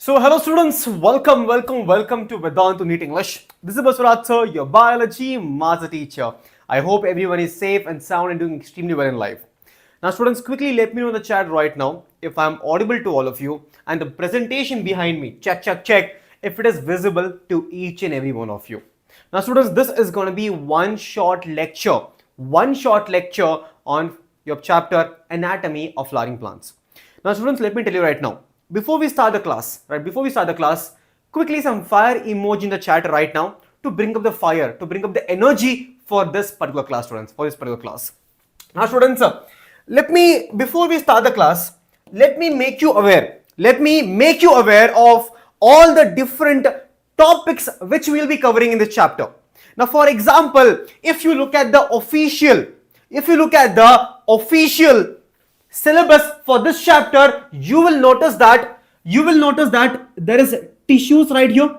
So hello students, welcome to Vedantu NEET English. This is Basavaraj Sir, your biology master teacher. I hope everyone is safe and sound and doing extremely well in life. Now students, quickly let me know in the chat right now if I am audible to all of you and the presentation behind me, check if it is visible to each and every one of you. Now students, this is going to be one short lecture on your chapter Anatomy of Flowering Plants. Now students, let me tell you right now, before we start the class, quickly some fire emoji in the chat right now to bring up the fire, to bring up the energy for this particular class, students, Now students, before we start the class, let me make you aware of all the different topics which we will be covering in this chapter. Now for example, if you look at the official syllabus for this chapter, you will notice that there is tissues right here.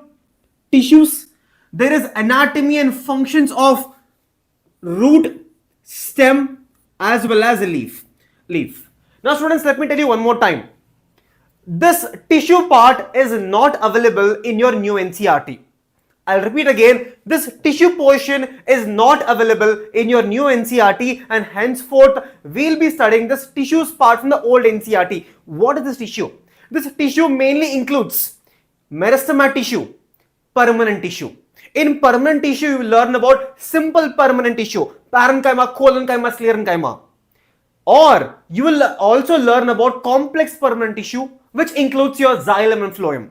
There is anatomy and functions of root, stem as well as leaf. Now students, let me tell you one more time. This tissue part is not available in your new NCERT. I'll repeat again, this tissue portion is not available in your new NCERT, and henceforth we'll be studying this tissues part from the old NCERT. What is this tissue? This tissue mainly includes meristema tissue, permanent tissue. In permanent tissue, you will learn about simple permanent tissue, parenchyma, collenchyma, sclerenchyma. Or you will also learn about complex permanent tissue, which includes your xylem and phloem.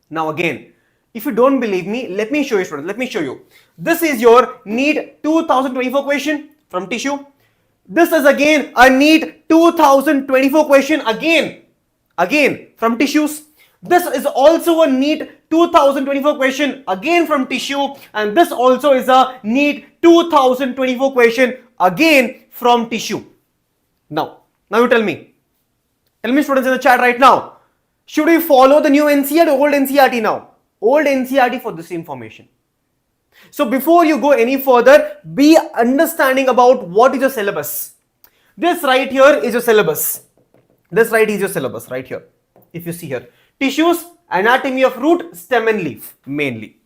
Now again, if you don't believe me, let me show you, students. Let me show you. This is your NEET 2024 question from tissue. This is again a NEET 2024 question again from tissues. This is also a NEET 2024 question again from tissue, and this also is a NEET 2024 question again from tissue. Now you tell me students in the chat right now, should we follow the new NCERT or old NCERT now? Old NCERT for this information. So before you go any further, be understanding about what is your syllabus. This right here is your syllabus. Right here. If you see here, tissues, anatomy of root, stem and leaf mainly.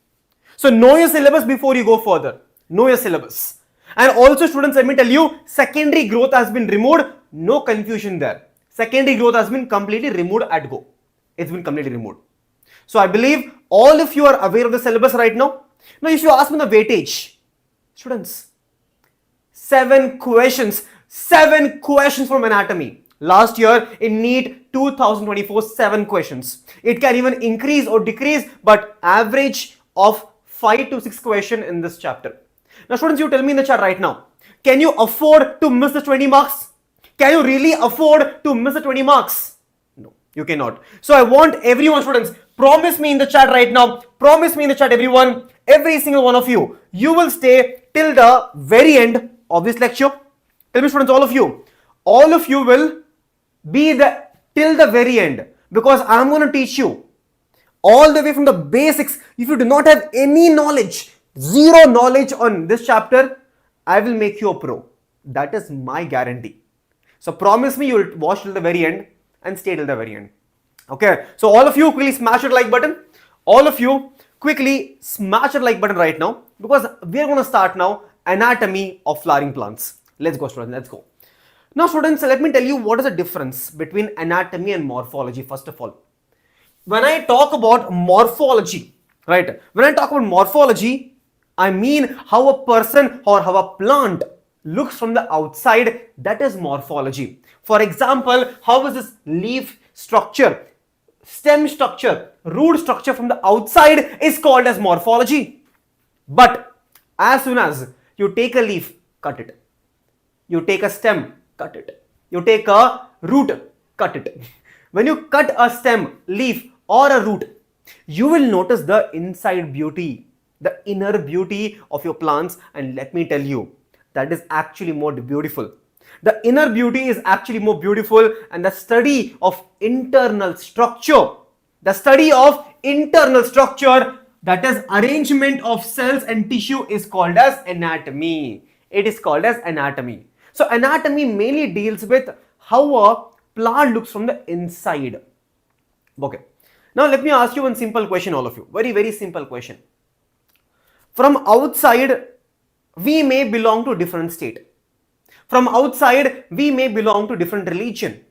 So know your syllabus before you go further. Know your syllabus. And also students, let me tell you, secondary growth has been removed. No confusion there. Secondary growth has been completely removed at go. It's been completely removed. So I believe all of you are aware of the syllabus right now. Now if you ask me the weightage, students, 7 questions from anatomy. Last year in NEET 2024, 7 questions. It can even increase or decrease, but average of 5 to 6 questions in this chapter. Now students, you tell me in the chat right now, can you afford to miss the 20 marks? Can you really afford to miss the 20 marks? No, you cannot. So I want everyone, students, promise me in the chat right now, everyone, every single one of you, you will stay till the very end of this lecture. Tell me students, all of you will be till the very end, because I am going to teach you all the way from the basics. If you do not have any knowledge, zero knowledge on this chapter, I will make you a pro. That is my guarantee. So promise me you will watch till the very end and stay till the very end. Okay, so all of you quickly smash that like button. Right now, because we are going to start now anatomy of flowering plants. Let's go students, let's go. Now students, let me tell you what is the difference between anatomy and morphology. First of all, when I talk about morphology, I mean how a person or how a plant looks from the outside. That is morphology. For example, how is this leaf structure, stem structure, root structure from the outside is called as morphology. But as soon as you take a leaf, cut it. You take a stem, cut it. You take a root, cut it. When you cut a stem, leaf or a root, you will notice the inside beauty, the inner beauty of your plants, and let me tell you, that is actually more beautiful. The inner beauty is actually more beautiful, and the study of internal structure, that is arrangement of cells and tissue, is called as anatomy. It is called as anatomy. So anatomy mainly deals with how a plant looks from the inside. Okay. Now let me ask you one simple question, all of you. Very, very simple question. From outside, we may belong to different state. From outside, we may belong to different religion.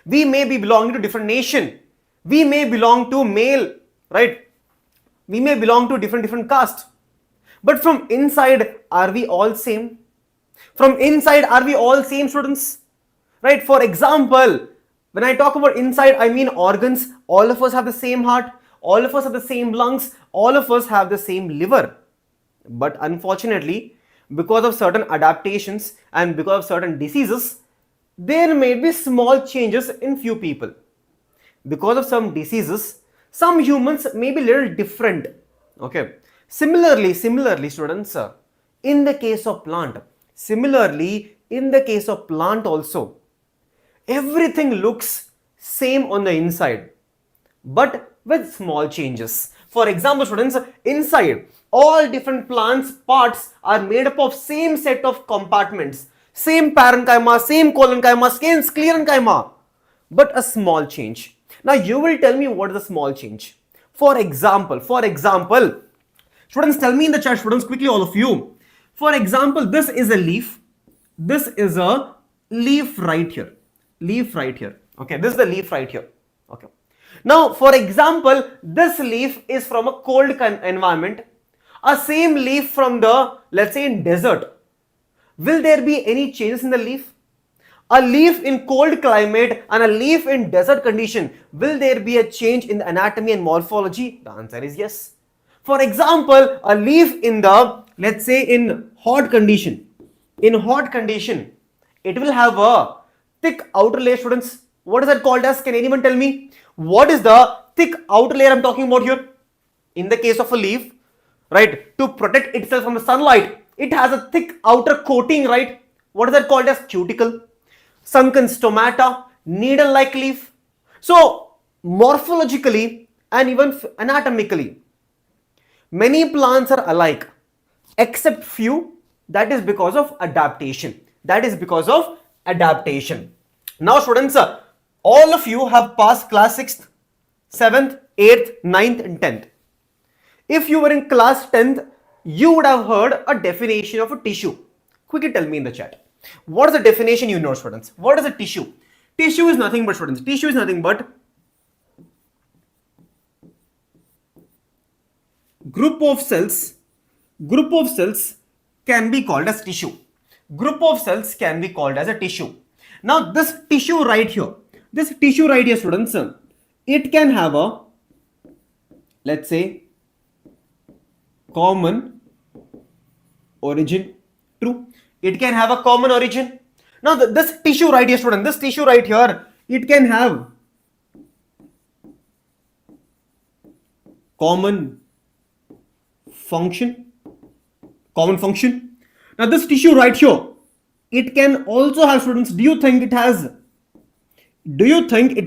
We may be belonging to different nation. We may belong to male, right? We may belong to different caste. But from inside, are we all same? From inside, are we all same, students? Right? For example, when I talk about inside, I mean organs. All of us have the same heart. All of us have the same lungs. All of us have the same liver. But unfortunately, because of certain adaptations and because of certain diseases, there may be small changes in few people. Because of some diseases, some humans may be little different. Okay. Similarly, students, in the case of plant, also, everything looks same on the inside, but with small changes. For example, students, inside, all different plants parts are made up of same set of compartments, same parenchyma, same collenchyma, same sclerenchyma, but a small change. Now you will tell me what is the small change. For example, students, tell me in the chat, students, quickly, all of you. For example, this is a leaf. This is a leaf right here. Okay, this is the leaf right here. Okay. Now, for example, this leaf is from a cold environment. A same leaf from the, let's say, in desert. Will there be any changes in the leaf? A leaf in cold climate and a leaf in desert condition, will there be a change in the anatomy and morphology? The answer is yes. For example, a leaf in the, let's say, in hot condition, it will have a thick outer layer, students. What is that called as? Can anyone tell me? What is the thick outer layer I'm talking about here? In the case of a leaf, right, to protect itself from the sunlight, it has a thick outer coating, right? What is that called as? Cuticle. Sunken stomata, needle-like leaf. So, morphologically and even anatomically, many plants are alike, except few. That is because of adaptation. Now, students, all of you have passed class 6th, 7th, 8th, 9th and 10th. If you were in class 10th, you would have heard a definition of a tissue. Quickly tell me in the chat. What is the definition, you know, students? What is a tissue? Tissue is nothing but, students, group of cells can be called as tissue. Now, this tissue right here, students, it can have a, let's say, common origin. True. It can have a common origin. Now, this tissue right here, student, it can have common function. Now, this tissue right here, it can also have, students, do you think it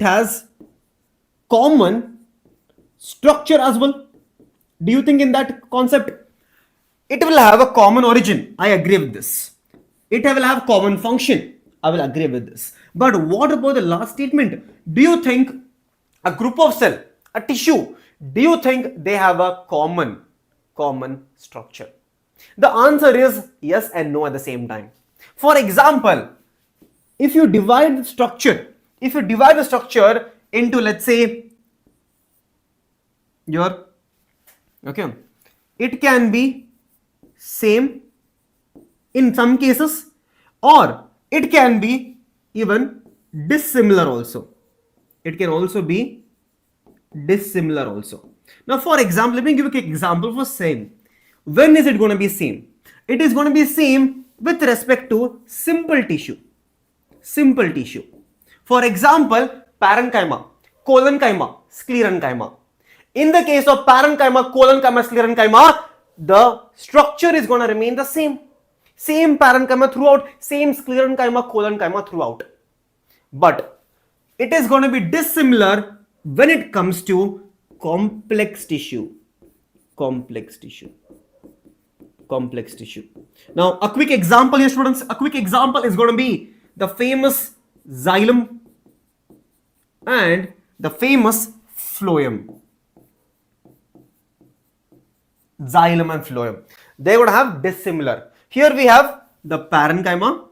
has common structure as well? Do you think in that concept? It will have a common origin. I agree with this. It will have common function. I will agree with this. But what about the last statement? Do you think a group of cell, a tissue, do you think they have a common structure? The answer is yes and no at the same time. For example, if you divide the structure into, let's say, it can be same in some cases, or it can be even dissimilar also. It can also be dissimilar also. Now, for example, let me give you a quick example for same. When is it going to be same? It is going to be same with respect to simple tissue. For example, parenchyma, collenchyma, sclerenchyma. In the case of parenchyma, collenchyma, sclerenchyma, the structure is going to remain the same. Same parenchyma throughout, same sclerenchyma, collenchyma throughout. But it is going to be dissimilar when it comes to complex tissue. Now, a quick example here, students. A quick example is going to be the famous xylem and the famous phloem. xylem and phloem. They would have dissimilar. Here we have the parenchyma,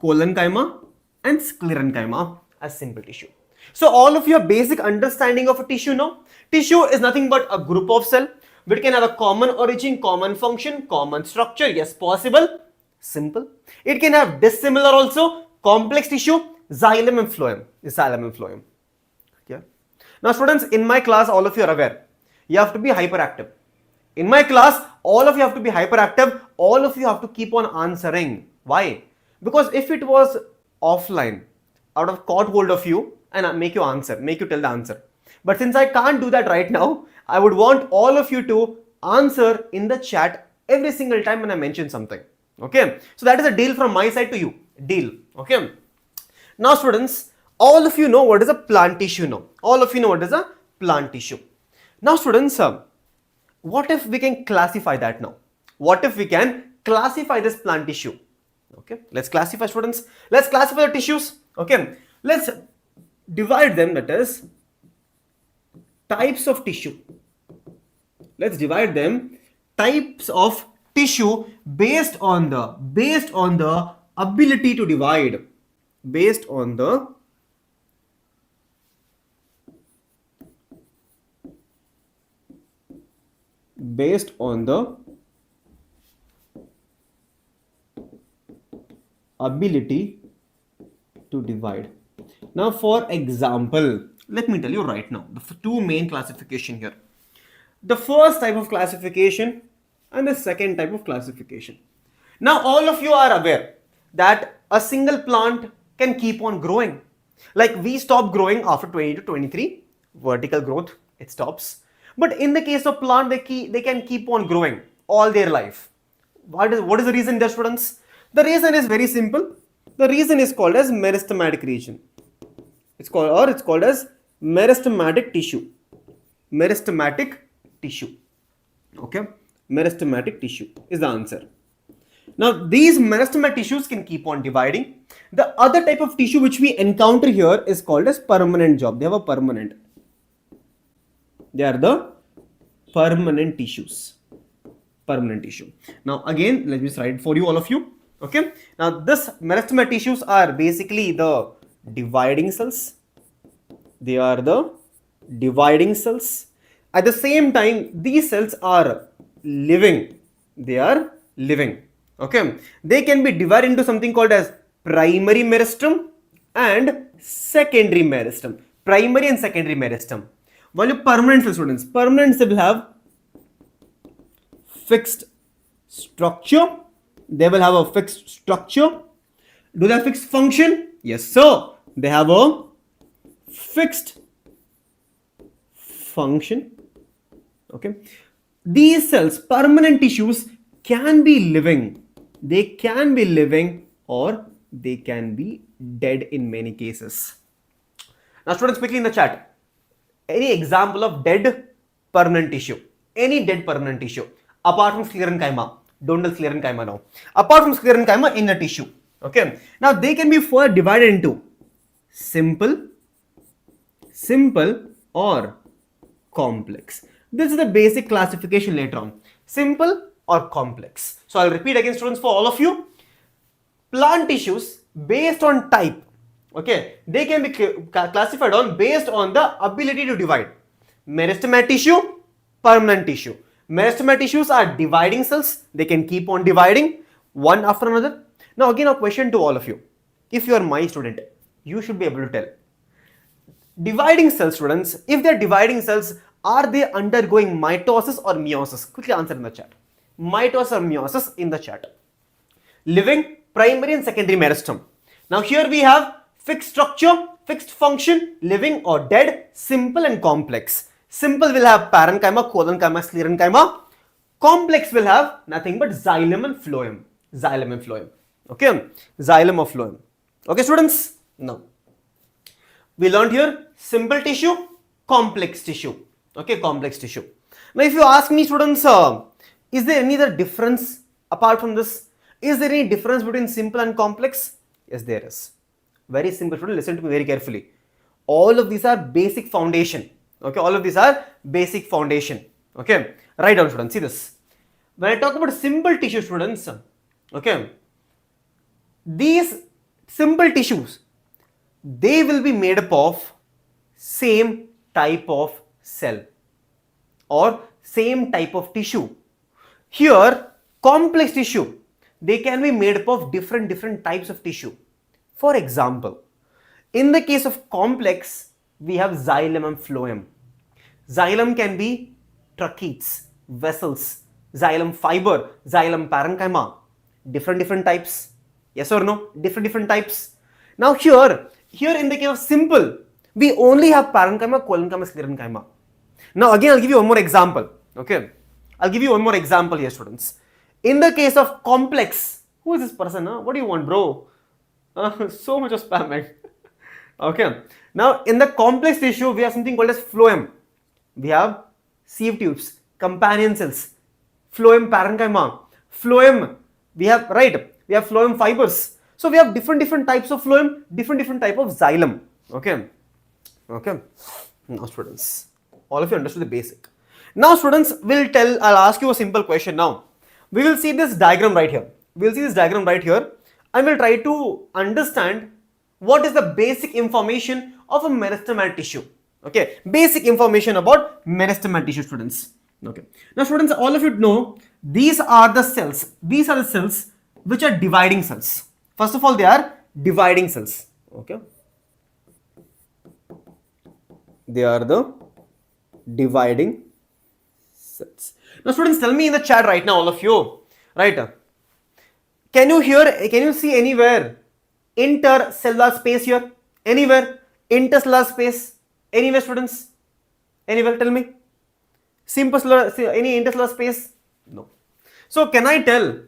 collenchyma and sclerenchyma as simple tissue. So all of your basic understanding of a tissue now. Tissue is nothing but a group of cell which can have a common origin, common function, common structure. Yes, possible. Simple. It can have dissimilar also, complex tissue, xylem and phloem. Xylem and phloem. Yeah. Now students, in my class, all of you are aware, you have to be hyperactive. In my class, all of you have to be hyperactive. All of you have to keep on answering. Why? Because if it was offline, I would have caught hold of you and make you answer, make you tell the answer. But since I can't do that right now, I would want all of you to answer in the chat every single time when I mention something. Okay. So that is a deal from my side to you. Deal. Okay. Now students, all of you know what is a plant tissue now. All of you know what is a plant tissue. Now students, what if we can classify that now? What if we can classify this plant tissue? Okay, let's classify students. Let's classify the tissues. Okay, let's divide them, that is types of tissue. Let's divide them types of tissue based on the ability to divide, based on the ability to divide. Now for example, let me tell you right now the two main classification here. The first type of classification and the second type of classification. Now all of you are aware that a single plant can keep on growing. Like we stop growing after 20 to 23, vertical growth, it stops. But in the case of plant, they can keep on growing all their life. What is the reason there, students? The reason is very simple. The reason is called as meristematic region. It's called as meristematic tissue. Meristematic tissue. Okay, meristematic tissue is the answer. Now these meristematic tissues can keep on dividing. The other type of tissue which we encounter here is called as permanent job. They have a permanent. They are the permanent tissues. Permanent tissue. Now again, let me write for you, all of you. Okay. Now this meristematic tissues are basically the dividing cells. They are the dividing cells. At the same time, these cells are living. They are living. Okay. They can be divided into something called as primary meristem and secondary meristem. Primary and secondary meristem. While your permanent cell, students, permanent cell will have fixed structure. They will have a fixed structure. Do they have fixed function? Yes, sir. They have a fixed function. Okay. These cells, permanent tissues, can be living. They can be living or they can be dead in many cases. Now, students, quickly in the chat. Any example of dead permanent tissue? Any dead permanent tissue apart from sclerenchyma? Don't tell sclerenchyma now. Apart from sclerenchyma in the tissue. Okay. Now they can be further divided into simple or complex. This is the basic classification later on. Simple or complex. So I'll repeat again, students, for all of you. Plant tissues based on type. Okay, they can be classified on based on the ability to divide. Meristematic tissue, permanent tissue. Meristematic tissues are dividing cells. They can keep on dividing one after another. Now again, a question to all of you. If you are my student, you should be able to tell. Dividing cells, students, if they are dividing cells, are they undergoing mitosis or meiosis? Quickly answer in the chat. Mitosis or meiosis in the chat. Living, primary and secondary meristem. Now here we have fixed structure, fixed function, living or dead, simple and complex. Simple will have parenchyma, collenchyma, sclerenchyma. Complex will have nothing but xylem and phloem. Xylem and phloem. Okay, xylem or phloem. Okay, students. Now we learned here simple tissue, complex tissue. Okay, complex tissue. Now, if you ask me, students, is there any other difference apart from this? Is there any difference between simple and complex? Yes, there is. Very simple, student. Listen to me very carefully. All of these are basic foundation. Okay, all of these are basic foundation. Okay, Write down, students. See this. When I talk about simple tissue, students, okay, these simple tissues, they will be made up of same type of cell or same type of tissue. Here, complex tissue, they can be made up of different types of tissue. For example, in the case of complex, we have xylem and phloem. Xylem can be tracheids, vessels, xylem fiber, xylem parenchyma, different types. Yes or no? Different types. Now here in the case of simple, we only have parenchyma, collenchyma, sclerenchyma. Now again, I'll give you one more example. Okay, I'll give you one more example here, students. In the case of complex, who is this person? Huh? What do you want, bro? So much of spam. Okay. Now in the complex tissue, we have something called as phloem. We have sieve tubes, companion cells, phloem parenchyma, phloem. We have phloem fibers. So we have different types of phloem, different type of xylem. Okay. Now students, all of you understood the basic. Now students, I'll ask you a simple question now. We will see this diagram right here. We'll see this diagram right here and we'll try to understand what is the basic information of a meristematic tissue. Okay, basic information about meristematic tissue, students. Okay. Now students, all of you know these are the cells. These are the cells which are dividing cells. First of all, they are dividing cells. Okay. They are the dividing cells. Now students, tell me in the chat right now, all of you, right? Can you see anywhere intercellular space here? Anywhere? Intercellular space? Anywhere, students? Anywhere? Tell me. Any intercellular space? No. So can I tell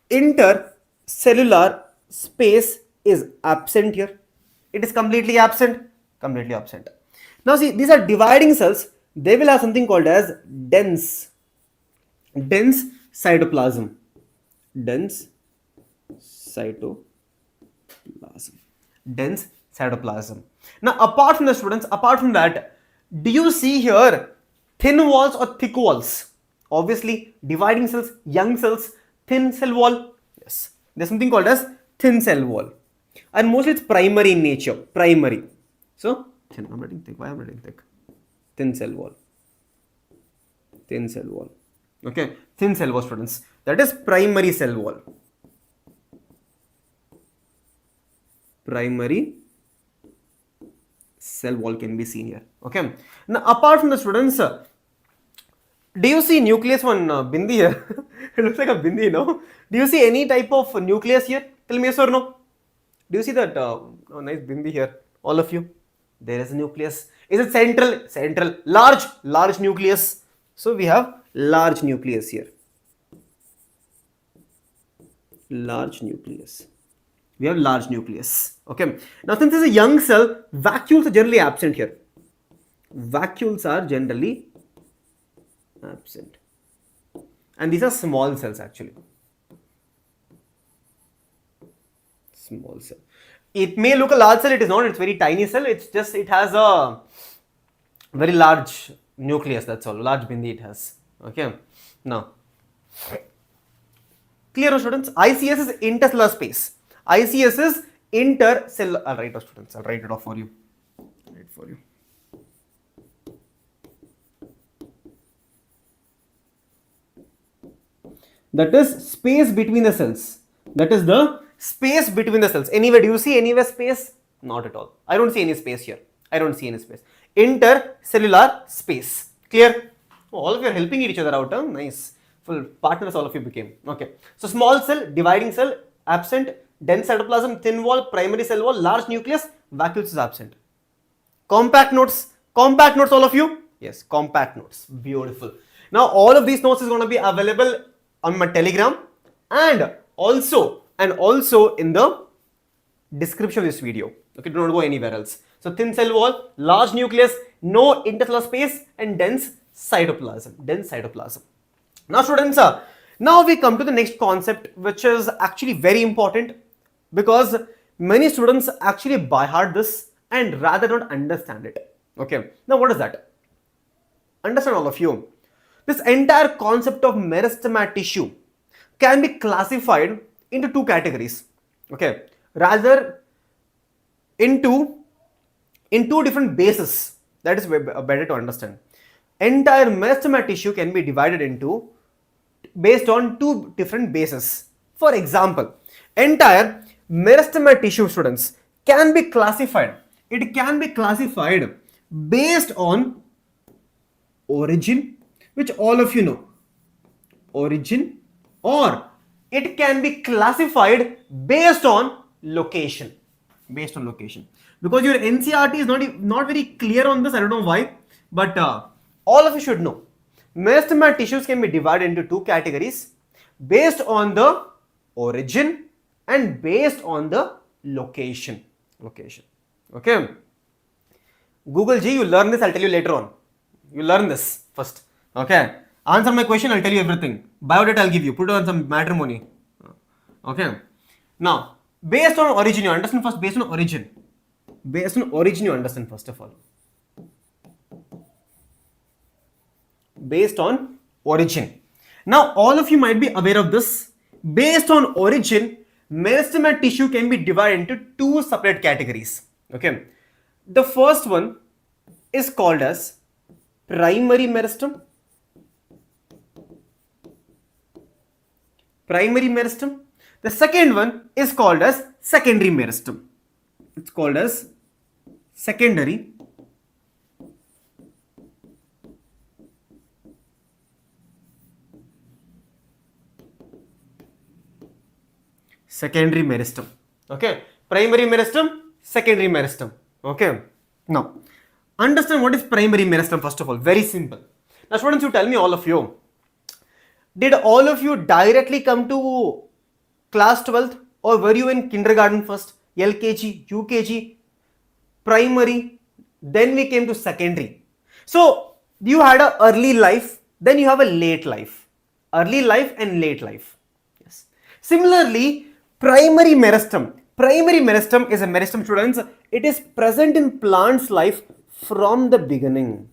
intercellular space is absent here? It is completely absent. Completely absent. Now see, these are dividing cells. They will have something called as dense cytoplasm. Dense cytoplasm. Dense cytoplasm. Now apart from the students, apart from that, do you see here thin walls or thick walls? Obviously, dividing cells, young cells, thin cell wall. Yes, there's something called as thin cell wall, and mostly it's primary in nature. Primary. So thin. I'm writing thick. Why am I writing thick? Thin cell wall. Thin cell wall. Okay, thin cell wall, students. That is primary cell wall. Primary cell wall can be seen here. Okay. Now, apart from the students, do you see nucleus one bindi here? It looks like a bindi, no? Do you see any type of nucleus here? Tell me yes or no. Do you see that nice bindi here? All of you. There is a nucleus. Is it central? Central. Large nucleus. So we have large nucleus here. Large nucleus. We have large nucleus. Okay. Now since this is a young cell, vacuoles are generally absent here. Vacuoles are generally absent. And these are small cells actually. Small cell. It may look a large cell, it is not, it's very tiny cell. It's just, it has a very large nucleus, that's all. Large bindi it has. Okay. Now, clear, students? ICS is intercellular space. ICS is intercellular. I'll write it off, students. I'll write it off for you. Write for you. That is space between the cells. That is the space between the cells. Anywhere, do you see anywhere space? Not at all. I don't see any space here. I don't see any space. Intercellular space. Clear? Oh, all of you are helping each other out. Huh? Nice. Full partners all of you became. Okay. So small cell, dividing cell, absent. Dense cytoplasm, thin wall, primary cell wall, large nucleus, vacuoles is absent. Compact notes all of you? Yes, compact notes. Beautiful. Now all of these notes is going to be available on my Telegram and also in the description of this video. Okay, do not go anywhere else. So thin cell wall, large nucleus, no intercellular space, and dense cytoplasm. Now students, now we come to the next concept, which is actually very important because many students actually by heart this and rather not understand it. Okay, now what is that? Understand all of you. This entire concept of meristema tissue can be classified into two categories. Okay, rather in two different bases. That is better to understand. Entire meristema tissue can be divided into based on two different bases. For example, entire meristema tissue, students, can be classified. It can be classified based on origin, which all of you know, origin, or it can be classified based on location. Based on location. Because your NCERT is not very clear on this, I don't know why, but all of you should know. Meristema tissues can be divided into two categories based on the origin and based on the location. Okay. Google G, you learn this, I'll tell you later on. You learn this first. Okay. Answer my question, I'll tell you everything. Biodata I'll give you. Put it on some matrimony. Okay. Now, based on origin, you understand first. Based on origin. Based on origin, you understand first of all. Based on origin. Now, all of you might be aware of this. Based on origin, meristema tissue can be divided into two separate categories. Okay. The first one is called as primary meristem. Primary meristem. The second one is called as secondary meristem. It's called as secondary meristem. Okay, primary meristem, secondary meristem. Okay, now understand what is primary meristem first of all. Very simple. Now students, you tell me, all of you, did all of you directly come to class 12th, or were you in kindergarten first, LKG, UKG, primary, then we came to secondary? So you had an early life, then you have a late life. Early life and late life. Yes. Similarly, primary meristem. Primary meristem is a meristem, students. It is present in plant's life from the beginning.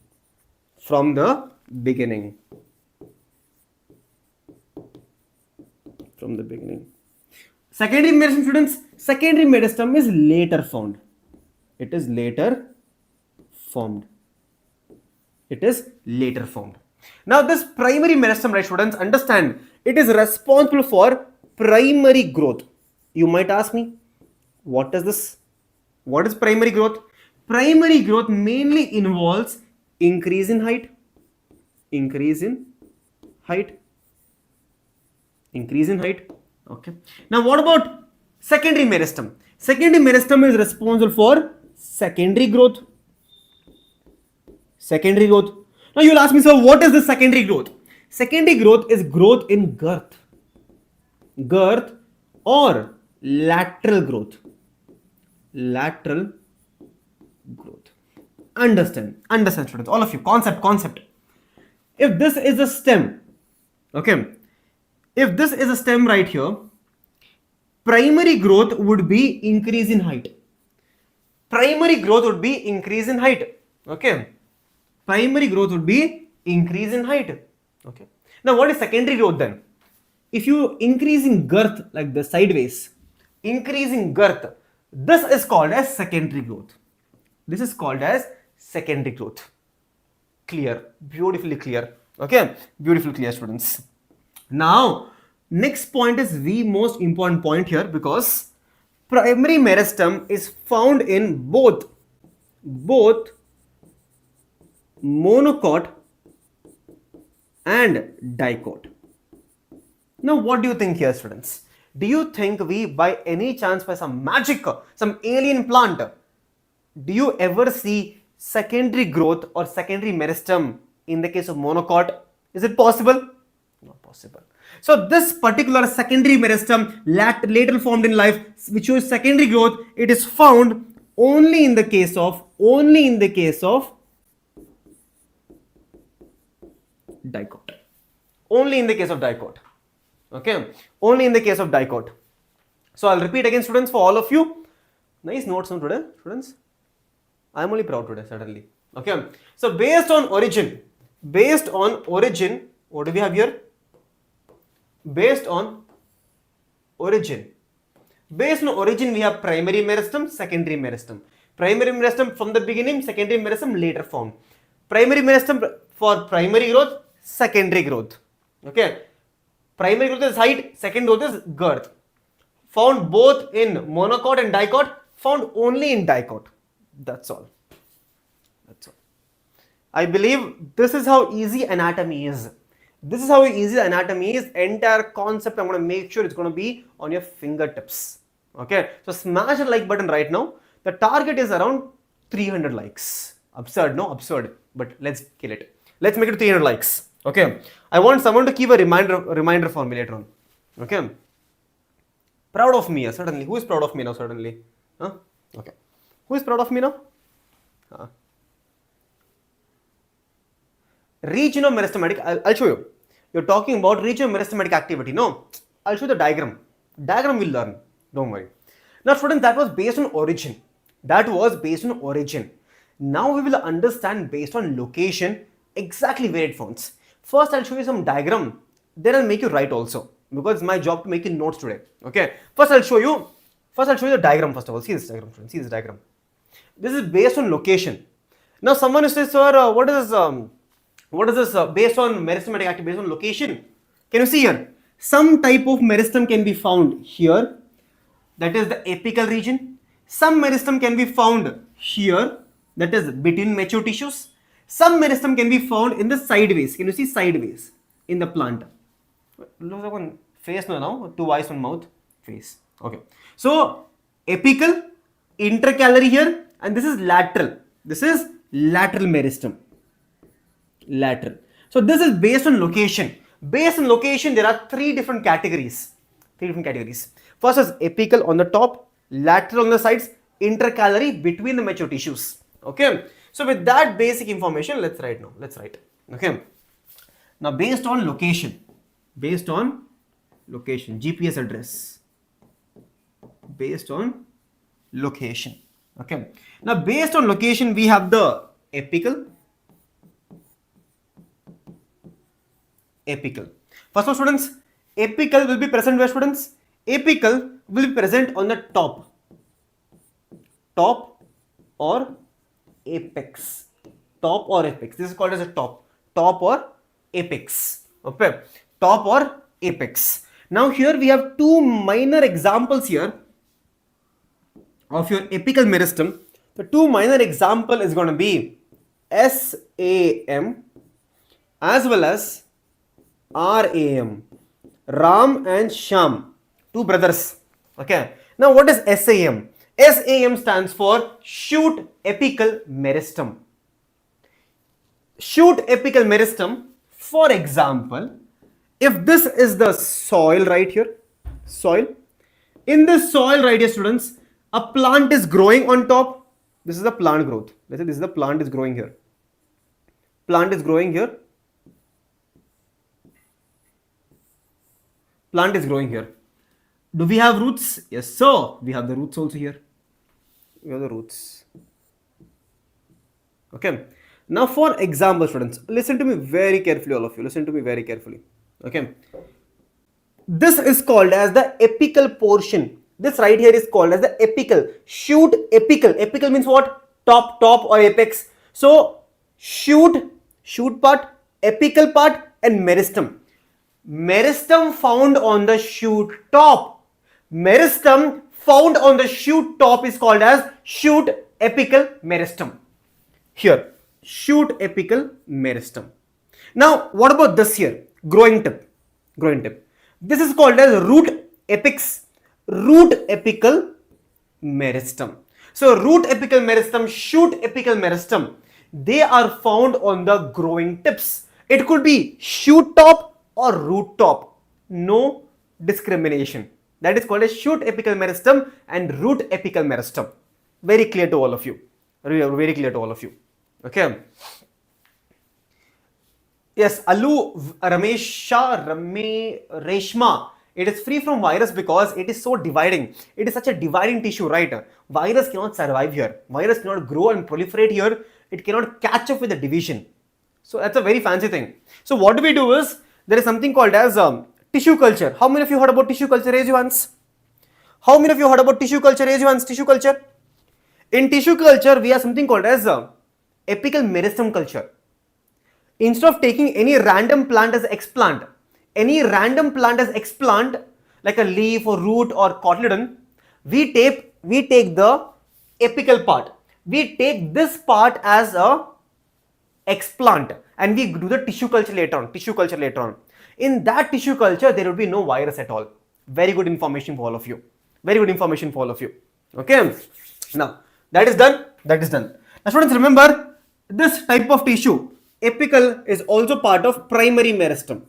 From the beginning. From the beginning. Secondary meristem, students. Secondary meristem is later found. It is later formed. It is later formed. Now this primary meristem, right, students, understand, it is responsible for primary growth. You might ask me, what is this? What is primary growth? Primary growth mainly involves increase in height, increase in height. Okay. Now what about secondary meristem? Secondary meristem is responsible for secondary growth. Now you will ask me, sir, what is the secondary growth? Secondary growth is growth in girth or lateral growth. Understand students, all of you, concept. If this is a stem, okay, if this is a stem right here, primary growth would be increase in height. Okay. Primary growth would be increase in height. Okay. Now what is secondary growth then? If you increase in girth like the sideways, increasing girth, this is called as secondary growth. Clear, beautifully clear. Okay, beautifully clear, students. Now, next point is the most important point here, because primary meristem is found in both monocot and dicot. Now, what do you think here, students? Do you think we, by any chance, by some magic, some alien plant, do you ever see secondary growth or secondary meristem in the case of monocot? Is it possible? Not possible. So this particular secondary meristem, later formed in life, which shows secondary growth, it is found only in the case of dicot. Only in the case of dicot. Okay, only in the case of dicot. So I'll repeat again, students, for all of you. Nice notes on today, students. I'm only proud today, certainly. Okay, so based on origin, Based on origin, what do we have here? Based on origin. Based on origin, we have primary meristem, secondary meristem. Primary meristem from the beginning, secondary meristem later formed. Primary meristem for primary growth, secondary growth. Okay. Primary growth is height, second growth is girth. Found both in monocot and dicot, found only in dicot. That's all. That's all. I believe this is how easy anatomy is. This is how easy the anatomy is. Entire concept, I'm going to make sure it's going to be on your fingertips. Okay. So smash the like button right now. The target is around 300 likes. Absurd, no? Absurd. But let's kill it. Let's make it 300 likes. Okay. I want someone to keep a reminder for me later on. Okay. Proud of me, certainly. Who is proud of me now, certainly? Huh? Okay. Who is proud of me now? Region of meristematic, I'll show you. You're talking about region of meristematic activity. No, I'll show you the diagram. Diagram we'll learn. Don't worry. Now, students, that was based on origin. That was based on origin. Now we will understand based on location exactly where it forms. First, I'll show you some diagram. Then I'll make you write also, because it's my job to make you notes today. Okay. First, I'll show you the diagram. First of all, see this diagram, friends. See this diagram. This is based on location. Now, someone will say, sir, what is this based on meristematic activity, based on location? Can you see here? Some type of meristem can be found here. That is the apical region. Some meristem can be found here. That is between mature tissues. Some meristem can be found in the sideways. Can you see sideways in the plant? Looks like one face now. Two eyes, one mouth, face. Okay. So apical, intercalary here, and this is lateral. This is lateral meristem. Lateral. So this is based on location. Based on location, there are three different categories. First is apical on the top, lateral on the sides, intercalary between the mature tissues. Okay. So with that basic information, let's write now. Let's write. Okay. Now based on location, GPS address. Based on location. Okay. Now based on location, we have the apical. First of all, students, apical will be present where, students? Apical will be present on the top or apex. This is called as a top or apex. Okay, top or apex. Now here we have two minor examples here of your apical meristem. The two minor example is going to be SAM as well as RAM. Ram and Sham, two brothers. Okay. Now what is SAM? SAM stands for shoot apical meristem. Shoot apical meristem, for example, if this is the soil right here, in this soil right here, students, a plant is growing on top. This is the plant growth. Let's say this is the plant is growing here. Plant is growing here. Do we have roots? Yes, sir. We have the roots also here. We have the roots. Okay. Now, for example, students, listen to me very carefully, all of you. Listen to me very carefully. Okay. This is called as the apical portion. This right here is called as the apical. Shoot apical. Apical means what? Top or apex. So, shoot part, apical part, and meristem. Meristem found on the shoot top. Meristem found on the shoot top is called as shoot apical meristem. Here, shoot apical meristem. Now, what about this here? Growing tip. This is called as root apex, root apical meristem. So, root apical meristem, shoot apical meristem, they are found on the growing tips. It could be shoot top or root top, no discrimination. That is called as shoot apical meristem and root apical meristem. Very clear to all of you. Very clear to all of you. Okay. Yes, Alu Reshma. It is free from virus because it is so dividing. It is such a dividing tissue, right? Virus cannot survive here. Virus cannot grow and proliferate here. It cannot catch up with the division. So that's a very fancy thing. So what do we do is, there is something called as tissue culture. How many of you heard about tissue culture? Raise your hands. How many of you heard about tissue culture? Raise your hands. Tissue culture. In tissue culture, we have something called as apical meristem culture. Instead of taking any random plant as explant, like a leaf or root or cotyledon, we take the apical part. We take this part as a explant and we do the tissue culture later on. In that tissue culture, there will be no virus at all. Very good information for all of you. Okay. Now, that is done. Now, students, remember, this type of tissue, apical, is also part of primary meristem.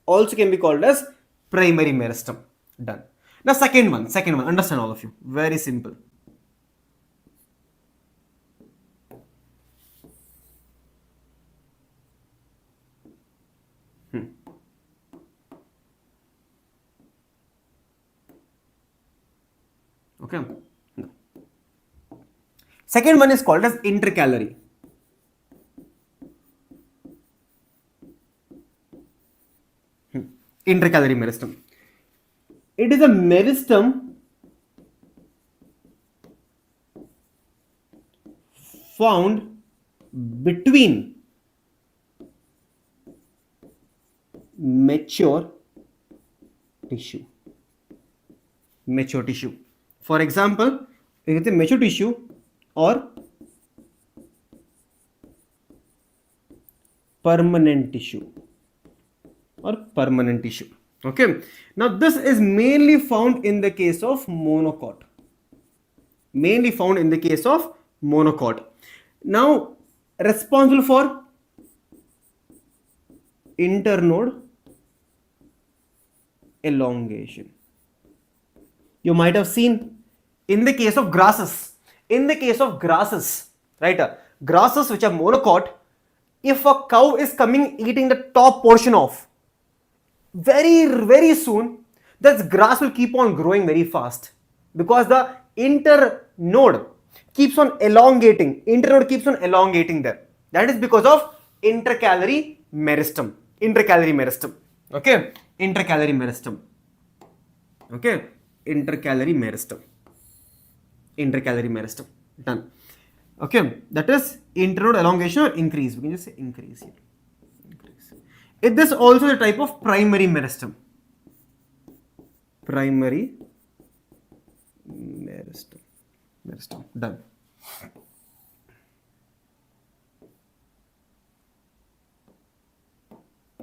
Also can be called as primary meristem. Done. Now, second one, understand all of you. Very simple. Okay. No. Second one is called as intercalary. Intercalary meristem. It is a meristem found between mature tissue. For example, you can say mature tissue or permanent tissue. Okay. Now this is mainly found in the case of monocot. Now responsible for internode elongation. You might have seen in the case of grasses, right? Grasses which are monocot, if a cow is coming eating the top portion of, very soon, that grass will keep on growing very fast because the internode keeps on elongating. There. That is because of intercalary meristem. Okay. Intercalary meristem. Done. Okay. That is internode elongation or increase. We can just say increase here. This is also a type of primary meristem. Done.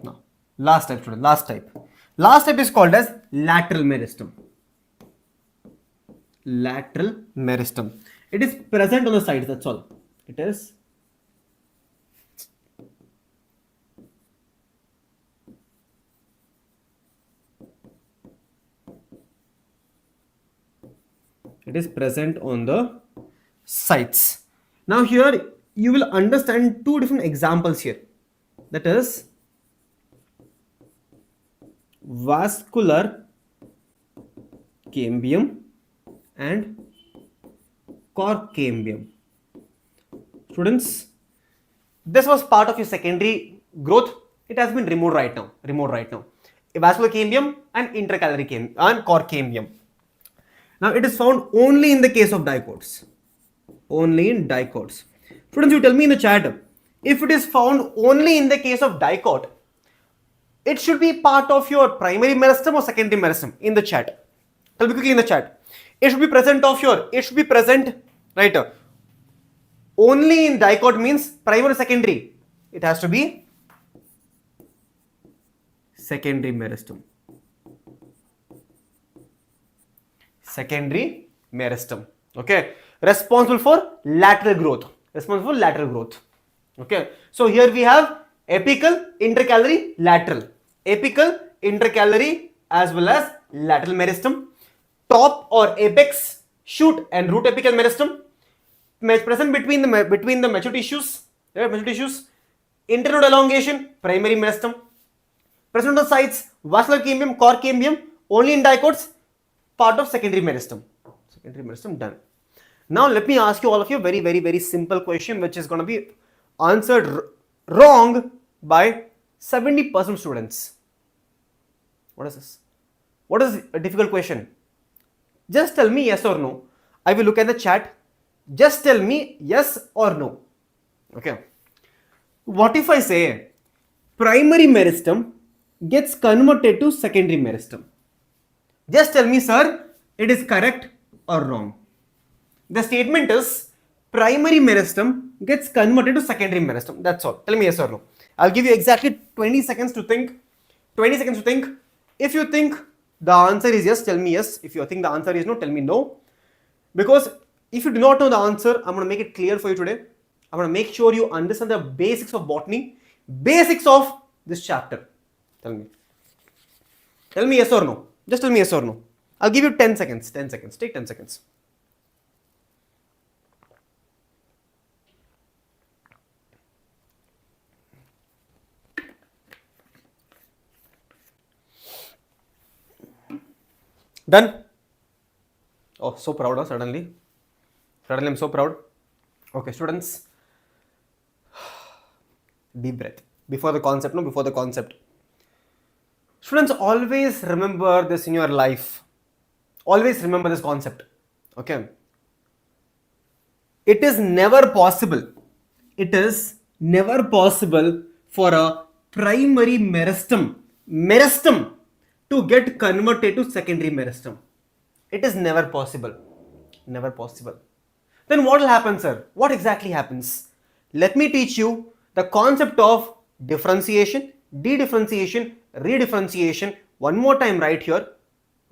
Now, last type, student. Last type is called as lateral meristem. It is present on the sides. That's all. It is. It is present on the sides. Now here you will understand two different examples here. That is vascular cambium and cork cambium. Students, this was part of your secondary growth. It has been removed right now. Vascular cambium and intercalary cambium and cork cambium. Now it is found only in the case of dicots. Students, you tell me in the chat, if it is found only in the case of dicot, it should be part of your primary meristem or secondary meristem in the chat. Tell me quickly in the chat. It should be present, right? Only in dicot means primary or secondary. It has to be secondary meristem. Okay. Responsible for lateral growth. Okay. So here we have apical, intercalary, lateral. Apical, intercalary as well as lateral meristem. Top or apex, shoot and root apical meristem. Present between the mature tissues. Internode elongation, primary meristem. Present on the sides, vascular cambium, cork cambium, only in dicots, part of secondary meristem. Done. Now let me ask you all of you a very simple question which is going to be answered wrong by 70% students. What is this? What is a difficult question? Just tell me yes or no. I will look at the chat. Just tell me yes or no. Okay. What if I say primary meristem gets converted to secondary meristem? Just tell me, sir, it is correct or wrong. The statement is primary meristem gets converted to secondary meristem. That's all. Tell me yes or no. I'll give you exactly 20 seconds to think. 20 seconds to think. If you think the answer is yes, tell me yes. If you think the answer is no, tell me no. Because if you do not know the answer, I'm going to make it clear for you today. I'm going to make sure you understand the basics of botany, basics of this chapter. Tell me. Tell me yes or no. Just tell me yes or no. I'll give you 10 seconds. 10 seconds. Take 10 seconds. Done? Oh, so proud, huh? Suddenly. Suddenly I'm so proud. Okay, students. Deep breath. Before the concept, no? Before the concept. Students, always remember this in your life. Always remember this concept. Okay. It is never possible. It is never possible for a primary meristem to get converted to secondary meristem. It is never possible. Never possible. Then what will happen, sir? What exactly happens? Let me teach you the concept of differentiation, de-differentiation, redifferentiation one more time right here.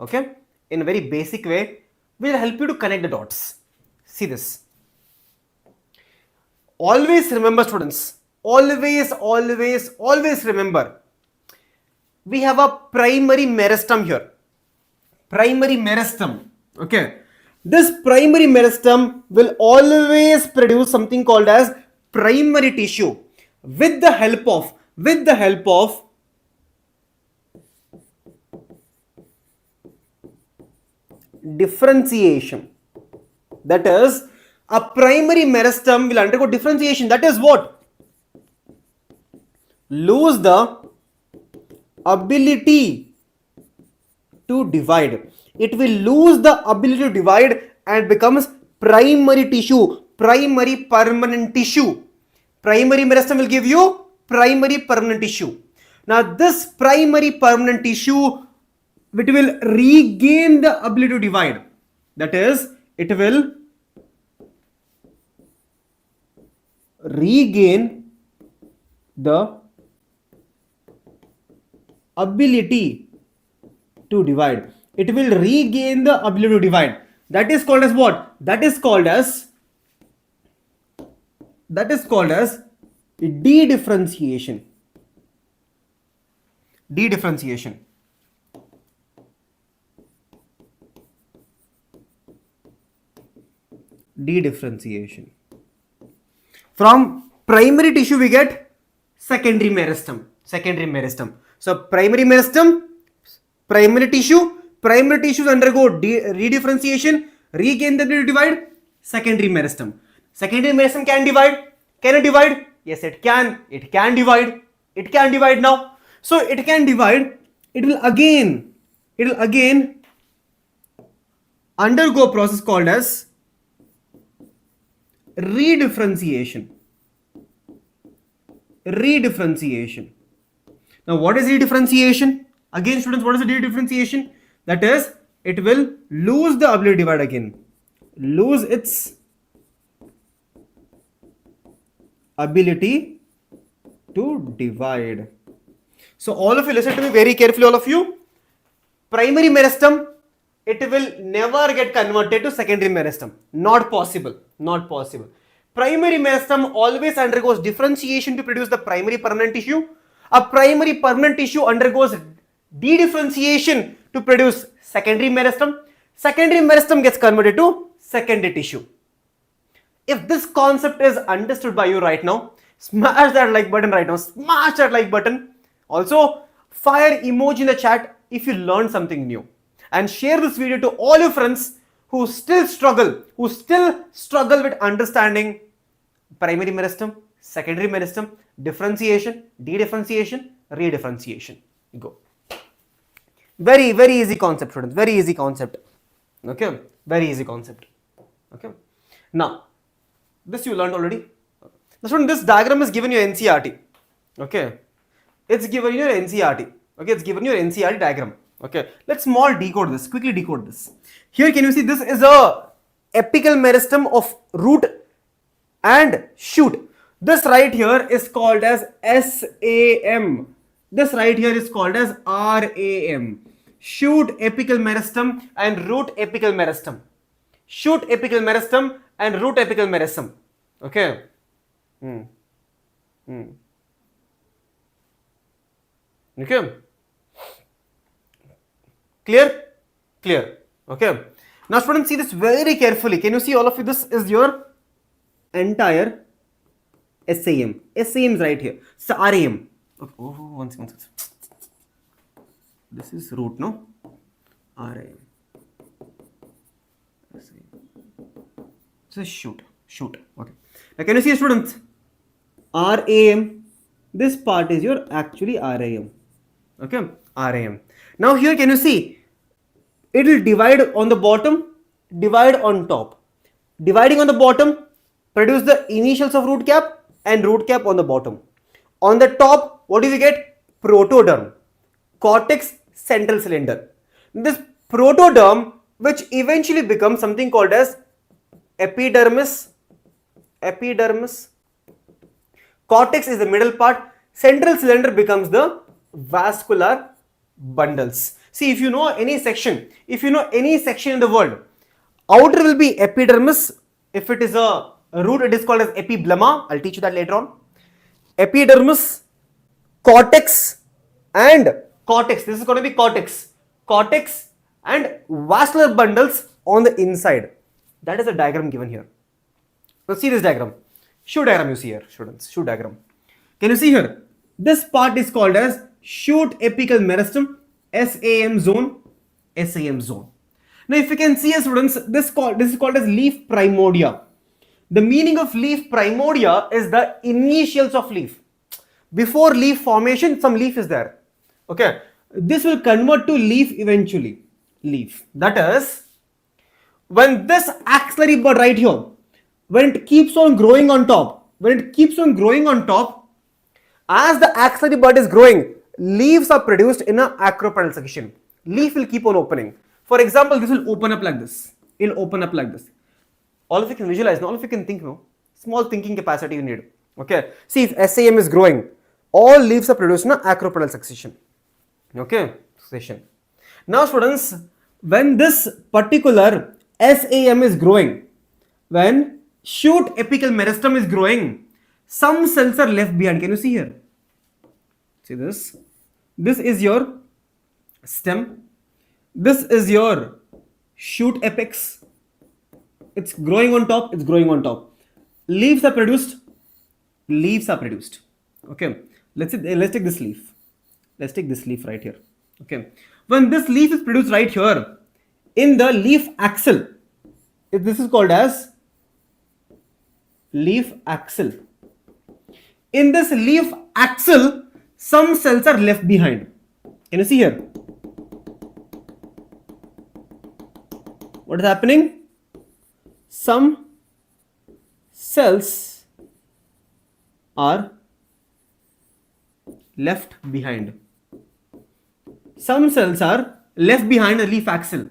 Okay? In a very basic way, will help you to connect the dots. See this. Always remember, students. Always remember. We have a primary meristem here. Primary meristem. Okay. This primary meristem will always produce something called as primary tissue with the help of differentiation. That is, a primary meristem will undergo differentiation. That is what? Lose the ability to divide. It will lose the ability to divide and becomes primary tissue, primary permanent tissue. Primary meristem will give you primary permanent tissue. Now this primary permanent tissue, it will regain the ability to divide. That is, it will regain the ability to divide. It will regain the ability to divide. That is called as what? That is called as de-differentiation. De-differentiation. De-differentiation. From primary tissue we get secondary meristem. Secondary meristem. So primary meristem, primary tissue. Primary tissues undergo redifferentiation, regain the ability to divide. Secondary meristem. Secondary meristem can divide. Can it divide? Yes, it can. It can divide. It can divide now. So it can divide. It will again undergo a process called as redifferentiation. Redifferentiation. Now what is redifferentiation? Again, students, what is the redifferentiation? That is, it will lose the ability to divide again. Lose its ability to divide. So all of you listen to me very carefully, all of you. Primary meristem, it will never get converted to secondary meristem. Not possible. Not possible. Primary meristem always undergoes differentiation to produce the primary permanent tissue. A primary permanent tissue undergoes de-differentiation to produce secondary meristem. Secondary meristem gets converted to secondary tissue. If this concept is understood by you right now, smash that like button right now. Smash that like button. Also, fire emoji in the chat if you learned something new. And share this video to all your friends who still struggle with understanding primary meristem, secondary meristem, differentiation, dedifferentiation, redifferentiation. Go. Very, very easy concept, students. Very easy concept. Okay, very easy concept. Okay. Now, this you learned already. Now, student, this diagram is given you NCERT. Okay, it's given you NCERT. Okay, it's given you NCERT diagram. Okay, let's small decode this. Quickly decode this. Here, can you see this is a apical meristem of root and shoot. This right here is called as SAM. This right here is called as RAM. Shoot apical meristem and root apical meristem. Shoot apical meristem and root apical meristem. Okay. Okay. Clear? Clear. Okay. Now students, see this very carefully. Can you see all of you? This is your entire SAM. SAM is right here. So RAM. Okay. Oh, one second. This is root, no? RAM. So shoot. Okay. Now can you see, students? RAM. This part is your actually RAM. Okay. RAM. Now here can you see? It will divide on the bottom, divide on top. Dividing on the bottom, produce the initials of root cap and root cap on the bottom. On the top, what do we get? Protoderm, cortex, central cylinder. This protoderm, which eventually becomes something called as epidermis. Cortex is the middle part. Central cylinder becomes the vascular bundles. See, if you know any section in the world, outer will be epidermis. If it is a root, it is called as epiblema. I'll teach you that later on. Epidermis, cortex, and cortex. This is going to be cortex. Cortex and vascular bundles on the inside. That is the diagram given here. Now see this diagram. Shoot diagram you see here, students. Shoot diagram. Can you see here? This part is called as shoot apical meristem. SAM zone. Now, if you can see, students, this is called as leaf primordia. The meaning of leaf primordia is the initials of leaf. Before leaf formation, some leaf is there. Okay, this will convert to leaf eventually. Leaf. That is, when this axillary bud right here, when it keeps on growing on top, as the axillary bud is growing, leaves are produced in an acropetal succession. Leaf will keep on opening. For example, this will open up like this. It will open up like this. All of you can visualize, all of you can think, no? Small thinking capacity you need. Okay. See, if SAM is growing, all leaves are produced in an acropetal succession. Okay. Succession. Now, students, when this particular SAM is growing, when shoot apical meristem is growing, some cells are left behind. Can you see here? See this? This is your stem. This is your shoot apex. It's growing on top. Leaves are produced. Okay. Let's take this leaf. Let's take this leaf right here. Okay. When this leaf is produced right here, in the leaf axil, this is called as leaf axil. In this leaf axil, some cells are left behind. Can you see here? What is happening? Some cells are left behind. Some cells are left behind the leaf axil.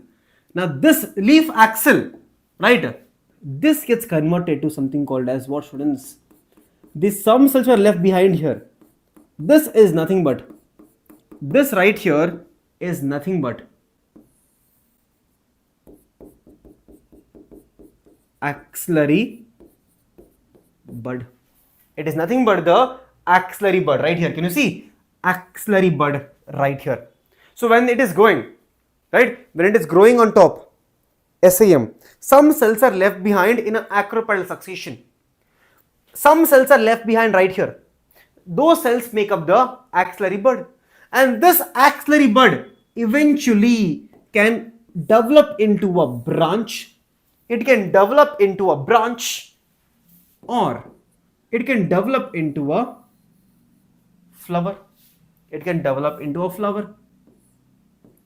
Now this leaf axil, right? This gets converted to something called as what, students? These some cells are left behind here. This is nothing but, this right here is nothing but axillary bud. It is nothing but the axillary bud right here. Can you see? Axillary bud right here. So when it is growing, right? When it is growing on top, SAM, some cells are left behind in an acropetal succession. Some cells are left behind right here. Those cells make up the axillary bud. And this axillary bud eventually can develop into a branch. It can develop into a branch, or it can develop into a flower. It can develop into a flower.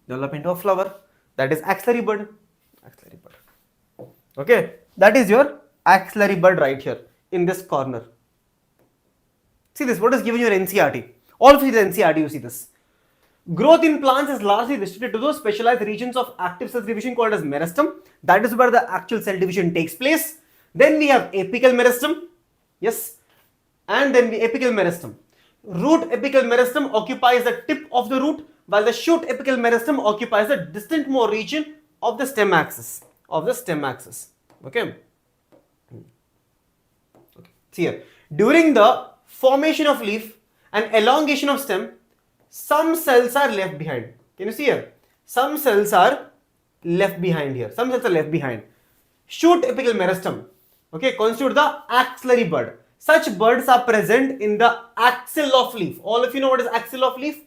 Develop into a flower. That is axillary bud. Axillary bud. Okay, that is your axillary bud right here in this corner. See this, what is given your NCERT? All of it is NCERT, you see this. Growth in plants is largely restricted to those specialized regions of active cell division called as meristem. That is where the actual cell division takes place. Then we have apical meristem. Yes. And then the apical meristem. Root apical meristem occupies the tip of the root, while the shoot apical meristem occupies the distant more region of the stem axis. Okay. See here. During the formation of leaf and elongation of stem, some cells are left behind. Can you see here? Some cells are left behind here. Some cells are left behind. Shoot apical meristem, okay, constitute the axillary bud. Such buds are present in the axil of leaf. All of you know what is axil of leaf?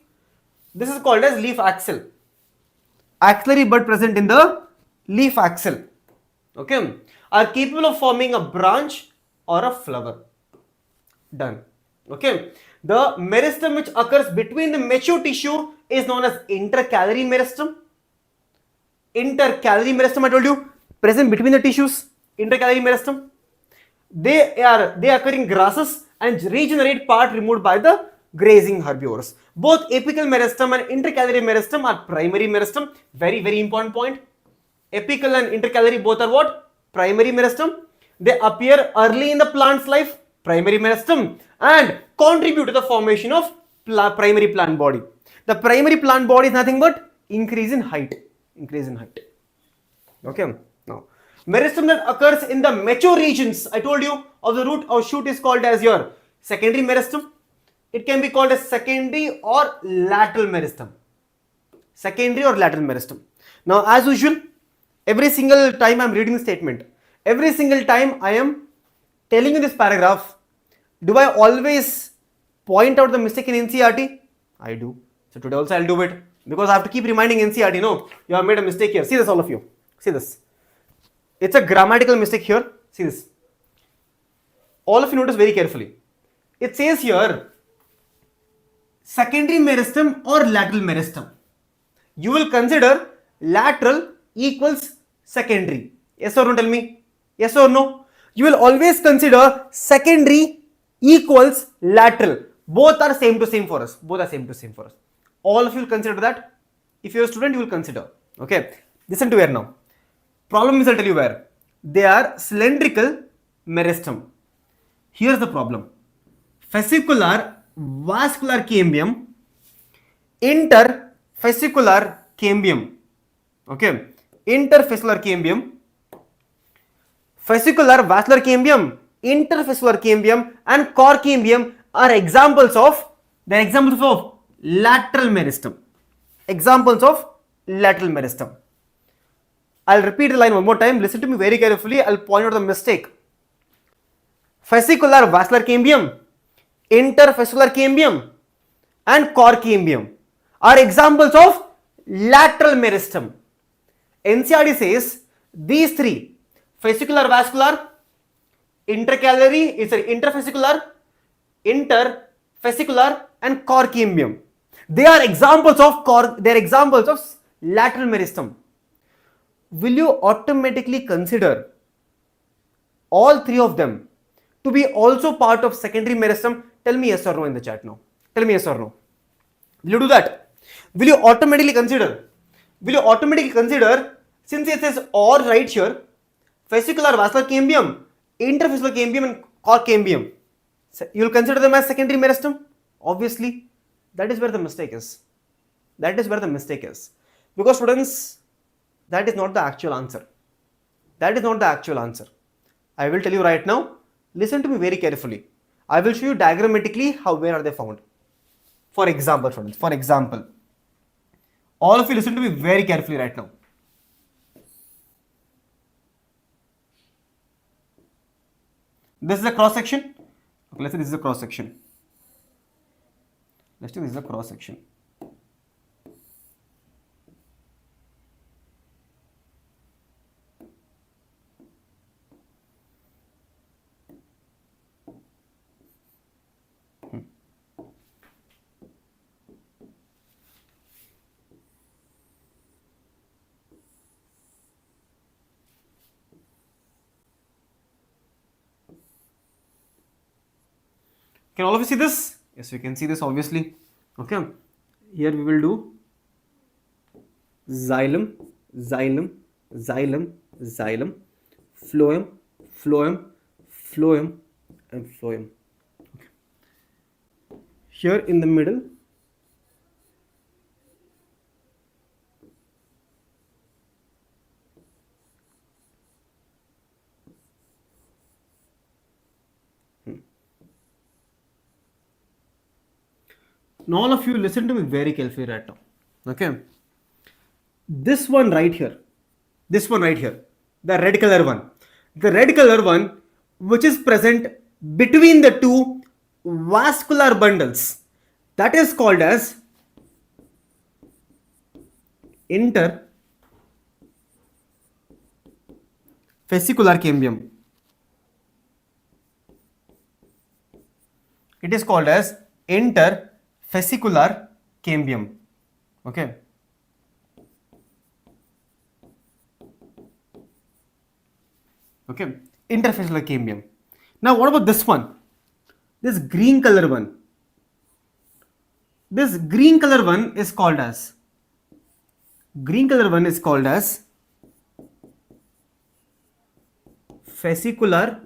This is called as leaf axil. Axillary bud present in the leaf axil, okay, are capable of forming a branch or a flower. Done. Okay. The meristem which occurs between the mature tissue is known as intercalary meristem. Intercalary meristem, I told you, present between the tissues. Intercalary meristem. They occur in grasses and regenerate part removed by the grazing herbivores. Both apical meristem and intercalary meristem are primary meristem. Very, very important point. Apical and intercalary both are what? Primary meristem. They appear early in the plant's life. Primary meristem, and contribute to the formation of primary plant body. The primary plant body is nothing but increase in height. Okay. Now, meristem that occurs in the mature regions, I told you, of the root or shoot is called as your secondary meristem. It can be called as secondary or lateral meristem. Secondary or lateral meristem. Now, as usual, every single time I am reading the statement, every single time I am telling you this paragraph, do I always point out the mistake in NCERT? I do. So today also I'll do it, because I have to keep reminding NCERT, no, you have made a mistake here. See this, all of you. See this. It's a grammatical mistake here. See this. All of you notice very carefully. It says here secondary meristem or lateral meristem. You will consider lateral equals secondary. Yes or no? Tell me. Yes or no? You will always consider secondary equals lateral. Both are same to same for us. All of you will consider that. If you are a student, you will consider. Okay. Listen to where now. Problem is, I'll tell you where. They are cylindrical meristem. Here's the problem. Fascicular vascular cambium, interfascicular cambium. Okay. Interfascicular cambium, fascicular vascular cambium, interfascicular cambium, and core cambium are examples of lateral meristem. Examples of lateral meristem. I'll repeat the line one more time. Listen to me very carefully. I'll point out the mistake. Fascicular vascular cambium, interfascicular cambium, and core cambium are examples of lateral meristem. NCERT says these three, fascicular vascular, interfascicular, and core cambium, they are examples of lateral meristem. Will you automatically consider all three of them to be also part of secondary meristem? Tell me yes or no in the chat now. Tell me yes or no. Will you do that? Will you automatically consider, since it says or right here, fascicular vascular cambium, interfascicular cambium, and core cambium, you will consider them as secondary meristem? Obviously, that is where the mistake is. Because students, that is not the actual answer. I will tell you right now. Listen to me very carefully. I will show you diagrammatically where are they found. For example, students, all of you listen to me very carefully right now. This is a cross section. Okay, let's say this is a cross section. Can all of you see this? Yes, we can see this obviously. Okay. Here we will do xylem, xylem, xylem, xylem, phloem, phloem, phloem, and phloem. Okay. Here in the middle, now all of you listen to me very carefully right now. Okay. This one right here, the red color one, which is present between the two vascular bundles, that is called as intervesicular cambium. It is called as intervesicular cambium. Okay. Okay, intervesicular cambium. Now what about this one? This green color one. This green color one is called as vesicular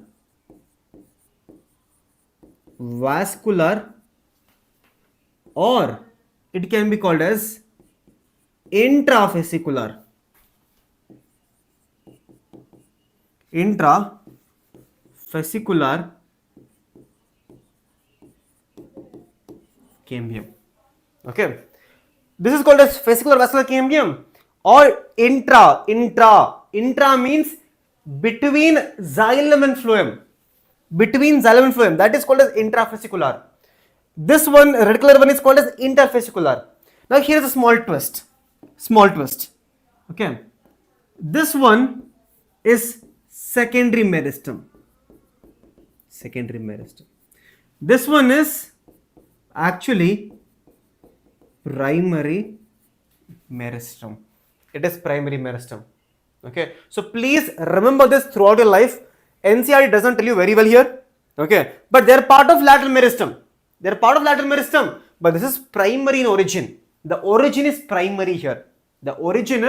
vascular, or it can be called as intravesicular cambium. Okay, this is called as vesicular vascular cambium or intra means between xylem and phloem, that is called as intravesicular. This one, red color one, is called as intervesicular. Now here is a small twist. Okay, this one is secondary meristem. This one is actually primary meristem. It is primary meristem. Okay, so please remember this throughout your life. NCERT doesn't tell you very well here. Okay, but they are part of lateral meristem. But this is primary in origin. The origin is primary here. Origin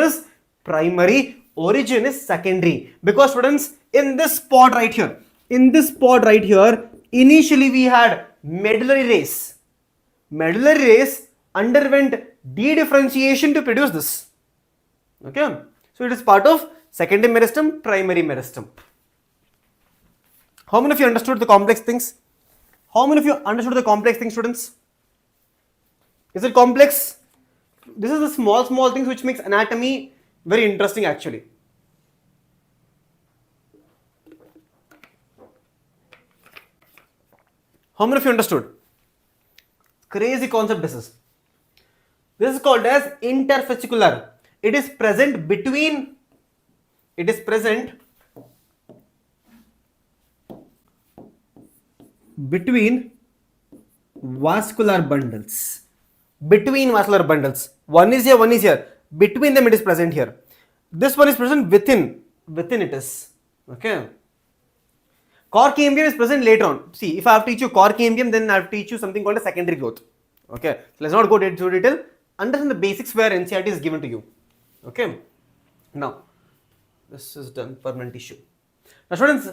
is secondary. Because students, in this spot right here, initially we had medullary race. Medullary race underwent dedifferentiation to produce this. Okay, so it is part of secondary meristem, primary meristem. How many of you understood the complex things? Students? Is it complex? This is the small things which makes anatomy very interesting actually. How many of you understood? Crazy concept this is. This is called as intervesicular. It is present between vascular bundles. One is here. Between them it is present here. This one is present within it is. Okay. Core cambium is present later on. See, if I have to teach you core cambium, then I have to teach you something called a secondary growth. Okay. So let's not go into detail. Understand the basics where NCERT is given to you. Okay. Now, this is done, permanent tissue. Now students,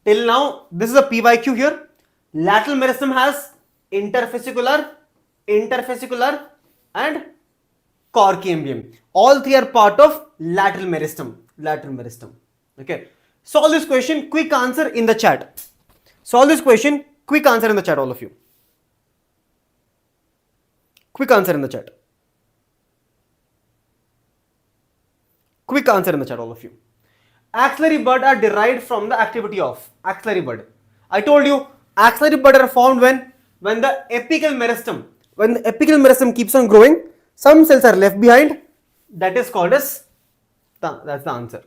till now, this is a PYQ here. Lateral meristem has intervesicular, and core cambium. All three are part of lateral meristem. Okay. Solve this question, quick answer in the chat. All of you. Quick answer in the chat, all of you. Axillary bud are derived from the activity of axillary bud. I told you, axillary bud are formed when the apical meristem, keeps on growing, some cells are left behind. That is called as, that's the answer.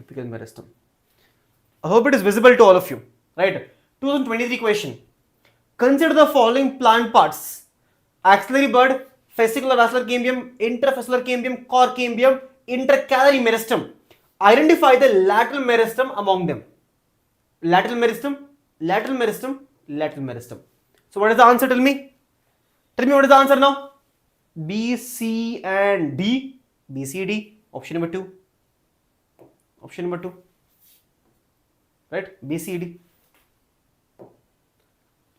Apical meristem. I hope it is visible to all of you. Right? 2023 question. Consider the following plant parts: axillary bud, vesicular vascular cambium, intervesicular cambium, core cambium, intercalary meristem. Identify the lateral meristem among them. Lateral meristem, lateral meristem. So what is the answer? Tell me what is the answer now? B, C and D. B, C, D. Option number 2. Option number 2. Right? B, C, D.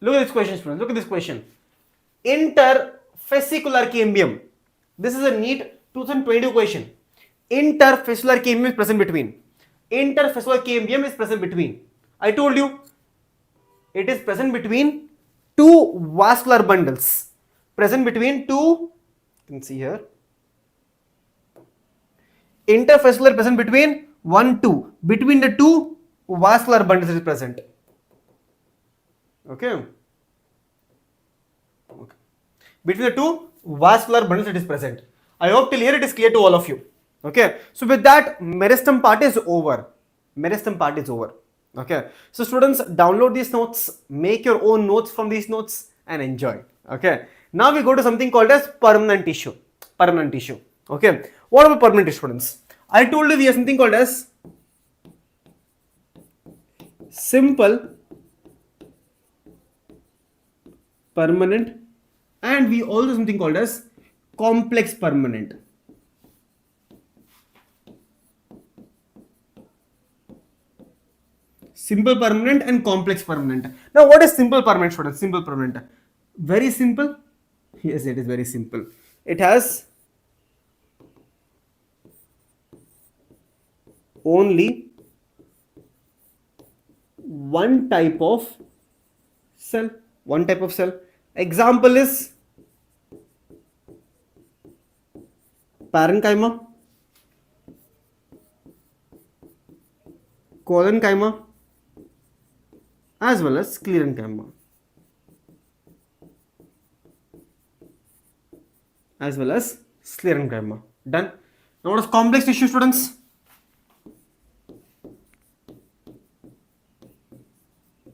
Look at this question, students. Look at this question. Interfascicular cambium. This is a NEET 2022 question. Interfascicular cambium is present between. Interfascicular cambium is present between. I told you it is present between two vascular bundles. Present between two, you can see here. Interfascicular present between 1, 2. Between the two vascular bundles it is present. Okay. Between the two vascular bundles it is present. I hope till here it is clear to all of you. Okay. So with that, meristem part is over. Meristem part is over. Okay. So students, download these notes, make your own notes from these notes and enjoy. Okay. Now we go to something called as permanent tissue. Permanent tissue. Okay. What about permanent tissue, students? I told you we have something called as simple permanent and we also have something called as complex permanent. Simple permanent and complex permanent. Now what is simple permanent, students? Simple permanent. Very simple. Yes, it is very simple. It has only one type of cell. One type of cell. Example is parenchyma, collenchyma, as well as sclerenchyma. As well as sclerenchyma. Done. Now what is complex tissue, students?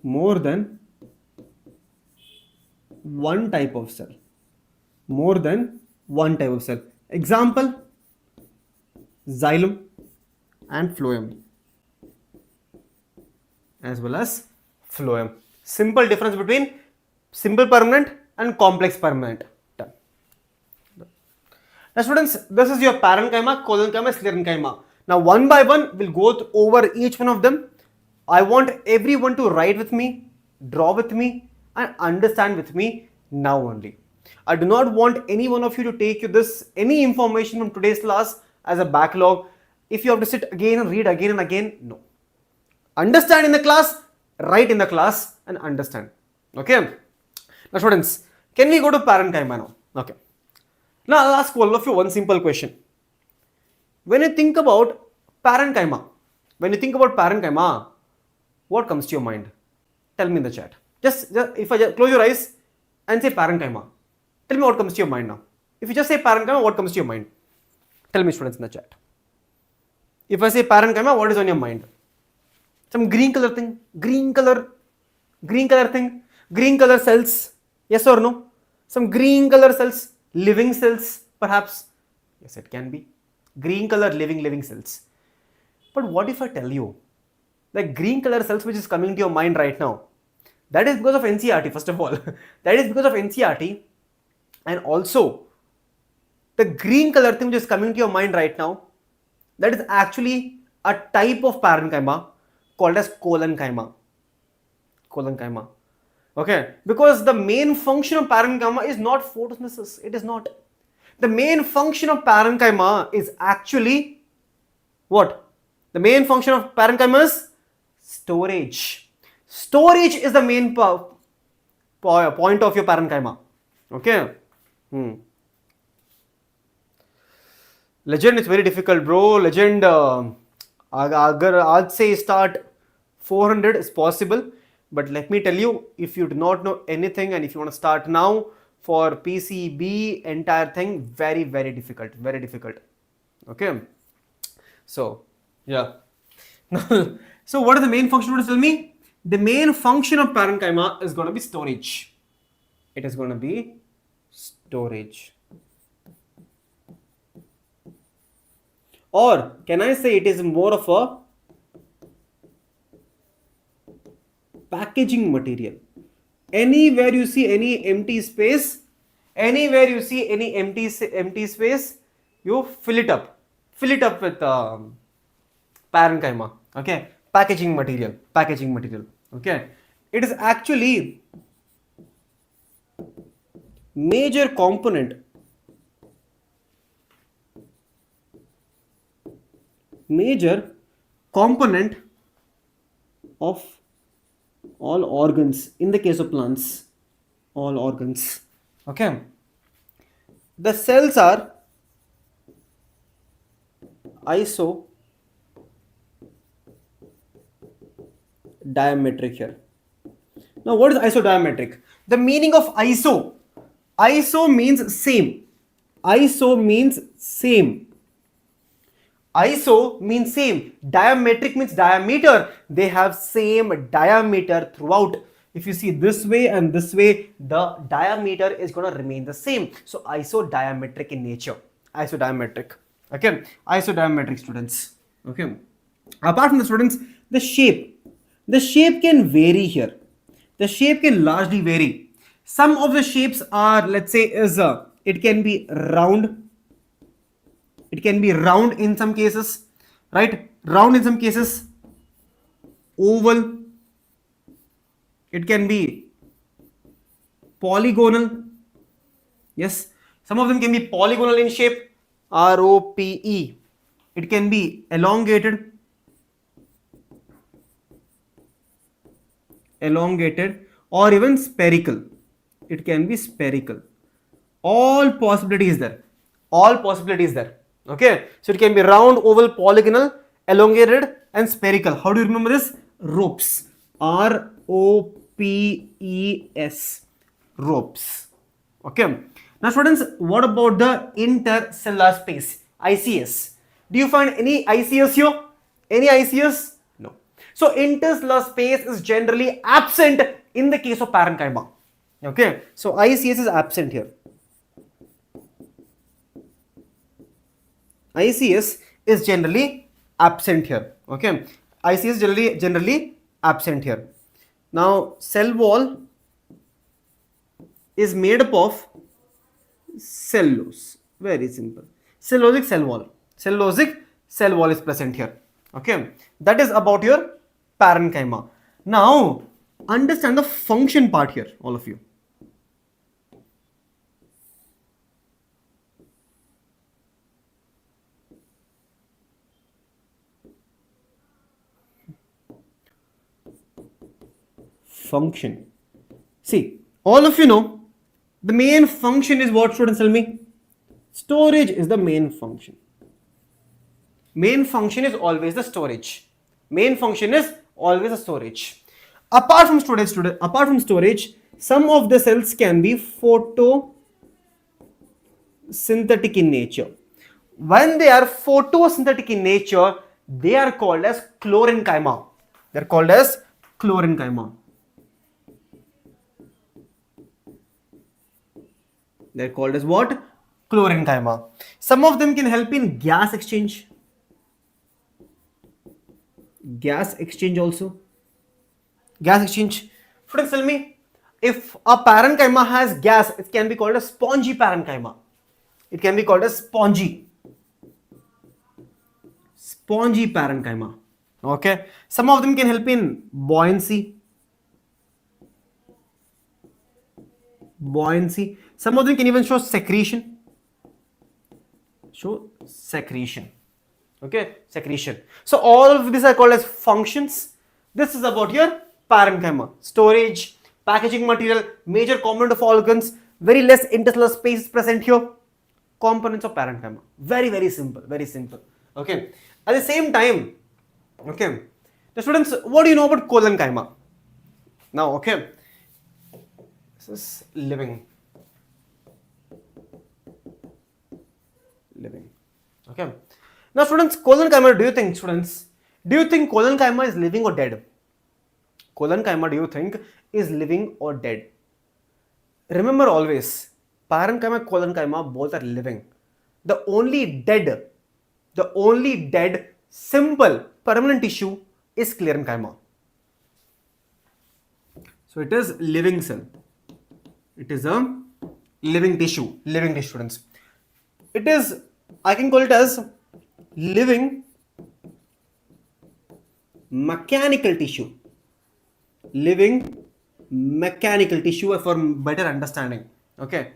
More than one type of cell. More than one type of cell. Example, xylem and phloem. As well as phloem. Simple difference between simple permanent and complex permanent. Done. Now students, this is your parenchyma, collenchyma, sclerenchyma. Now one by one, we'll go over each one of them. I want everyone to write with me, draw with me and understand with me now only. I do not want any one of you to take any information from today's class as a backlog. If you have to sit again and read again and again, no. Understand in the class, write in the class and understand. Okay. Now students, can we go to parenchyma now? Okay. Now I'll ask all of you one simple question. When you think about parenchyma, what comes to your mind? Tell me in the chat. Just if I just close your eyes and say parenchyma, tell me what comes to your mind now. If you just say parenchyma, what comes to your mind? Tell me, students, in the chat. If I say parenchyma, what is on your mind? Some green color thing, green color thing, green color cells, yes or no? Some green color cells, living cells, perhaps. Yes, it can be. Green color living cells. But what if I tell you that green color cells which is coming to your mind right now, that is because of NCERT, first of all. That is because of NCERT. And also, the green color thing which is coming to your mind right now, that is actually a type of parenchyma called as collenchyma. Collenchyma. Okay. Because the main function of parenchyma is not photosynthesis. It is not. The main function of parenchyma is actually what? The main function of parenchyma is storage. Storage is the main point of your parenchyma. Okay. Legend is very difficult, bro. Legend, I'd say start 400 is possible. But let me tell you, if you do not know anything and if you want to start now for PCB, entire thing, very, very difficult. Very difficult. Okay. So, yeah. So, what is the main function? Tell me. The main function of parenchyma is going to be storage. It is going to be storage. Or can I say it is more of a packaging material? Anywhere you see any empty space, anywhere you see any empty space, you fill it up. Fill it up with parenchyma. Okay, packaging material. Packaging material. Okay, it is actually major component. Major component of all organs in the case of plants. All organs. Okay, the cells are isodiametric here. Now what is isodiametric? The meaning of iso means same. Iso means same. Iso means same. Diametric means diameter. They have same diameter throughout. If you see this way and this way, the diameter is going to remain the same. So isodiametric in nature. Isodiametric. Okay. Isodiametric, students. Okay. Apart from the students, the shape. The shape can vary here. The shape can largely vary. Some of the shapes are, let's say, it can be round. It can be round in some cases, right? Round in some cases, oval. It can be polygonal. Yes, some of them can be polygonal in shape, ROPE. It can be elongated, or even spherical. It can be spherical. All possibilities there. All possibilities there. Okay, so it can be round, oval, polygonal, elongated, and spherical. How do you remember this? Ropes. ROPES. Ropes. Okay. Now, students, what about the intercellular space? ICS. Do you find any ICS here? Any ICS? No. So, intercellular space is generally absent in the case of parenchyma. Okay. So, ICS is absent here. ICS is generally absent here. Okay, ICS generally absent here. Now, cell wall is made up of cellulose. Very simple. Cellulosic cell wall. Cellulosic cell wall is present here. Okay, that is about your parenchyma. Now, understand the function part here, all of you. Function. See, all of you know the main function is what, students, tell me? Storage is the main function. Main function is always the storage. Main function is always the storage. Apart from storage, some of the cells can be photosynthetic in nature. When they are photosynthetic in nature, they are called as chlorenchyma. They are called as chlorenchyma. They're called as what? Chlorenchyma. Some of them can help in gas exchange. Gas exchange also. Gas exchange. Friends, tell me, if a parenchyma has gas, it can be called a spongy parenchyma. It can be called a spongy parenchyma. Okay. Some of them can help in buoyancy. Some of them can even show secretion. Okay, secretion. So all of these are called as functions. This is about your parenchyma. Storage, packaging material, major component of organs, very less intercellular space present here. Components of parenchyma. Very, very simple. Very simple. Okay. At the same time, okay, the students, what do you know about chlorenchyma? Now, okay, this is living. Okay. Now, students, chlorenchyma, do you think chlorenchyma is living or dead? Chlorenchyma, do you think is living or dead? Remember always, parenchyma, chlorenchyma, both are living. The only dead, simple, permanent tissue is sclerenchyma. So it is living cell. It is a living tissue. Living tissue, students. It is, I can call it as living mechanical tissue. Living mechanical tissue for better understanding. Okay.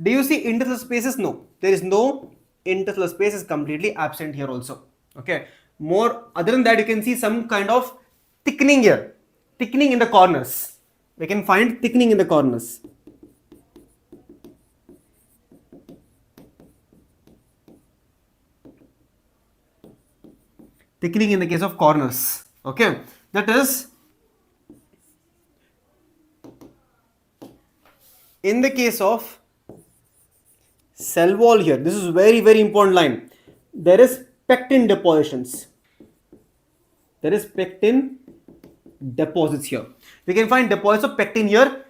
Do you see intercellular spaces? No. There is no intercellular space, is completely absent here also. Okay. More other than that, you can see some kind of thickening here. Thickening in the corners. We can find thickening in the corners. Thickening in the case of corners. Okay. That is, in the case of cell wall here, this is very, very important line. There is pectin depositions. There is pectin deposits here. We can find deposits of pectin here.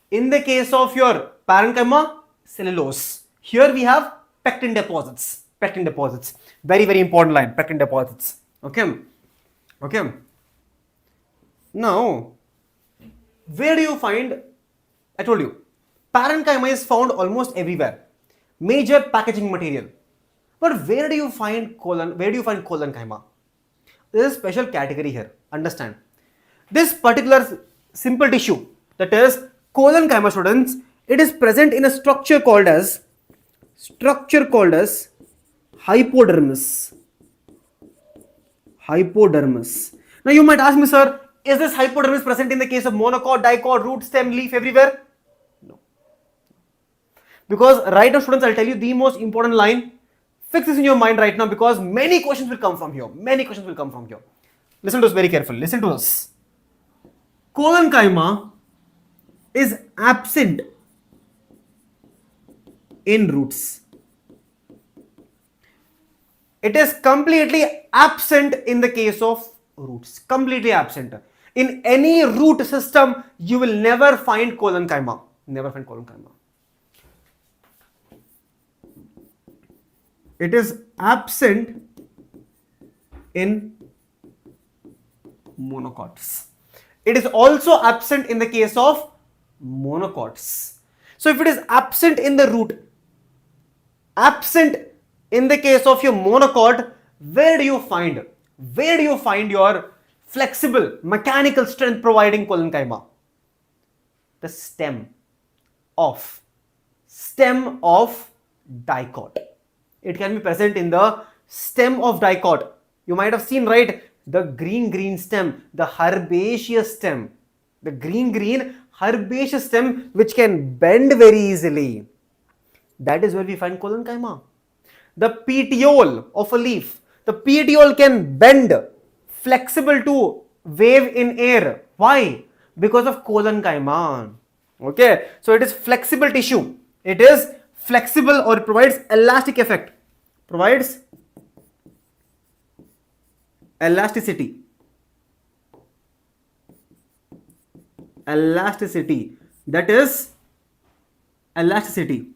In the case of your parenchyma, cellulose. Here we have pectin deposits. Pectin deposits. Very, very important line. Pectin deposits. Okay. Okay. Now, where do you find? I told you, parenchyma is found almost everywhere. Major packaging material. But where do you find colon? Where do you find collenchyma? There is a special category here. Understand? This particular simple tissue, that is collenchyma, students, it is present in a structure called as hypodermis. Hypodermis. Now you might ask me, sir, is this hypodermis present in the case of monocot, dicot, root, stem, leaf, everywhere? No. Because right now, students, I'll tell you the most important line. Fix this in your mind right now, because many questions will come from here. Many questions will come from here. Listen to us very carefully. Listen to us. Collenchyma is absent in roots. It is completely absent in the case of roots. Completely absent. In any root system, you will never find collenchyma. Never find collenchyma. It is absent in monocots. It is also absent in the case of monocots. So if it is absent in the root, absent in the case of your monocot, where do you find? Where do you find your flexible mechanical strength providing collenchyma? The stem of dicot. It can be present in the stem of dicot. You might have seen, right, the green stem, the herbaceous stem, the green herbaceous stem which can bend very easily. That is where we find collenchyma. The petiole of a leaf, the petiole can bend, flexible to wave in air. Why? Because of collenchyma. Okay, so it is flexible tissue. It is flexible, or it provides elastic effect. Provides elasticity. That is elasticity.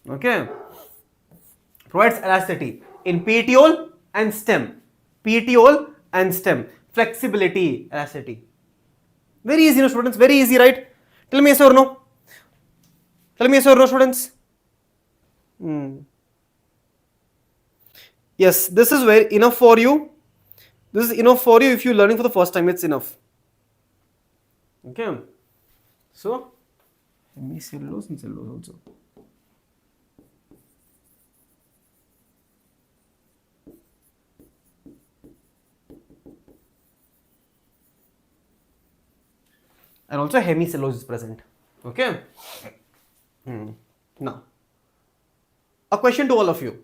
Okay. Provides elasticity in petiole and stem. Petiole and stem. Flexibility, elasticity. Very easy, no, students? Very easy, right? Tell me yes or no. Tell me yes or no, students. Yes, this is very enough for you. This is enough for you if you're learning for the first time. It's enough. Okay. So, hemicellulose and cellulose also. And also hemicellulose is present. Okay. Now, a question to all of you.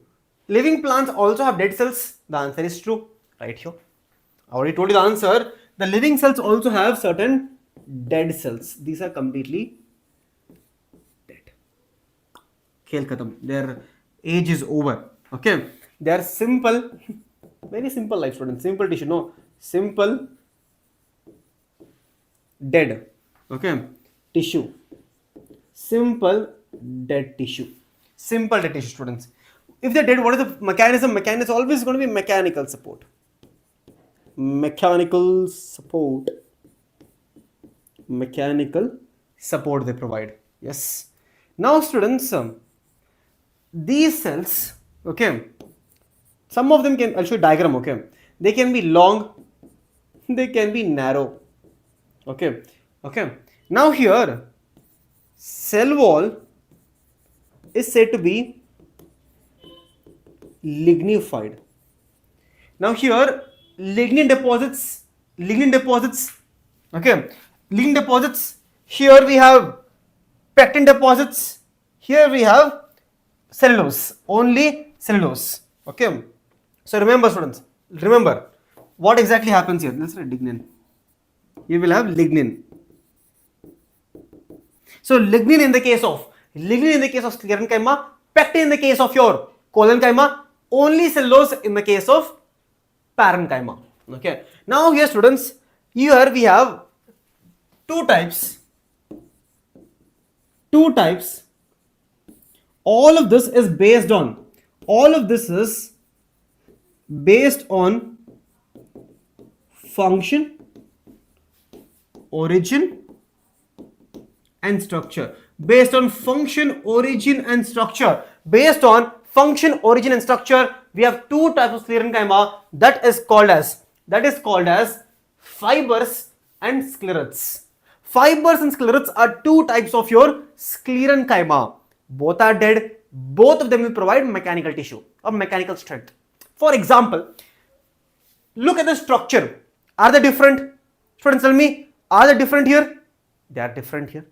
Living plants also have dead cells? The answer is true. Right here. I already told you the answer. The living cells also have certain dead cells. These are completely dead. Khel khatam. Their age is over. Okay. They are simple, very simple life, students. Simple tissue. No, simple dead. Okay. Tissue. Simple dead tissue. Simple dead tissue, students. If they're dead, what is the mechanism? Mechanism is always going to be mechanical support. Mechanical support. mechanical support they provide. Yes. Now students, these cells, okay, some of them can, I'll show you diagram, okay, they can be long, they can be narrow, okay, now here cell wall is said to be lignified. Now here lignin deposits, okay, lignin deposits, here we have pectin deposits, here we have cellulose, only cellulose, okay. So remember students, remember what exactly happens here. Let's write lignin. You will have lignin. So lignin in the case of sclerenchyma, pectin in the case of your collenchyma, only cellulose in the case of parenchyma. Okay. Now here students, here we have two types. All of this is based on function, origin and structure. Based on function, origin and structure. Based on function, origin and structure, we have two types of sclerenchyma that is called as fibers and sclerets. Fibers and sclerets are two types of your sclerenchyma. Both are dead. Both of them will provide mechanical tissue or mechanical strength. For example, look at the structure. Are they different? Students, tell me, are they different here? They are different here.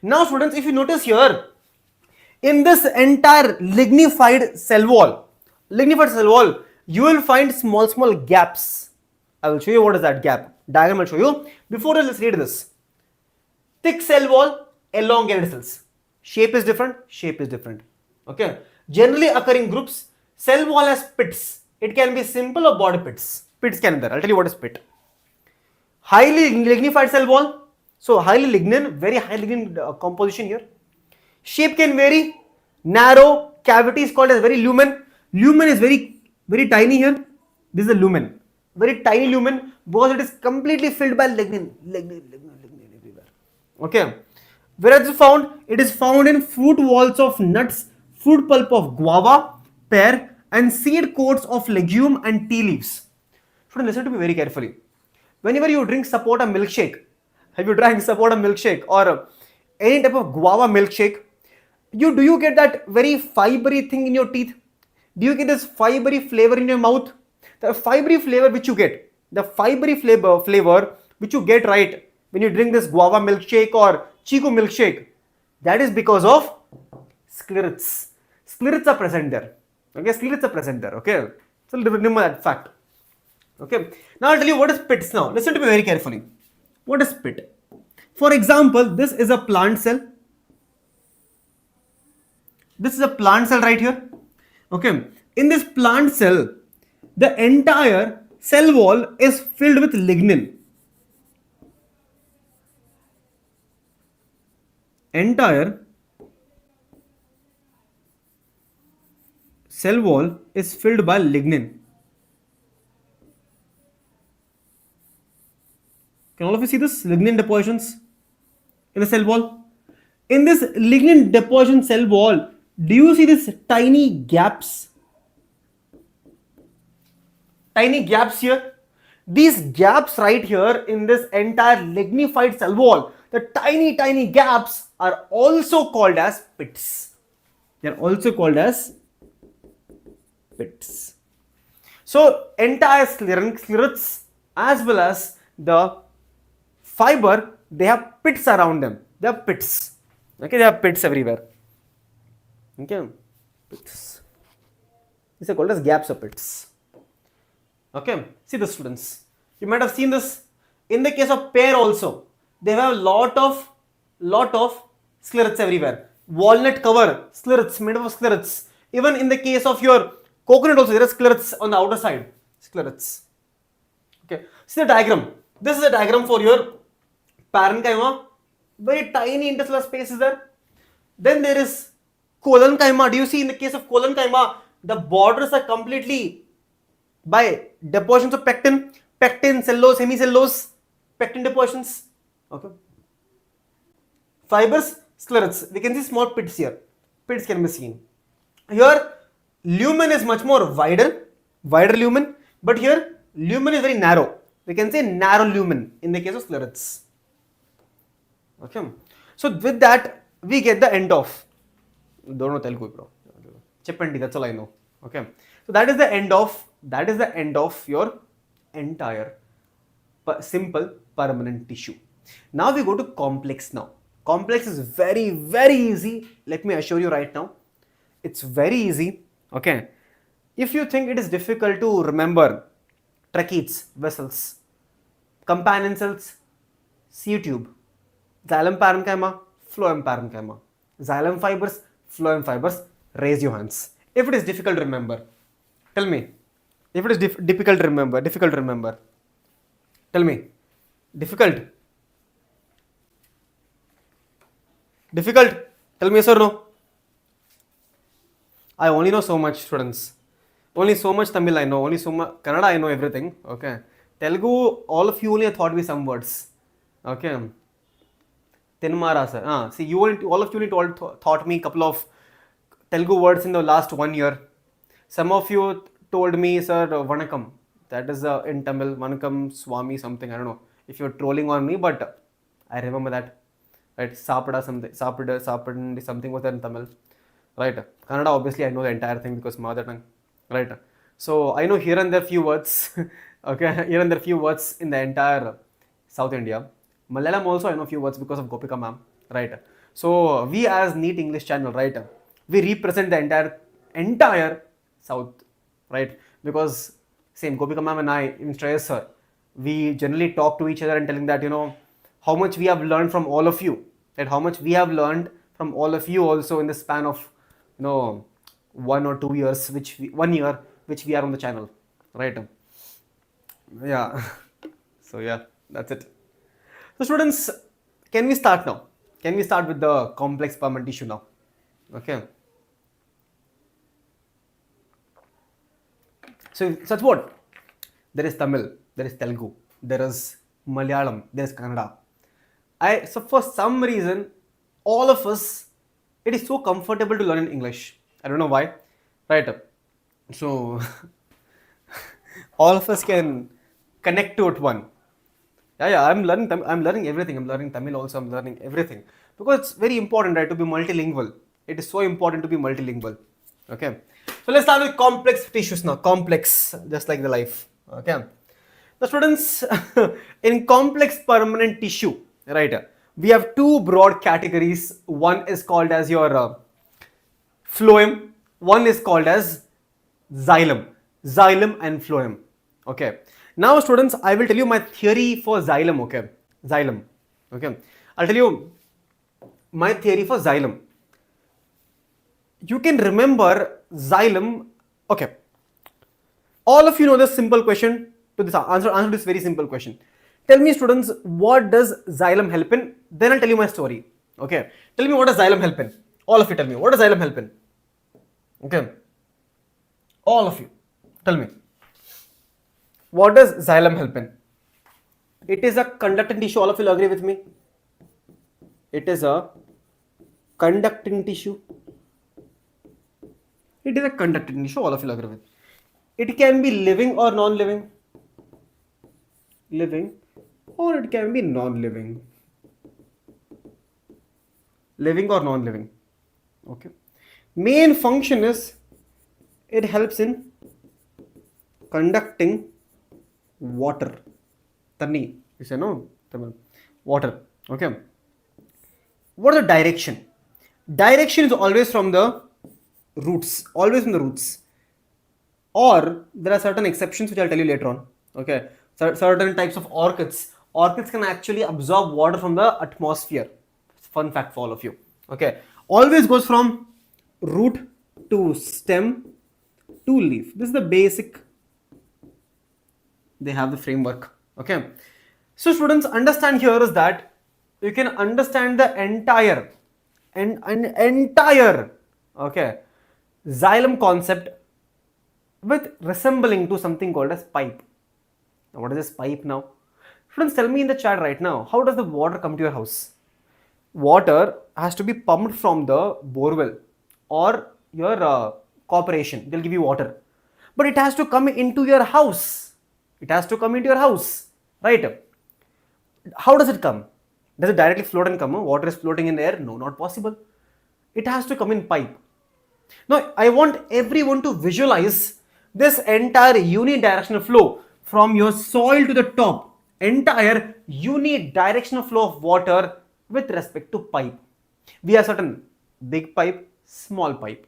Now students, if you notice here, in this entire lignified cell wall, you will find small gaps. I will show you what is that gap. Diagram I will show you. Before that, let's read this. Thick cell wall, elongated cells. Shape is different. Okay. Generally occurring groups, cell wall has pits. It can be simple or body pits. Pits can be there. I'll tell you what is pit. Highly lignified cell wall. So highly lignin, very high lignin composition here. Shape can vary. Narrow cavity is called as very lumen. Lumen is very tiny here. This is a lumen. Very tiny lumen because it is completely filled by lignin everywhere. Okay. Where is it found? It is found in fruit walls of nuts, fruit pulp of guava, pear, and seed coats of legume and tea leaves. Students, listen to me very carefully. Whenever you drink sapota milkshake, have you drank sapota milkshake or any type of guava milkshake? Do you get that very fibery thing in your teeth? Do you get this fibery flavor in your mouth? The fibery flavor which you get, right when you drink this guava milkshake or chiku milkshake, that is because of sclerets. Sclerets are present there. Okay, Okay, so remember that fact. Okay, now I'll tell you what is pits now. Listen to me very carefully. What is pit? For example, this is a plant cell. This is a plant cell right here. Okay, in this plant cell, the entire cell wall is filled with lignin. Entire cell wall is filled by lignin. Can all of you see this lignin depositions in the cell wall? In this lignin deposition cell wall, do you see these tiny gaps? Tiny gaps here. These gaps right here in this entire lignified cell wall, the tiny gaps are also called as pits. They are also called as pits. So entire sclerets as well as the fiber, they have pits around them. They have pits. Okay, they have pits everywhere. Okay, pits. These are called as gaps or pits. Okay, see the students. You might have seen this in the case of pear also. They have a lot of sclerets everywhere. Walnut cover, sclerets, made up of sclerets. Even in the case of your coconut also, there are sclerets on the outer side. Sclerets. Okay, see the diagram. This is a diagram for your parenchyma. Very tiny intercellular space is there. Then there is collenchyma. Do you see in the case of collenchyma, the borders are completely by depositions of pectin, cellulose, hemicellulose, pectin depositions. Okay. Fibers, sclerets. We can see small pits here. Pits can be seen. Here, lumen is much more wider lumen, but here lumen is very narrow. We can say narrow lumen in the case of sclerets. Okay. So with that, we get the end of. Don't know Telugu, bro. Cheppandi, that's all I know. Okay. So that is the end of your entire simple permanent tissue. Now we go to complex now. Complex is very, very easy. Let me assure you right now. It's very easy. Okay. If you think it is difficult to remember tracheids, vessels, companion cells, C tube, xylem parenchyma, phloem parenchyma, xylem fibers, phloem fibers, raise your hands. If it is difficult to remember, tell me. If it is difficult to remember, tell me. Difficult? Tell me yes or no. I only know so much, students. Only so much Tamil I know. Only so much Kannada I know everything. Okay. Telugu, all of you only taught me some words. Okay. Tenmara sir. See, all of you only taught me a couple of Telugu words in the last 1 year. Some of you told me, sir, Vanakkam. That is in Tamil, Vanakkam, Swami, something. I don't know if you're trolling on me, but I remember that. Right? Sapada something was there in Tamil. Right? Kannada, obviously, I know the entire thing because mother tongue. Right? So I know here and there few words. Okay, here and there few words in the entire South India. Malayalam also I know few words because of Gopika ma'am. Right? So we as NEET English channel, right? We represent the entire South, right? Because same Gopika ma'am and I, in Shreyas sir, we generally talk to each other and telling that, how much we have learned from all of you, right? How much we have learned from all of you also in the span of, 1 or 2 years, 1 year, which we are on the channel, right? Yeah. So yeah, that's it. So students, can we start now? Can we start with the complex permanent tissue now? Okay. So that's what? There is Tamil, there is Telugu, there is Malayalam, there is Kannada. So for some reason, all of us, it is so comfortable to learn in English. I don't know why, right? So all of us can connect to it one. Yeah, I'm learning everything. I'm learning Tamil also. I'm learning everything because it's very important, right, to be multilingual. It is so important to be multilingual. Okay. So let's start with complex tissues now. Complex, just like the life. Okay. The students, in complex permanent tissue, right, we have two broad categories. One is called as your phloem. One is called as xylem. Xylem and phloem. Okay. Now, students, I will tell you my theory for xylem. Okay. Xylem. Okay. I'll tell you my theory for xylem. You can remember xylem. Okay. All of you know this simple question. To this answer this very simple question. Tell me, students, what does xylem help in? Then I'll tell you my story. Okay. Tell me, what does xylem help in? All of you tell me, what does xylem help in? Okay. All of you, tell me. What does xylem help in? It is a conducting tissue. All of you will agree with me. It is a conducting tissue. It is a conducting tissue. All of you will agree with. It can be living or non-living. Living, or it can be non-living. Living or non-living. Okay. Main function is it helps in conducting water. Tanni, you say no? Water. Okay. What is the direction? Direction is always from the roots. Always from the roots. Or there are certain exceptions which I'll tell you later on. Okay. Certain types of orchids. Orchids can actually absorb water from the atmosphere. Fun fact for all of you. Okay. Always goes from root to stem to leaf. This is the basic. They have the framework. Okay. So students, understand here is that you can understand the entire okay, xylem concept with resembling to something called as pipe. Now, what is this pipe now? Students, tell me in the chat right now, how does the water come to your house? water has to be pumped from the borewell or your corporation. They'll give you water, but it has to come into your house. It has to come into your house, right? How does it come? Does it directly float and come? Water is floating in the air? No, not possible. It has to come in pipe. Now, I want everyone to visualize this entire unidirectional flow from your soil to the top. Entire unidirectional flow of water with respect to pipe. We have certain big pipe, small pipe,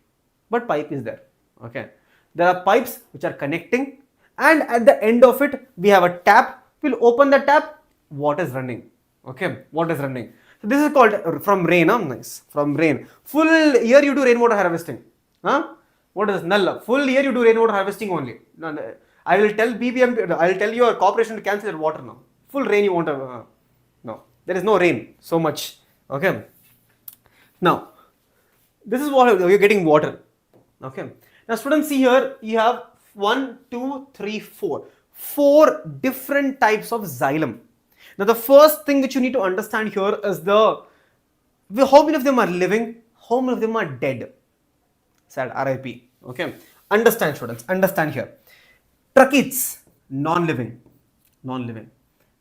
but pipe is there. Okay. There are pipes which are connecting, and at the end of it, we have a tap. We'll open the tap, water is running. Okay, water is running. So this is called from rain. Nice. From rain. Full year you do rainwater harvesting. What is null? Full year you do rainwater harvesting only. No, no, I will tell BBM, I will tell your corporation to cancel your water now. Full rain you want to, no, there is no rain so much. Okay. Now, this is what you're getting water. Okay. Now, students, see here, you have 1, 2, 3, 4. 4 different types of xylem. Now, the first thing which you need to understand here is how many of them are living, how many of them are dead. Sad, RIP. Okay. Understand, students. Understand here. Tracheids, non-living. Non-living.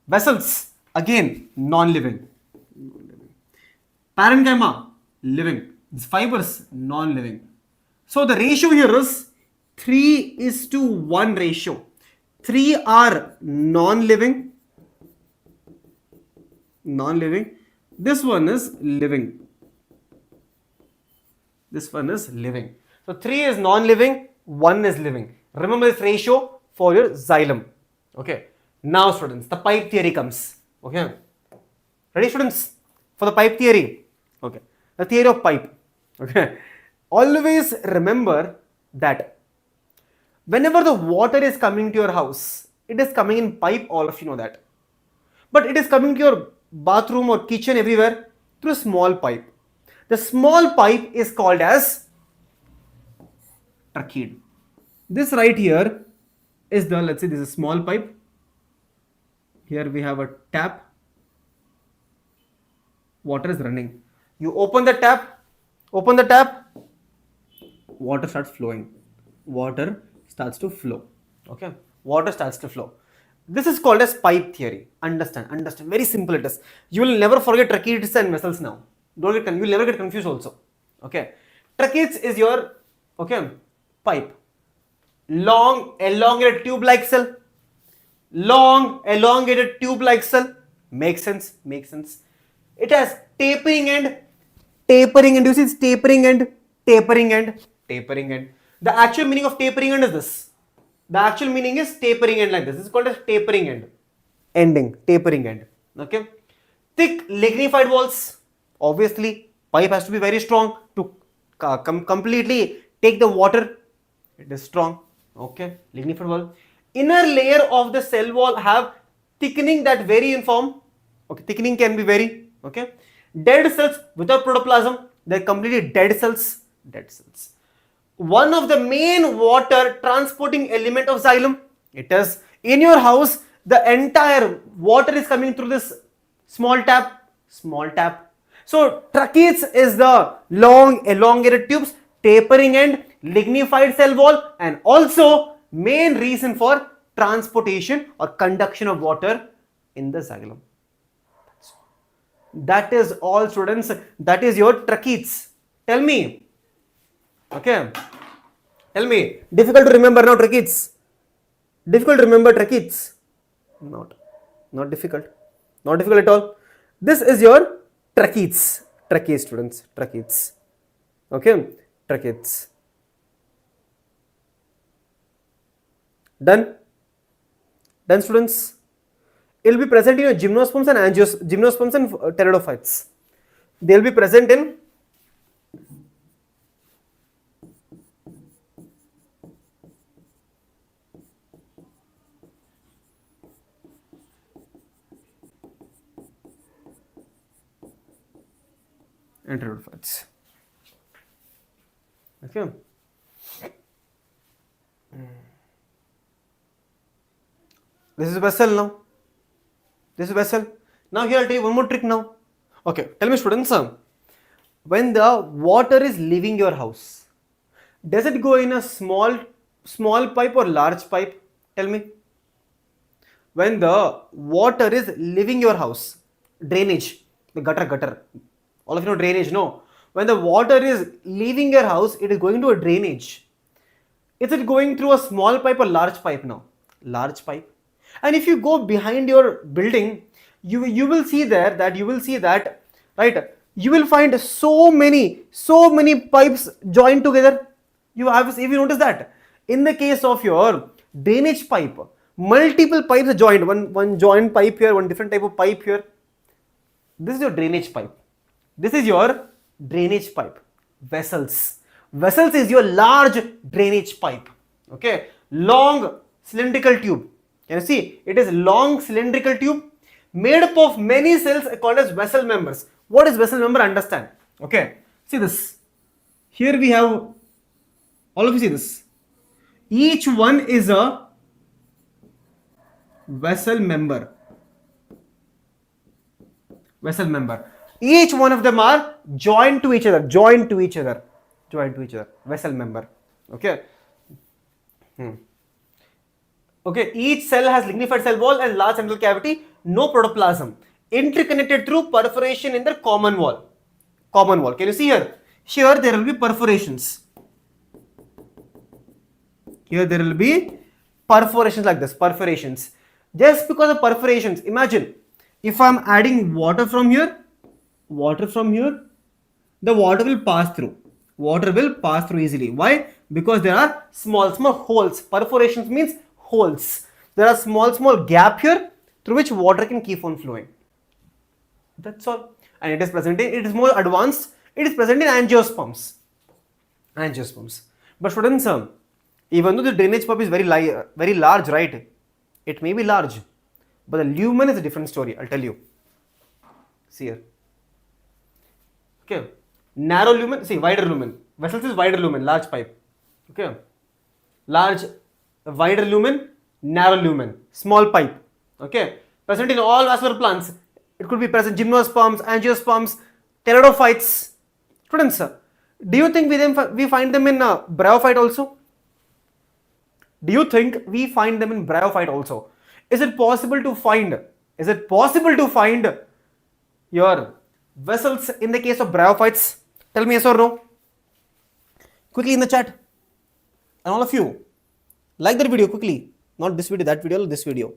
Vessels, again, non-living. Parenchyma, living. Fibers, non-living. So the ratio here is 3:1 ratio. 3 are non-living. Non-living. This one is living. This one is living. So 3 is non-living, 1 is living. Remember this ratio for your xylem. Okay. Now, students, the pipe theory comes. Okay. Ready, students, for the pipe theory? Okay. The theory of pipe. Okay. Always remember that whenever the water is coming to your house, it is coming in pipe. All of you know that. But it is coming to your bathroom or kitchen everywhere through a small pipe. The small pipe is called as tracheid. This right here is the, let's say this is a small pipe. Here we have a tap. Water is running. You open the tap, water starts flowing. Water starts to flow. Okay. Water starts to flow. This is called as pipe theory. Understand. Very simple it is. You will never forget tracheids and vessels now. You will never get confused also. Okay. Tracheids is your, okay, pipe. Long, elongated tube-like cell. Long, elongated tube-like cell. Makes sense. It has tapering end. You see it's tapering end. The actual meaning of tapering end is this. The actual meaning is tapering end like this. This is called as tapering end. Tapering end. Okay. Thick lignified walls. Obviously, pipe has to be very strong to completely take the water. It is strong. Okay. Lignified wall. Inner layer of the cell wall have thickening that vary in form. Okay. Thickening can be vary. Okay. Dead cells without protoplasm. They're completely dead cells. One of the main water transporting element of xylem. It is in your house. The entire water is coming through this small tap. So tracheids is the long elongated tubes, tapering end, lignified cell wall, and also main reason for transportation or conduction of water in the xylem. That is all, students. That is your tracheids. Tell me. Okay. Tell me. Difficult to remember now tracheids. Difficult to remember tracheids. Not difficult. Not difficult at all. This is your tracheids. Tracheids, students. Tracheids. Okay. Tracheids. Done? Done, students? It will be present in your gymnosperms and pteridophytes. They will be present in pteridophytes. Okay. This is vessel now. Now here I'll tell you one more trick now. Okay, tell me students, when the water is leaving your house, does it go in a small pipe or large pipe? Tell me. When the water is leaving your house, drainage, the gutter, all of you know drainage, no? When the water is leaving your house, it is going to a drainage. Is it going through a small pipe or large pipe now? Large pipe. And if you go behind your building, you will see that right, you will find so many pipes joined together. If you notice that in the case of your drainage pipe, multiple pipes are joined, one joint pipe here, one different type of pipe here. This is your drainage pipe. This is your drainage pipe. Vessels is your large drainage pipe. Okay, long cylindrical tube. Can you see? It is long cylindrical tube made up of many cells called as vessel members. What is vessel member? Understand. Okay, see this. Here we have, all of you see this. Each one is a vessel member. Each one of them are joined to each other. Vessel member. Okay. Okay, each cell has lignified cell wall and large central cavity, no protoplasm, interconnected through perforation in the common wall. Can you see here? Here there will be perforations. Here there will be perforations like this, perforations. Just because of perforations, imagine if I am adding water from here, the water will pass through. Easily. Why? Because there are small holes. Perforations means holes. There are small gap here through which water can keep on flowing. That's all. And it is more advanced. It is present in angiosperms. But students, even though the drainage pipe is very large, right? It may be large, but the lumen is a different story. I'll tell you. See here. Okay. Narrow lumen, see wider lumen. Vessels is wider lumen, large pipe. Okay. Large, wider lumen, narrow lumen, small pipe. Okay. Present in all vascular plants. It could be present gymnosperms, angiosperms, pteridophytes. Students, do you think we find them in bryophyte also? Is it possible to find your vessels in the case of bryophytes? Tell me yes or no. Quickly in the chat. And all of you, like that video quickly. Not this video, that video, this video.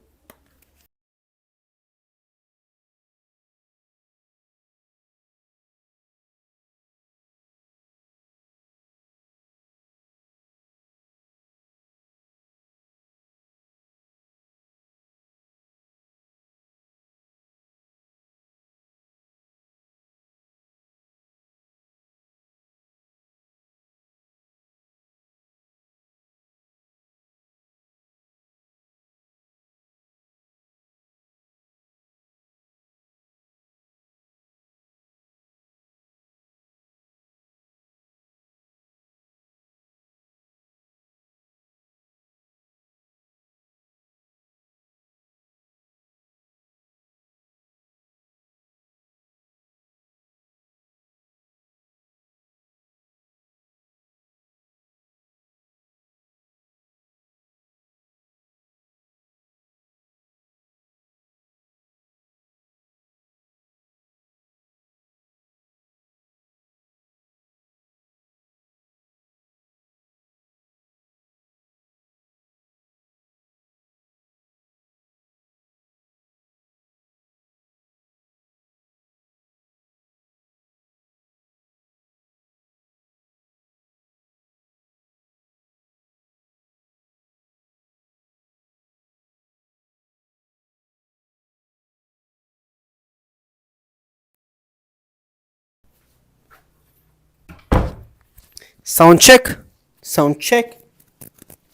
Sound check.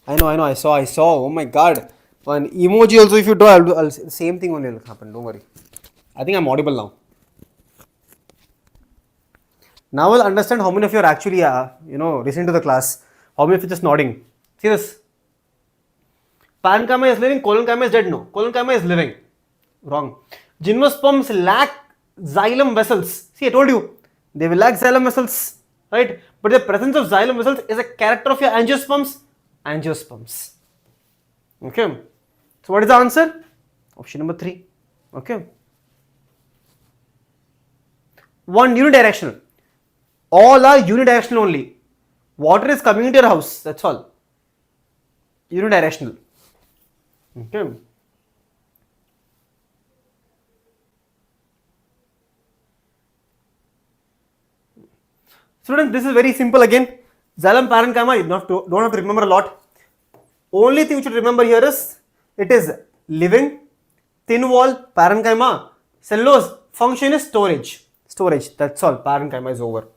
I know. I saw. Oh my god. One emoji also, if you draw, I'll same thing only will happen. Don't worry. I think I'm audible now. Now I'll understand how many of you are actually, listening to the class. How many of you are just nodding? See this. Parenchyma is living, colon chyma is dead. No. Colon chyma is living. Wrong. Gymnosperms lack xylem vessels. See, I told you, they will lack xylem vessels, right? But the presence of xylem vessels is a character of your angiosperms. Angiosperms. Okay. So what is the answer? Option number 3. Okay. One unidirectional. All are unidirectional only. Water is coming into your house. That's all. Unidirectional. Okay. Students, this is very simple again. Xylem parenchyma, you don't have to remember a lot. Only thing you should remember here is it is living, thin wall, parenchyma, cellulose, function is storage. Storage, that's all. Parenchyma is over.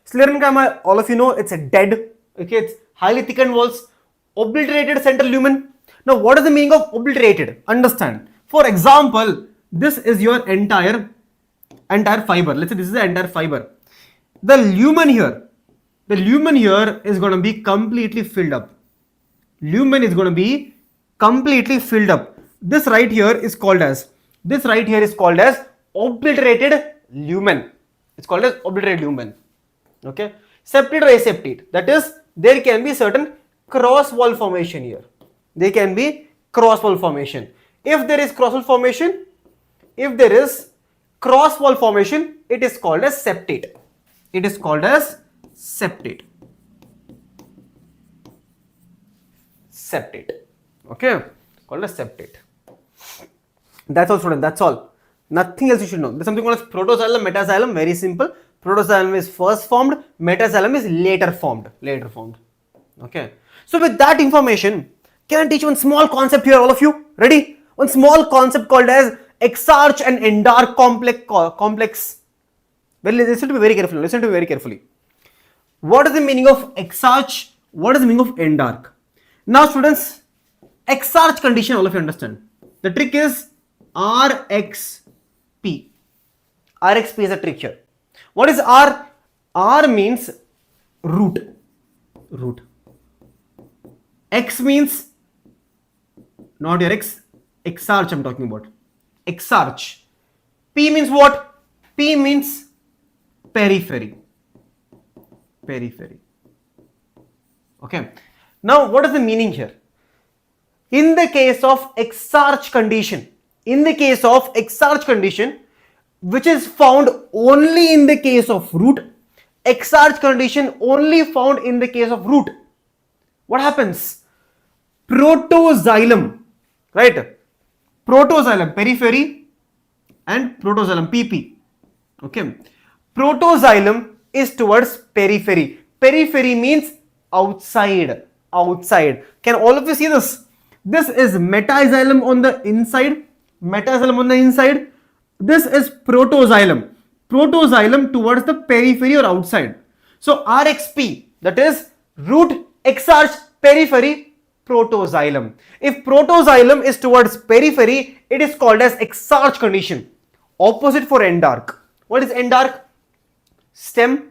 Sclerenchyma, all of you know, it's a dead. Okay, it's highly thickened walls, obliterated central lumen. Now, what is the meaning of obliterated? Understand. For example, this is your entire fiber. Let's say this is the entire fiber. The lumen here is going to be completely filled up. Lumen is going to be completely filled up. This right here is called as obliterated lumen. It's called as obliterated lumen. Okay. Septate or aseptate. That is, there can be certain cross wall formation here. There can be cross wall formation. If there is cross wall formation, it is called as septate. It is called as septate. Septate. Okay. Called as septate. That's all, student. That's all. Nothing else you should know. There's something called as protoxylem, metaxylem. Very simple. Protoxylem is first formed. Metaxylem is later formed. Okay. So with that information, can I teach one small concept here, all of you? Ready? One small concept called as exarch and endarch complex. Well, listen to me very carefully. What is the meaning of exarch? What is the meaning of endarch? Now, students, exarch condition, all of you understand. The trick is RXP. RXP is a trick here. What is R? R means root. X means not your X. Exarch I'm talking about. Exarch. P means what? P means periphery. Okay. Now, what is the meaning here? In the case of exarch condition, which is found only in the case of root, exarch condition only found in the case of root, what happens? Protoxylem, right? Protoxylem, periphery, and protoxylem, PP. Okay. Protoxylem is towards periphery. Periphery means outside. Can all of you see this? This is metaxylem on the inside. This is protoxylem. Protoxylem towards the periphery or outside. So RXP, that is root, exarch, periphery, protoxylem. If protoxylem is towards periphery, it is called as exarch condition. Opposite for endarch. What is endarch? Stem.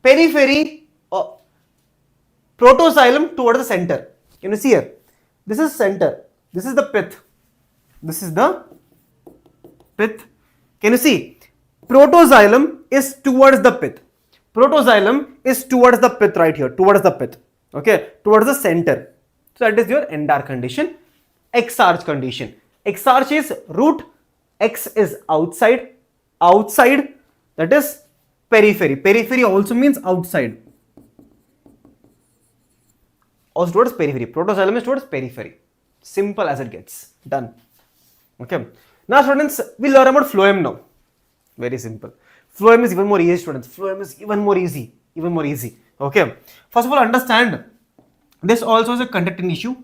Periphery, protoxylem towards the center. Can you see here? This is center. This is the pith. Can you see? Protoxylem is towards the pith. Right here. Towards the pith. Okay. Towards the center. So that is your endarch condition. Exarch condition. Exarch is root. X is outside. That is periphery. Periphery also means outside. Also towards periphery. Protoxylem is towards periphery. Simple as it gets. Done. Okay. Now, students, we'll learn about phloem now. Very simple. Phloem is even more easy, students. Phloem is even more easy. Okay. First of all, understand this also is a conducting tissue.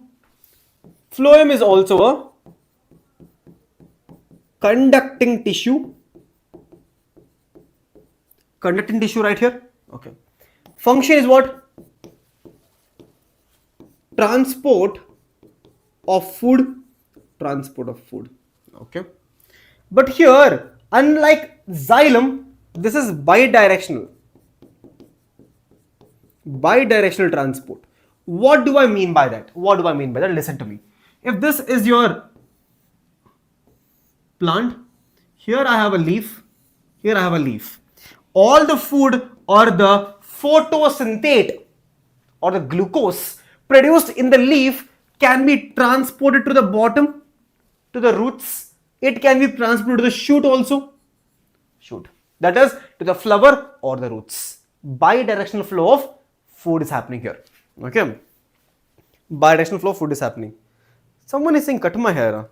Phloem is also a conducting tissue. Right here. Okay. Function is what? Transport of food. Okay. But here, unlike xylem, this is bidirectional transport. What do I mean by that? Listen to me. If this is your plant, Here I have a leaf. Here I have a leaf. All the food or the photosynthate or the glucose produced in the leaf can be transported to the bottom, to the roots. It can be transported to the shoot also. Shoot. That is to the flower or the roots. Bidirectional flow of food is happening here. Okay. Bidirectional flow of food is happening. Someone is saying cut my hair.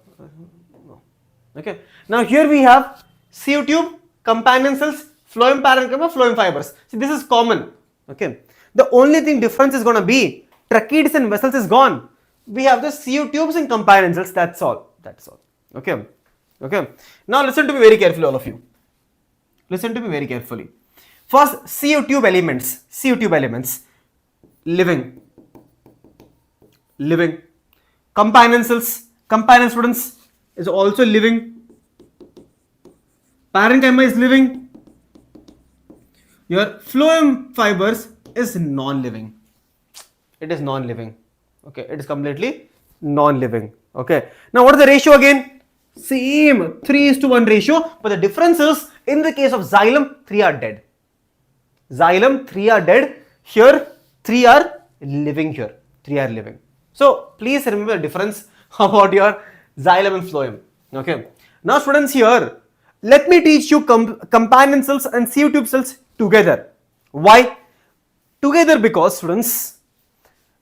Okay. Now here we have sieve tube, companion cells, phloem parenchyma, phloem fibers. See, this is common. Okay. The only thing difference is going to be tracheids and vessels is gone. We have the sieve tubes and companion cells. That's all. That's all. Okay. Okay. Now listen to me very carefully, all of you. Listen to me very carefully. First, sieve tube elements. Sieve tube elements. Living. Living. Companion cells. Companion students is also living. Parenchyma is living. Your phloem fibers is non-living. It is non-living. Okay, it is completely non-living. Okay. Now what is the ratio again? Same 3:1 ratio, but the difference is in the case of xylem, 3 are dead. Xylem, 3 are dead. Here, 3 are living here. 3 are living. So please remember the difference about your xylem and phloem. Okay. Now students, here, let me teach you companion cells and sieve tube cells together. Why? Together because students,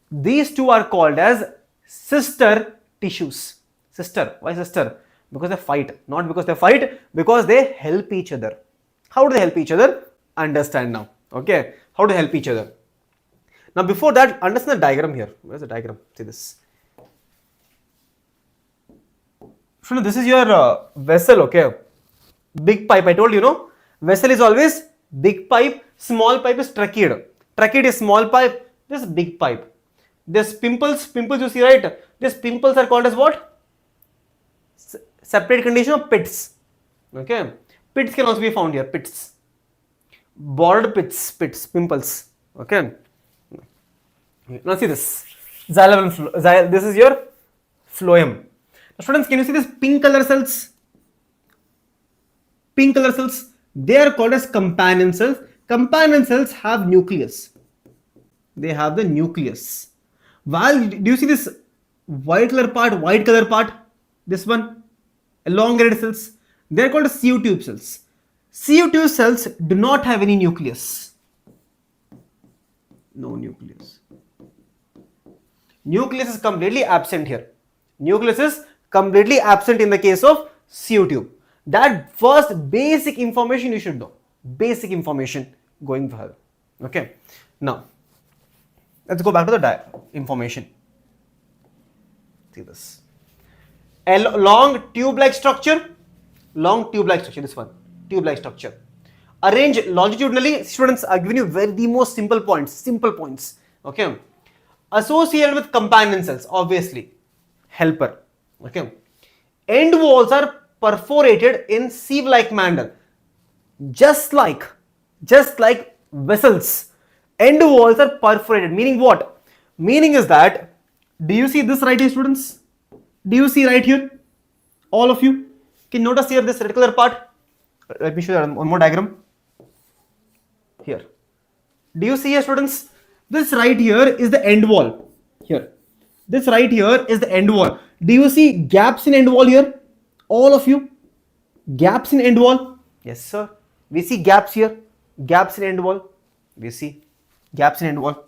these two are called as sister tissues. Sister. Why sister? Because they fight. Not because they fight, because they help each other. How do they help each other? Understand now. Okay. How to help each other. Now before that, understand the diagram here. Where's the diagram? See this. So this is your vessel, okay? Big pipe, I told you, no? Vessel is always big pipe, small pipe is tracheid. Tracheid is small pipe, this is big pipe. This pimples you see, right? These pimples are called as what? Separate condition of pits. Okay? Pits can also be found here, pits. Bordered pits, pimples. Okay? Now see this. Xylem and this is your phloem. Now students, can you see this pink color cells? Pink color cells, they are called as companion cells. Companion cells have nucleus. They have the nucleus. While do you see this white color part, this one, elongated cells, they are called as sieve tube cells. Sieve tube cells do not have any nucleus. No nucleus. Nucleus is completely absent here. Nucleus is completely absent in the case of sieve tube. That first basic information you should know. Basic information going further. Okay. Now, let's go back to the information. See this. A long tube-like structure. Long tube-like structure. This one. Tube-like structure. Arranged longitudinally. Students are giving you the most simple points. Simple points. Okay. Associated with companion cells. Obviously. Helper. Okay. End walls are perforated in sieve-like manner, just like vessels. End walls are perforated, meaning what? Meaning is that, do you see this right here, students? Do you see right here? All of you can notice here this red color part. Let me show you one more diagram. Here. Do you see here, students? This right here is the end wall. Here. This right here is the end wall. Do you see gaps in end wall here? All of you, gaps in end wall. Yes, sir. We see gaps here. Gaps in end wall. We see gaps in end wall.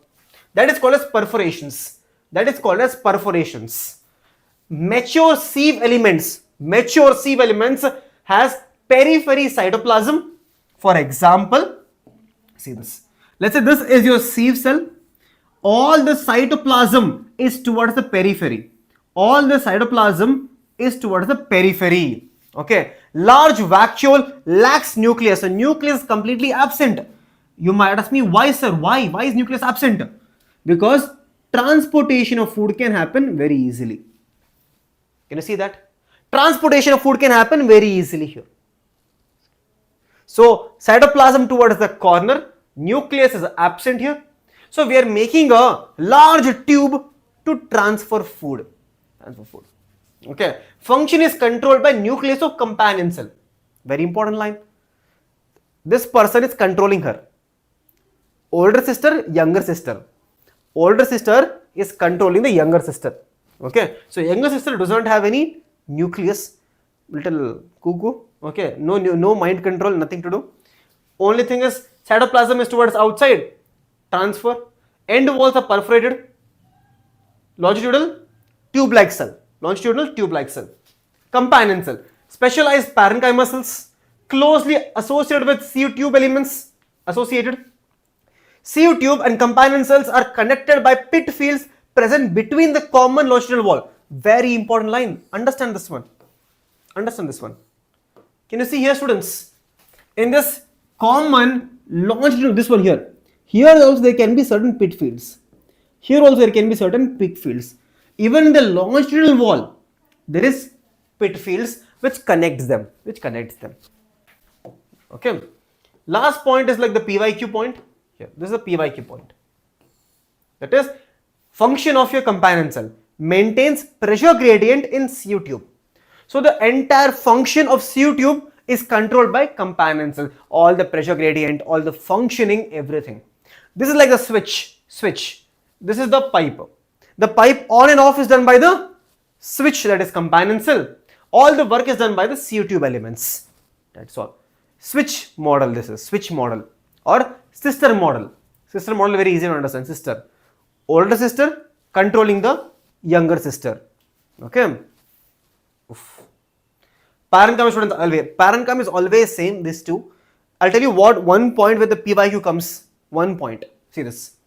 That is called as perforations. That is called as perforations. Mature sieve elements has periphery cytoplasm. For example, see this. Let's say this is your sieve cell. All the cytoplasm is towards the periphery. All the cytoplasm is towards the periphery. Okay. Large vacuole lacks nucleus. So nucleus is completely absent. You might ask me, why, sir? Why? Why is nucleus absent? Because transportation of food can happen very easily. Can you see that? Transportation of food can happen very easily here. So cytoplasm towards the corner, nucleus is absent here. So we are making a large tube to transfer food. Okay. Function is controlled by nucleus of companion cell. Very important line. This person is controlling her. Older sister, younger sister. Older sister is controlling the younger sister. Okay, so younger sister does not have any nucleus, little cuckoo. Okay, no mind control, nothing to do. Only thing is cytoplasm is towards outside. Transfer. End walls are perforated. Longitudinal tube-like cell. Longitudinal tube-like cell. Companion cell. Specialized parenchyma cells closely associated with sieve tube elements. Associated. Sieve tube and companion cells are connected by pit fields present between the common longitudinal wall. Very important line. Understand this one. Understand this one. Can you see here, students? In this common longitudinal, this one here. Here also there can be certain pit fields. Here also there can be certain pit fields. Even in the longitudinal wall, there is pit fields which connects them. Okay. Last point is like the PYQ point. Here, this is the PYQ point. That is, function of your companion cell maintains pressure gradient in sieve tube. So the entire function of sieve tube is controlled by companion cell. All the pressure gradient, all the functioning, everything. This is like the switch. This is the pipe. The pipe on and off is done by the switch, that is companion cell. All the work is done by the sieve tube elements. That's all. Switch model, this is switch model or sister model. Sister model very easy to understand. Sister. Older sister controlling the younger sister. Okay. Oof. Parenchyma students always. Parenchyma is always same, this two. I'll tell you what one point where the PYQ comes. One point. See this.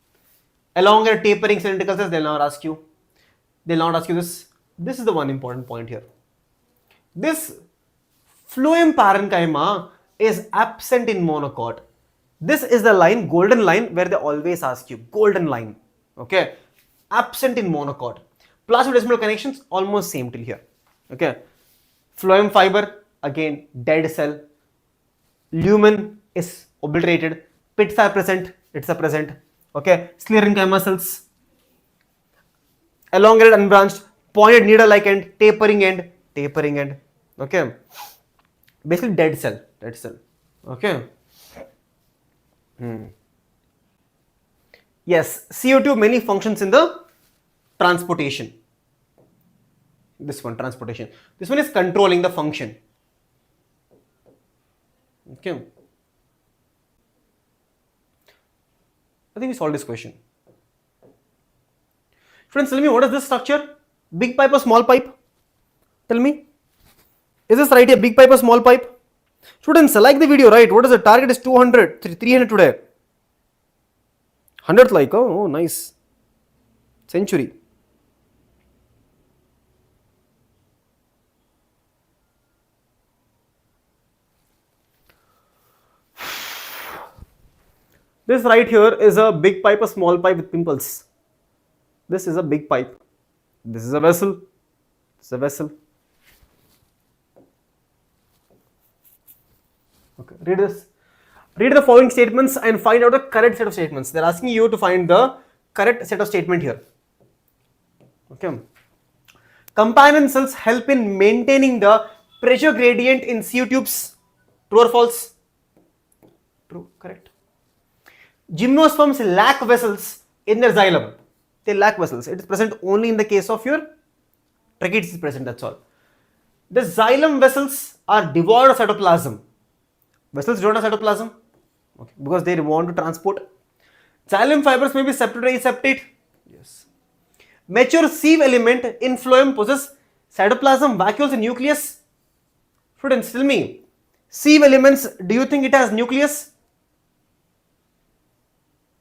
Along a tapering cylindrical cells, they'll not ask you. They'll not ask you this. This is the one important point here. This phloem parenchyma is absent in monocot. This is the line, golden line, where they always ask you. Golden line. Okay. Absent in monocot. Plasmodesmal connections almost same till here. Okay. Phloem fiber, again, dead cell. Lumen is obliterated. Pits are present. It's a present. Okay. Sclerenchyma cells. Elongated, unbranched, pointed needle-like end, tapering end. Okay. Basically dead cell. Okay. Yes, CO2 many functions in the transportation. This one, transportation. This one is controlling the function. Okay. I think we solved this question. Friends, tell me, what is this structure? Big pipe or small pipe? Tell me. Is this right here? Big pipe or small pipe? Students, like the video, right? What is the target? Is 200, 300 today. 100th like, oh nice. Century. This right here is a big pipe, a small pipe with pimples. This is a big pipe. This is a vessel. This is a vessel. Okay, read this. Read the following statements and find out the correct set of statements. They're asking you to find the correct set of statement here. Okay. Companion cells help in maintaining the pressure gradient in sieve tubes. True or false? True, correct. Gymnosperms lack vessels in their xylem. They lack vessels. It is present only in the case of your tracheids is present, that's all. The xylem vessels are devoid of cytoplasm. Vessels don't have cytoplasm, okay, because they want to transport. Xylem fibers may be septate or aseptate. Yes. Mature sieve element in phloem possess cytoplasm, vacuoles, and nucleus. Students, tell me, sieve elements, do you think it has nucleus?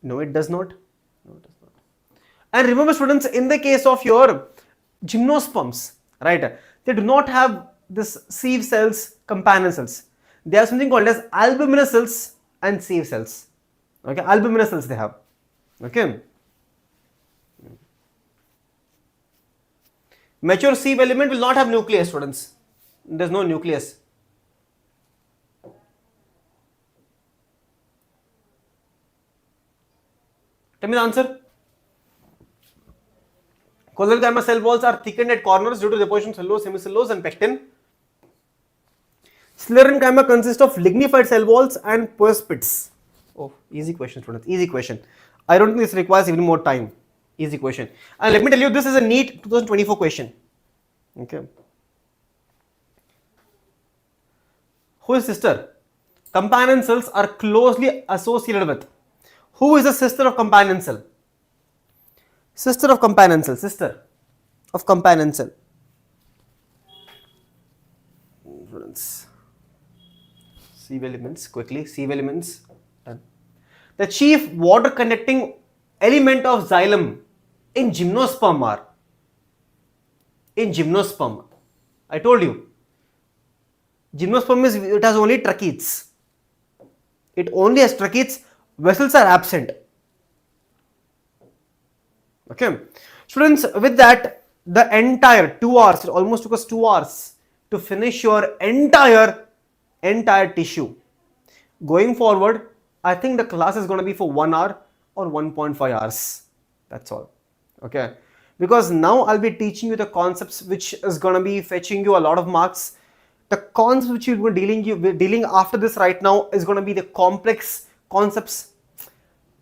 No, it does not. No, it does not. And remember, students, in the case of your gymnosperms, right, they do not have this sieve cells, companion cells. They have something called as albuminous cells and sieve cells. Okay, albuminous cells they have. Okay. Mature sieve element will not have nucleus, students. There is no nucleus. Tell me the answer. Kozalgamma cell walls are thickened at corners due to deposition of cellulose, semicellulose, and pectin. Sclerenchyma consists of lignified cell walls and perspits. Oh, easy question, students. Easy question. I don't think this requires even more time. Easy question. And let me tell you, this is a NEET 2024 question. Okay. Who is sister? Companion cells are closely associated with. Who is the sister of companion cell? Sister of companion cell. Sister of companion cell. Students. Sieve elements, quickly. Sieve elements. Done. The chief water conducting element of xylem in gymnosperm are. In gymnosperm. I told you. Gymnosperm is, it has only tracheids. It only has tracheids. Vessels are absent. Okay. Students, with that, the entire 2 hours, it almost took us 2 hours to finish your entire tissue. Going forward, I think the class is going to be for 1 hour or 1.5 hours. That's all. Okay. Because now I'll be teaching you the concepts which is going to be fetching you a lot of marks. The concepts which you'll be dealing after this right now is going to be the complex concepts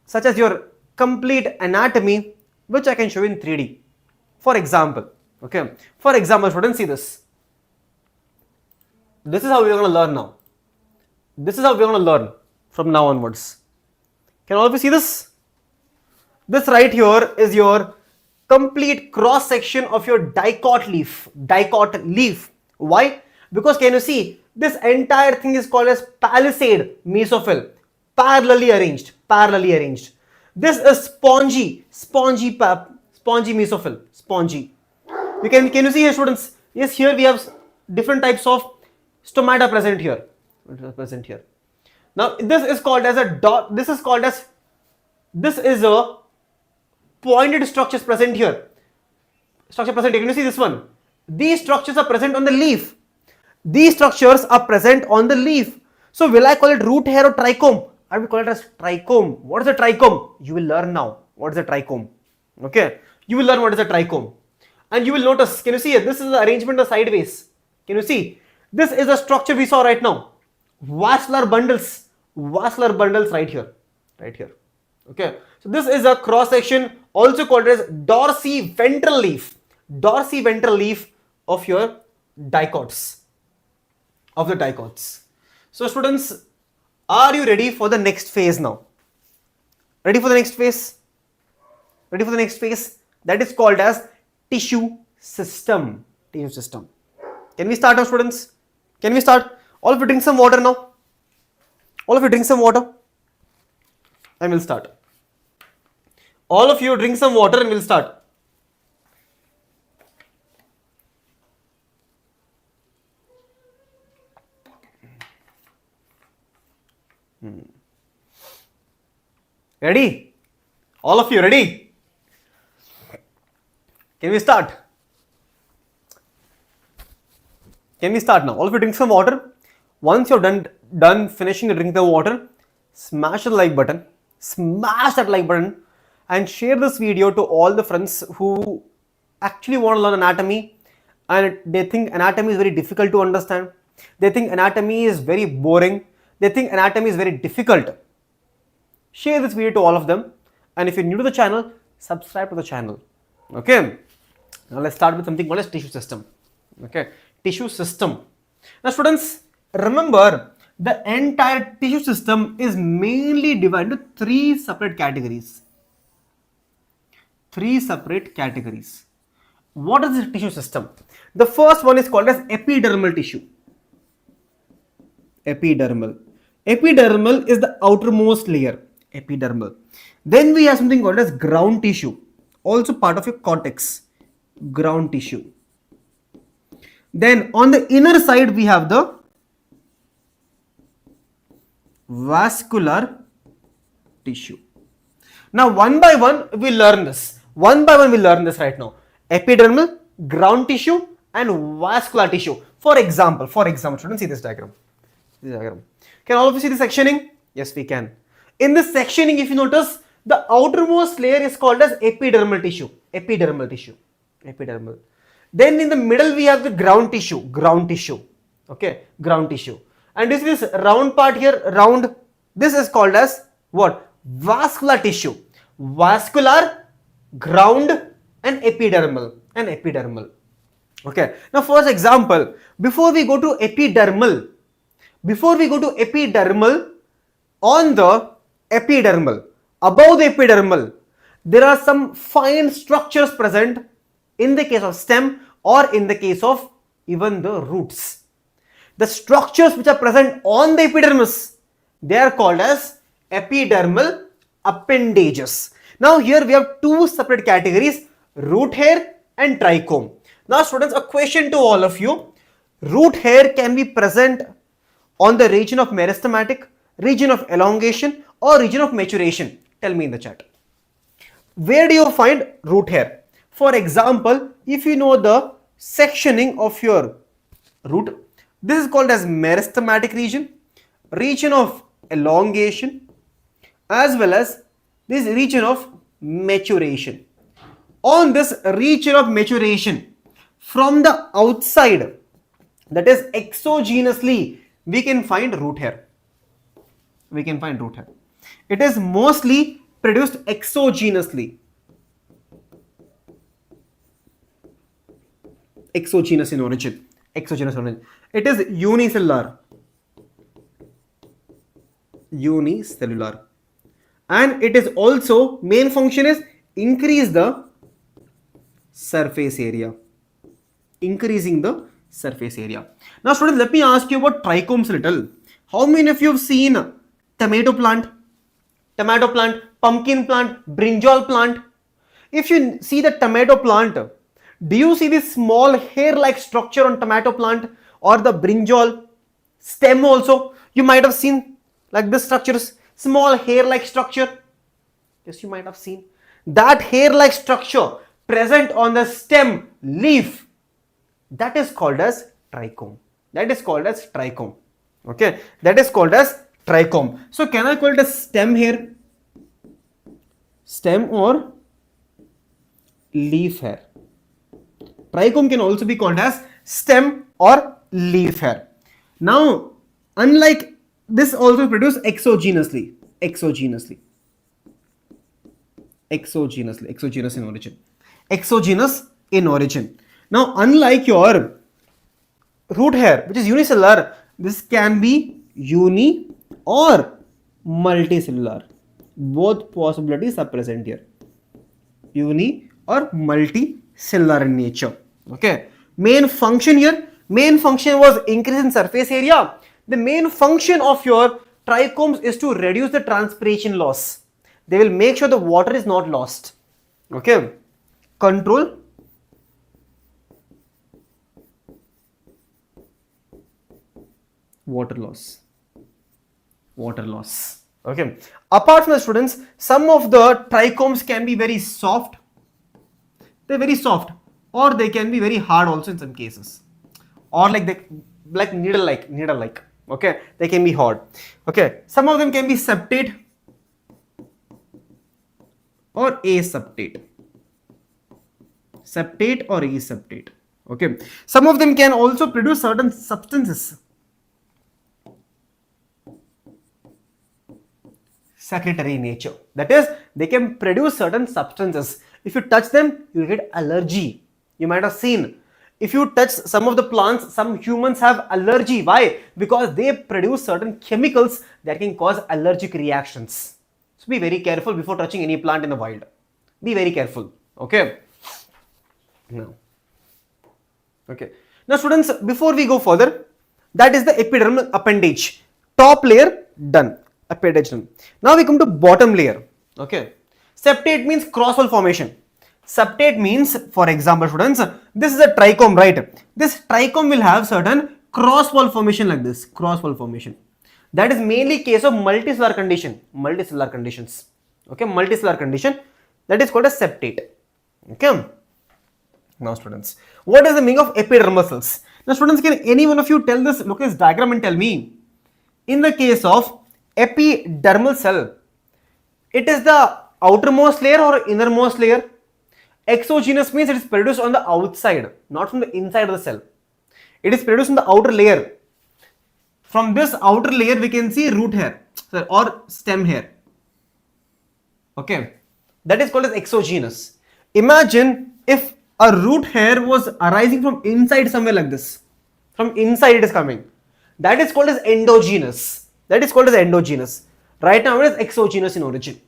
such as your complete anatomy, which I can show you in 3D. For example, okay. For example, students, see this. This is how we're going to learn now. This is how we're going to learn from now onwards. Can all of you see this? This right here is your complete cross section of your dicot leaf. Dicot leaf. Why? Because can you see, this entire thing is called as palisade mesophyll. Parallelly arranged. Parallelly arranged. This is spongy mesophyll. Spongy. Can you see here, students? Yes, here we have different types of stomata present here. Now this is called as a dot. This is a pointed structures present here. Structure present here. Can you see this one? These structures are present on the leaf. These structures are present on the leaf. So will I call it root hair or trichome? I will call it as trichome. What is a trichome? You will learn now. What is a trichome? Okay. You will learn what is a trichome. And you will notice, can you see it? This is the arrangement of sideways. Can you see? This is a structure we saw right now. Vascular bundles right here. Okay. So this is a cross section also called as dorsiventral leaf. Dorsiventral leaf of your dicots. Of the dicots. So students, are you ready for the next phase now? Ready for the next phase? Ready for the next phase? That is called as tissue system. Tissue system. Can we start now, students? Can we start? All of you drink some water now. All of you drink some water. And we'll start. All of you drink some water and we'll start. Ready? All of you ready? Can we start? Can we start now? All of you drink some water. Once you're done finishing to drink the water, smash the like button. Smash that like button and share this video to all the friends who actually want to learn anatomy and they think anatomy is very difficult to understand. They think anatomy is very boring. They think anatomy is very difficult. Share this video to all of them. And if you're new to the channel, subscribe to the channel. Okay. Now let's start with something called as tissue system. Okay. Tissue system. Now students, remember the entire tissue system is mainly divided into 3 separate categories. 3 separate categories. What is the tissue system? The first one is called as epidermal tissue. Epidermal. Epidermal is the outermost layer. Epidermal. Then we have something called as ground tissue, also part of your cortex. Ground tissue. Then on the inner side we have the vascular tissue. Now one by one we learn this. One by one we learn this right now. Epidermal, ground tissue and vascular tissue. For example, students, see this diagram. Can all of you see the sectioning? Yes, we can. In this sectioning, if you notice, the outermost layer is called as epidermal tissue. Epidermal tissue. Epidermal. Then in the middle we have the ground tissue. Ground tissue. Okay, ground tissue. And this round part here, round, this is called as what? Vascular tissue. Vascular, ground, and epidermal. Okay, now first example, before we go to epidermal, on the epidermal, above the epidermal, there are some fine structures present in the case of stem or in the case of even the roots. The structures which are present on the epidermis, they are called as epidermal appendages. Now here we have two separate categories, root hair and trichome. Now students, a question to all of you. Root hair can be present on the region of meristematic, region of elongation, or region of maturation. Tell me in the chat. Where do you find root hair? For example, if you know the sectioning of your root, this is called as meristematic region, region of elongation, as well as this region of maturation. On this region of maturation, from the outside, that is exogenously, we can find root hair. It is mostly produced exogenously. Exogenous in origin. It is unicellular. And it is also, main function is increase the surface area. Now students, let me ask you about trichomes little. How many of you have seen tomato plant, pumpkin plant, brinjal plant? If you see the tomato plant, do you see this small hair-like structure on tomato plant or the brinjal stem also? You might have seen like this structures, small hair-like structure. Yes, you might have seen that hair-like structure present on the stem, leaf. That is called as trichome. Okay, that is called as trichome. So can I call it as stem hair? Stem or leaf hair? Trichome can also be called as stem or leaf hair. Now, unlike this, also produce exogenously. Exogenous in origin. Now, unlike your root hair, which is unicellular, this can be uni or multicellular. Both possibilities are present here. Uni or multicellular in nature. Okay. Main function was increase in surface area. The main function of your trichomes is to reduce the transpiration loss. They will make sure the water is not lost. Okay. Control water loss. Okay. Apart from the students, some of the trichomes can be very soft. They're very soft, or they can be very hard also in some cases, or like needle-like. Okay, they can be hard. Okay, some of them can be septate or aseptate. Okay, some of them can also produce certain substances. Secretory in nature. That is, they can produce certain substances. If you touch them, you get allergy. You might have seen. If you touch some of the plants, some humans have allergy. Why? Because they produce certain chemicals that can cause allergic reactions. So be very careful before touching any plant in the wild. Be very careful. Okay. Now students, before we go further, that is the epidermal appendage. Top layer done. Appendage done. Now we come to bottom layer. Okay. Septate means cross-wall formation. Septate means, for example, students, this is a trichome, right? This trichome will have certain cross-wall formation like this. Cross-wall formation. That is mainly case of multicellular conditions. Okay, multicellular condition. That is called as septate. Okay. Now students, what is the meaning of epidermal cells? Now students, can any one of you tell this, look at this diagram and tell me, in the case of epidermal cell, it is the outermost layer or innermost layer? Exogenous means it is produced on the outside, not from the inside of the cell. It is produced in the outer layer. From this outer layer we can see root hair or stem hair. Okay, that is called as exogenous. Imagine if a root hair was arising from inside somewhere like this. From inside it is coming. That is called as endogenous. That is called as endogenous. Right now it is exogenous in origin.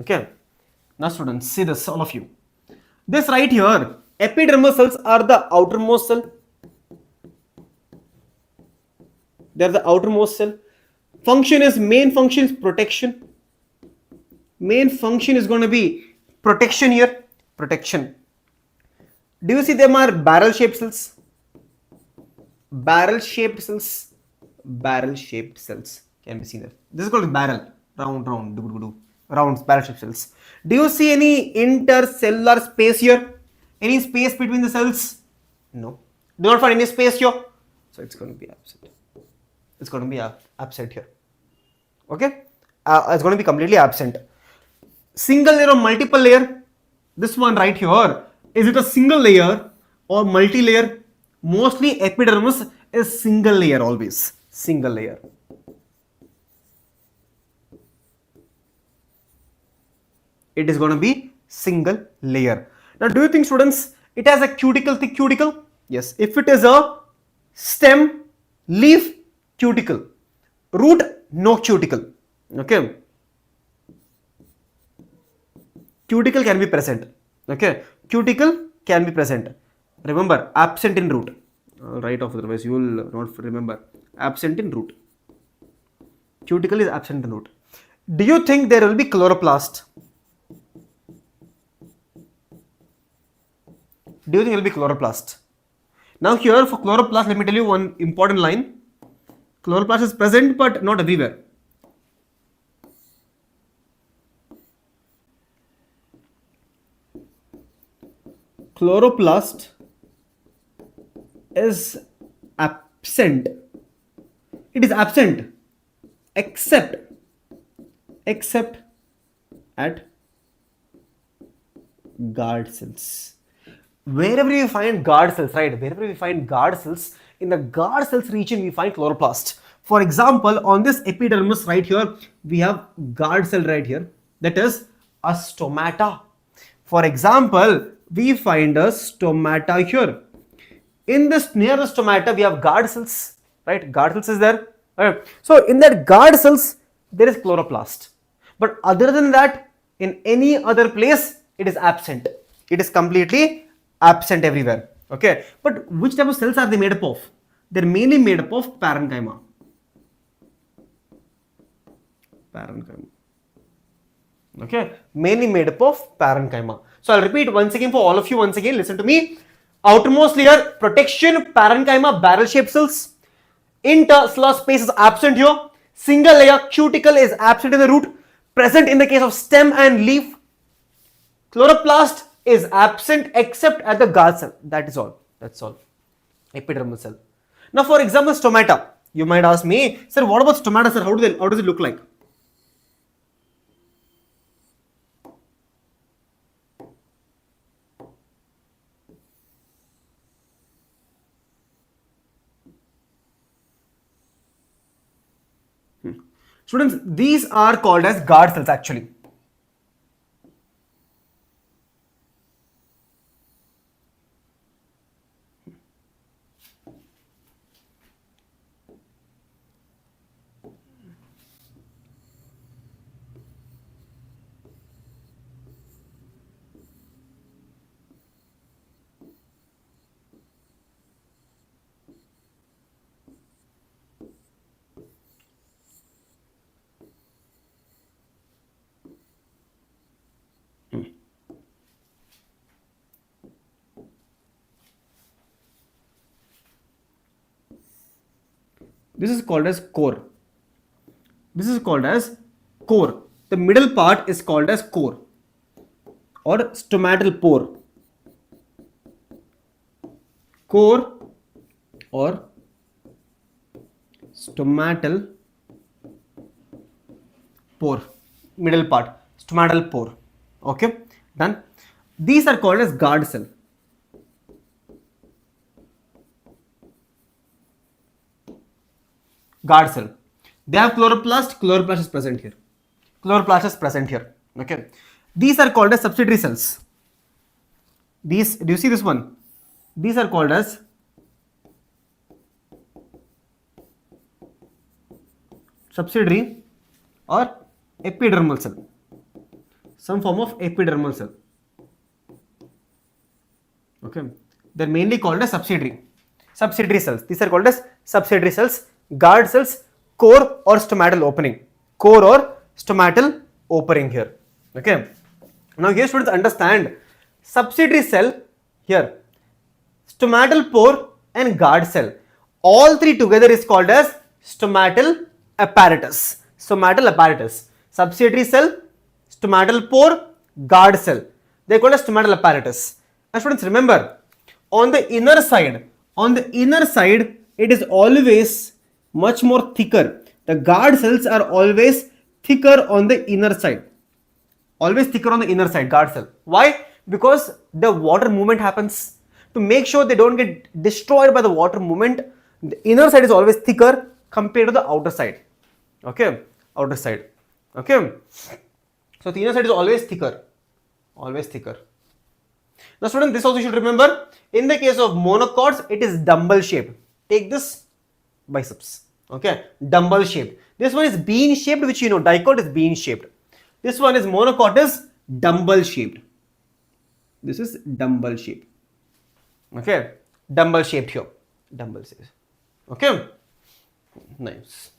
Okay. Now students, see this, all of you. This right here, epidermal cells are the outermost cell. They are the outermost cell. Main function is protection. Main function is going to be protection here. Protection. Do you see them are barrel shaped cells? Barrel shaped cells. Barrel shaped cells can be seen there. This is called barrel. Round, round, barrel shaped cells. Do you see any intercellular space here? Any space between the cells? No. Do not find any space here. So it's going to be absent. It's going to be absent here. Okay? It's going to be completely absent. Single layer or multiple layer? This one right here, is it a single layer or multi-layer? Mostly epidermis is single layer always. Single layer. It is going to be single layer. Now, do you think, students, it has a cuticle, thick cuticle? Yes. If it is a stem, leaf, cuticle. Root, no cuticle. Okay. Cuticle can be present. Okay. Cuticle can be present. Remember, absent in root. I'll write off, otherwise you will not remember. Absent in root. Cuticle is absent in root. Do you think there will be chloroplast? Do you think there will be chloroplast? Now here for chloroplast, let me tell you one important line. Chloroplast is present but not everywhere. Chloroplast is absent. It is absent except at guard cells. Wherever you find guard cells, right? Wherever we find guard cells, in the guard cells region we find chloroplast. For example, on this epidermis right here, we have guard cell right here. That is a stomata. For example, we find a stomata here. In this, near the stomata, we have guard cells, right? Guard cells is there. Right. So in that guard cells, there is chloroplast. But other than that, in any other place, it is absent. It is completely absent everywhere. Okay. But which type of cells are they made up of? They're mainly made up of parenchyma. Parenchyma. Okay. Mainly made up of parenchyma. So I'll repeat once again for all of you. Once again, listen to me. Outermost layer, protection, parenchyma, barrel shaped cells. Intercellular space is absent here. Single layer, cuticle is absent in the root. Present in the case of stem and leaf. Chloroplast is absent except at the guard cell. That is all. That's all. Epidermal cell. Now, for example, stomata. You might ask me, sir, what about stomata, sir? How does it look like? Students, these are called as guard cells actually. This is called as core. This is called as core. The middle part is called as core or stomatal pore. Core or stomatal pore. Middle part, stomatal pore. Okay, done. These are called as guard cell. guard cell. They have chloroplast. Chloroplast is present here. Chloroplast is present here. Okay. These are called as subsidiary cells. These, do you see this one? These are called as subsidiary or epidermal cell. Some form of epidermal cell. Okay. They're mainly called as subsidiary cells. These are called as subsidiary cells, guard cells, core or stomatal opening. Core or stomatal opening here. Okay. Now here students understand subsidiary cell here, stomatal pore and guard cell. All three together is called as stomatal apparatus. Stomatal apparatus. Subsidiary cell, stomatal pore, guard cell. They are called as stomatal apparatus. Now students remember, on the inner side, it is always much more thicker. The guard cells are always thicker on the inner side. Always thicker on the inner side, guard cell. Why? Because the water movement happens. To make sure they don't get destroyed by the water movement, the inner side is always thicker compared to the outer side. Okay, outer side. Okay, so the inner side is always thicker. Always thicker. Now students, this also you should remember. In the case of monocots, it is dumbbell shaped. Take this biceps. Okay, dumbbell shaped. This one is bean shaped, which you know, dicot is bean shaped. This one is monocot is dumbbell shaped. This is dumbbell shaped. Okay, dumbbell shaped here. Dumbbell shaped. Okay, nice.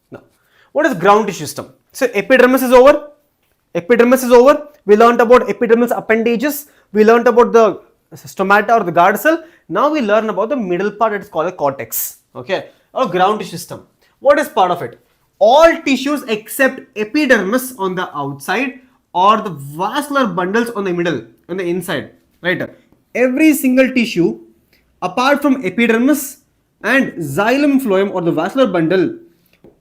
Now, what is ground tissue system? So epidermis is over. Epidermis is over. We learnt about epidermis appendages. We learnt about the stomata or the guard cell. Now we learn about the middle part that is called a cortex. Okay, or ground tissue system. What is part of it? All tissues except epidermis on the outside or the vascular bundles on the middle, on the inside, right? Every single tissue apart from epidermis and xylem phloem or the vascular bundle,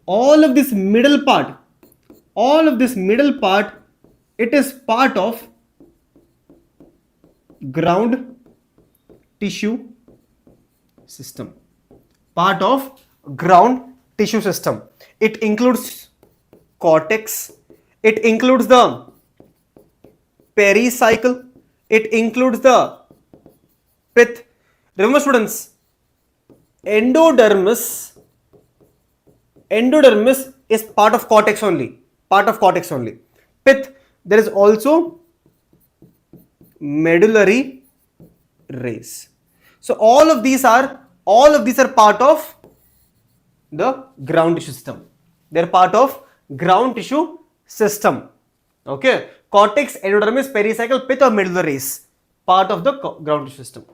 all of this middle part, it is part of ground tissue system. Part of ground tissue system. It includes cortex, it includes the pericycle, it includes the pith. Remember students, endodermis is part of cortex only. Pith, there is also medullary rays. So all of these are part of the ground tissue system. They are part of ground tissue system. Okay, cortex, endodermis, pericycle, pith or medullary rays, part of the ground tissue system.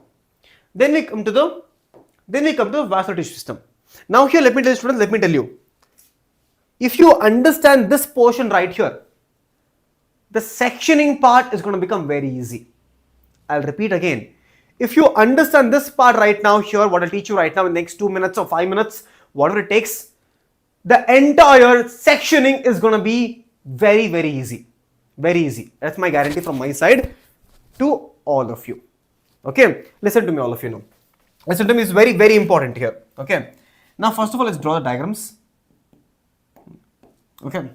Then we come to the vascular tissue system. Now here let me tell you students, if you understand this portion right here, the sectioning part is going to become very easy. I'll repeat again. If you understand this part right now here, what I'll teach you right now in the next 2 minutes or 5 minutes, whatever it takes, the entire sectioning is going to be very, very easy. Very easy. That's my guarantee from my side to all of you. Okay, listen to me, all of you now. Listen to me, it's very, very important here. Okay, now first of all, let's draw the diagrams. Okay.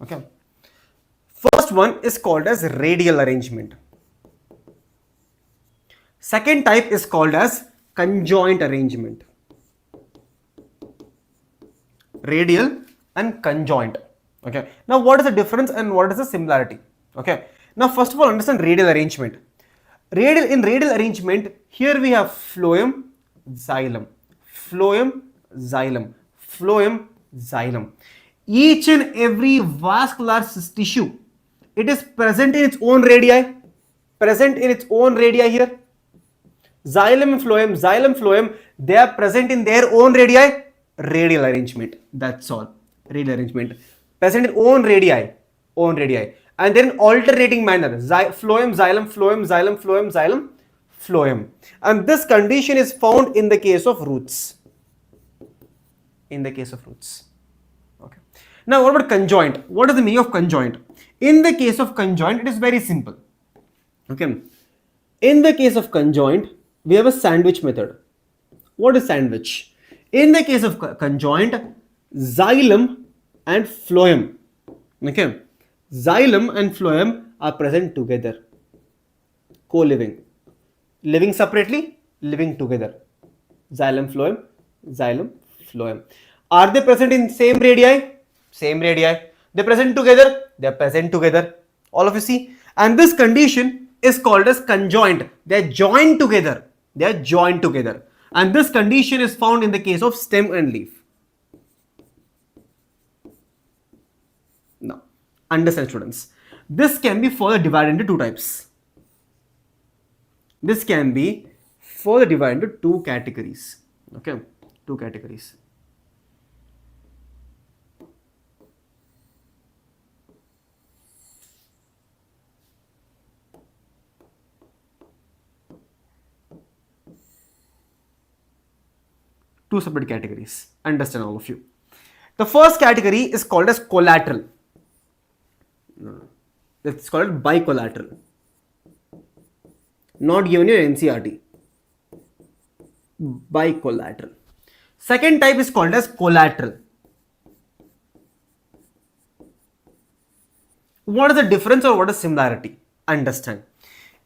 Okay. First one is called as radial arrangement. Second type is called as conjoint arrangement. Radial and conjoint. Okay. Now what is the difference and what is the similarity? Okay. Now first of all, understand radial arrangement. In radial arrangement, here we have phloem, xylem, phloem, xylem, phloem, xylem. Each and every vascular tissue, it is present in its own radii. Here. Xylem and phloem, they are present in their own radii. Radial arrangement. That's all. Radial arrangement. Present in own radii. And then alternating manner. Phloem, xylem, phloem, xylem, phloem, xylem, phloem. And this condition is found in the case of roots. in the case of roots. Okay. Now what about conjoint? What is the meaning of conjoint? In the case of conjoint, it is very simple. Okay. In the case of conjoint, we have a sandwich method. What is sandwich? In the case of conjoint, xylem and phloem. Okay. Xylem and phloem are present together. Co-living. Living separately, living together. Xylem, phloem, xylem, phloem. Are they present in same radii? Same radii. They present together? They are present together. All of you see? And this condition is called as conjoint. They are joined together. They are joined together. And this condition is found in the case of stem and leaf. Now, understand students. This can be further divided into two types. This can be further divided into two categories. Okay, two categories. Two separate categories. Understand all of you. The first category is called as collateral. It's called bicollateral. Not given in NCERT. Bicollateral. Second type is called as collateral. What is the difference or what is similarity? Understand.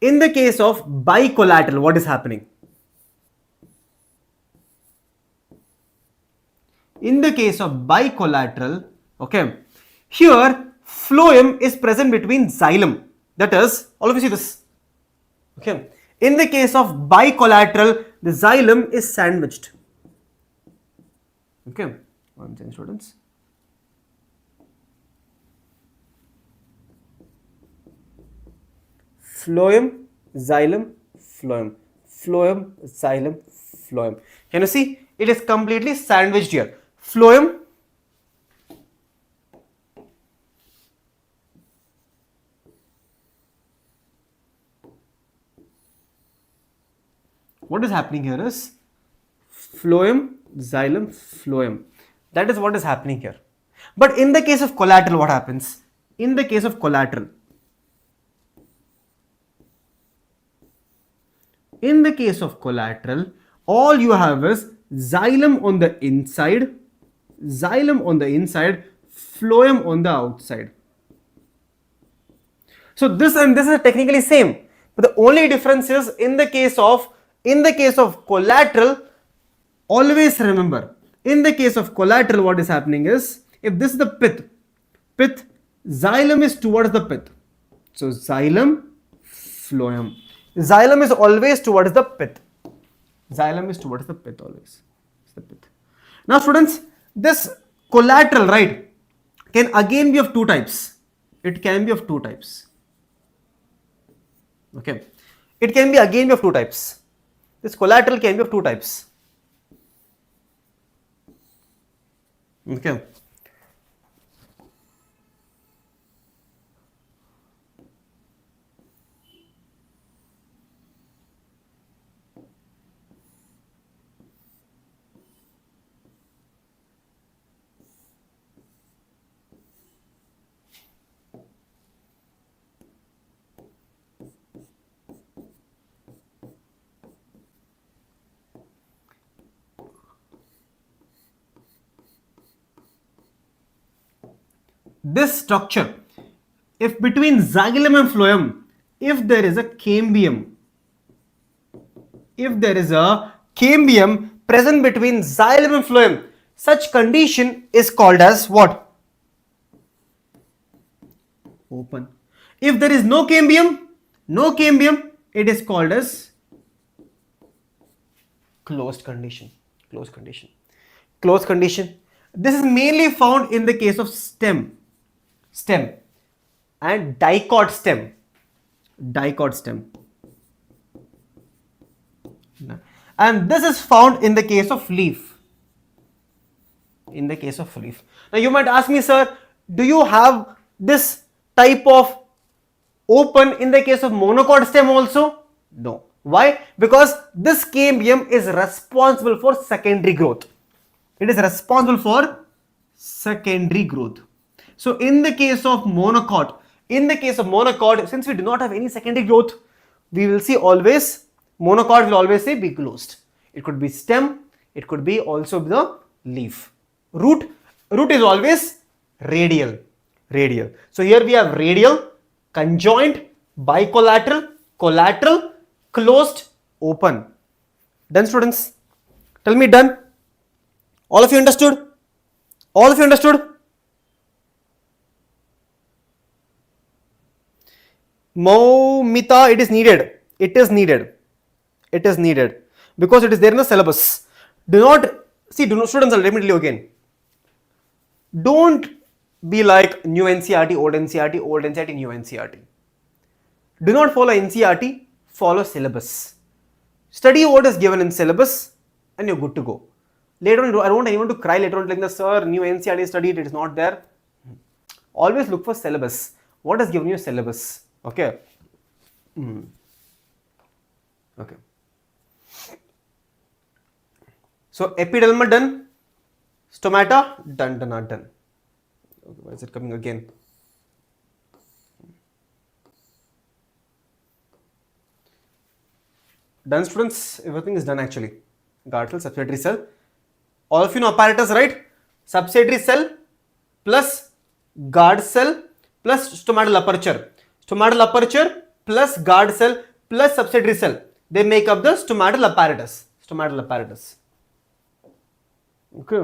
In the case of bicollateral, what is happening? In the case of bicollateral, okay, here phloem is present between xylem. That is, all of you see this. Okay. In the case of bicollateral, the xylem is sandwiched. Okay. One second, students. Phloem, xylem, phloem. Phloem, xylem, phloem. Can you see? It is completely sandwiched here. Phloem, what is happening here is phloem, xylem, phloem. That is what is happening here. But in the case of collateral, what happens? In the case of collateral, all you have is xylem on the inside, phloem on the outside. So this and this is technically same, but the only difference is in the case of collateral, always remember, in the case of collateral, what is happening is, if this is the pith, xylem is towards the pith. So xylem, phloem. Xylem is always towards the pith. Xylem is towards the pith always. It's the pith. Now students, this collateral, right, can again be of two types. It can be of two types. Okay. It can be again of two types. This collateral can be of two types. Okay. This structure, if between xylem and phloem, if there is a cambium, present between xylem and phloem, such condition is called as what? Open. If there is no cambium, it is called as closed condition. This is mainly found in the case of stem and dicot stem. And this is found in the case of leaf. Now you might ask me, sir, do you have this type of open in the case of monocot stem also? No. Why? Because this cambium is responsible for secondary growth. It is responsible for secondary growth. So in the case of monocot, since we do not have any secondary growth, we will see always monocot will always say be closed. It could be stem, it could be also the leaf. Root is always radial. So here we have radial, conjoint, bicollateral, collateral, closed, open. Done, students? Tell me done. All of you understood? All of you understood? Mita, it is needed. It is needed because it is there in the syllabus. Students, let me tell you again. Don't be like new NCERT, old NCERT, old NCERT, new NCERT. Do not follow NCERT, follow syllabus. Study what is given in syllabus and you're good to go. Later on, I don't want anyone to cry later on like the sir, new NCERT studied, it is not there. Always look for syllabus. What has given you syllabus? Okay. Okay. So epiderma done, stomata done. Okay, why is it coming again? Done, students. Everything is done actually. Guard cell, subsidiary cell. All of you know apparatus, right? Subsidiary cell plus guard cell plus stomatal aperture. Stomatal aperture plus guard cell plus subsidiary cell. They make up the stomatal apparatus. Okay.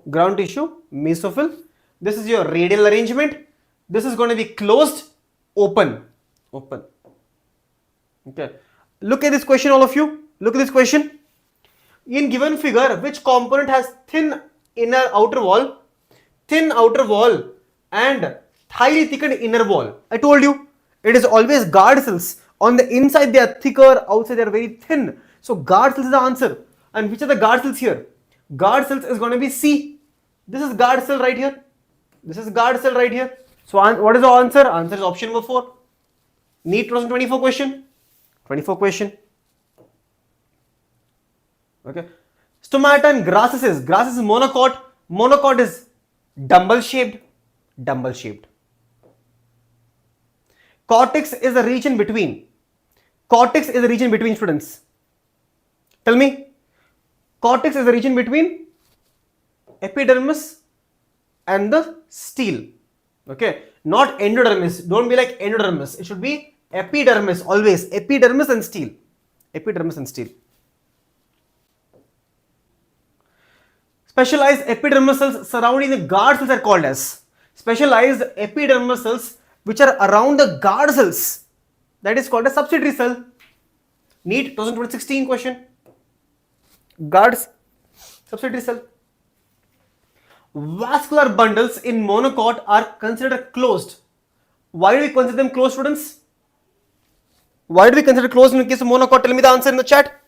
Ground tissue, mesophyll. This is your radial arrangement. This is going to be closed, open. Okay. Look at this question, all of you. Look at this question. In given figure, which component has thin outer wall, and highly thickened inner wall? I told you, it is always guard cells. On the inside they are thicker, outside they are very thin. So guard cells is the answer. And which are the guard cells here? Guard cells is going to be C. This is guard cell right here. So what is the answer? Answer is option number 4. NEET 2024 question. 24 question. Okay. Stomata and grasses is monocot. Monocot is dumbbell shaped. Cortex is a region between. Students. Tell me. Cortex is a region between epidermis and the stele. Okay. Not endodermis. Don't be like endodermis. It should be epidermis always. Epidermis and stele. Specialized epidermal cells surrounding the guard cells are called as specialized epidermal cells which are around the guard cells. That is called a subsidiary cell. NEET 2016 question. Guards, subsidiary cell. Vascular bundles in monocot are considered closed. Why do we consider them closed, students? Why do we consider closed in the case of monocot? Tell me the answer in the chat.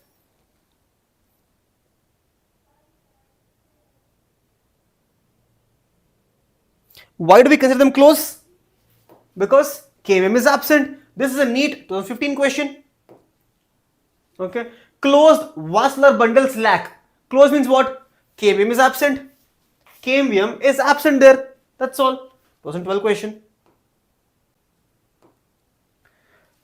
Why do we consider them closed? Because KMM is absent. This is a NEET 2015 question. Okay. Closed vascular bundles lack. Closed means what? KMM is absent. KMM is absent there. That's all. 2012 question.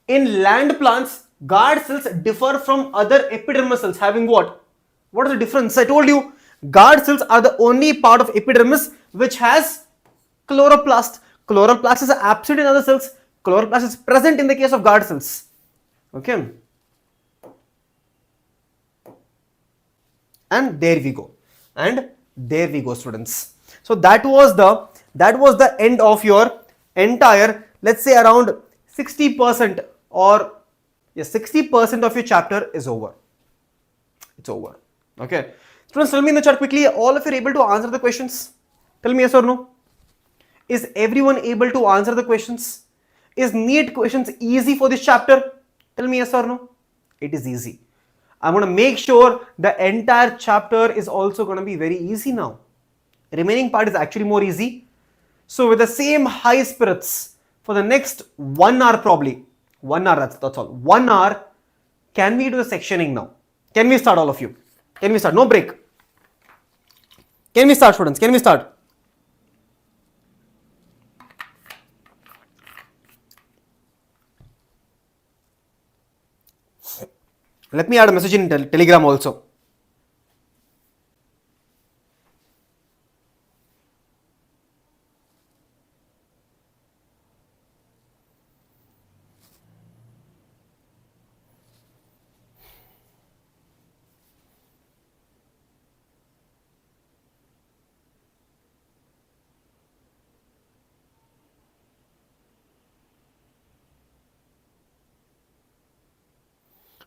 In land plants, guard cells differ from other epidermal cells having what? What is the difference? I told you, guard cells are the only part of epidermis which has chloroplast. Chloroplast is absent in other cells. Chloroplast is present in the case of guard cells. Okay. And there we go. Students. So that was the end of your entire, let's say around 60% or yes, 60% of your chapter is over. It's over. Okay. Students, tell me in the chat quickly, all of you are able to answer the questions? Tell me yes or no. Is everyone able to answer the questions? Is NEET questions easy for this chapter? Tell me yes or no. It is easy. I'm going to make sure the entire chapter is also going to be very easy now. Remaining part is actually more easy. So with the same high spirits for the next 1 hour probably, 1 hour, that's all. 1 hour, can we do the sectioning now? Can we start all of you? Can we start? No break. Can we start, students? Can we start? Let me add a message in Telegram also.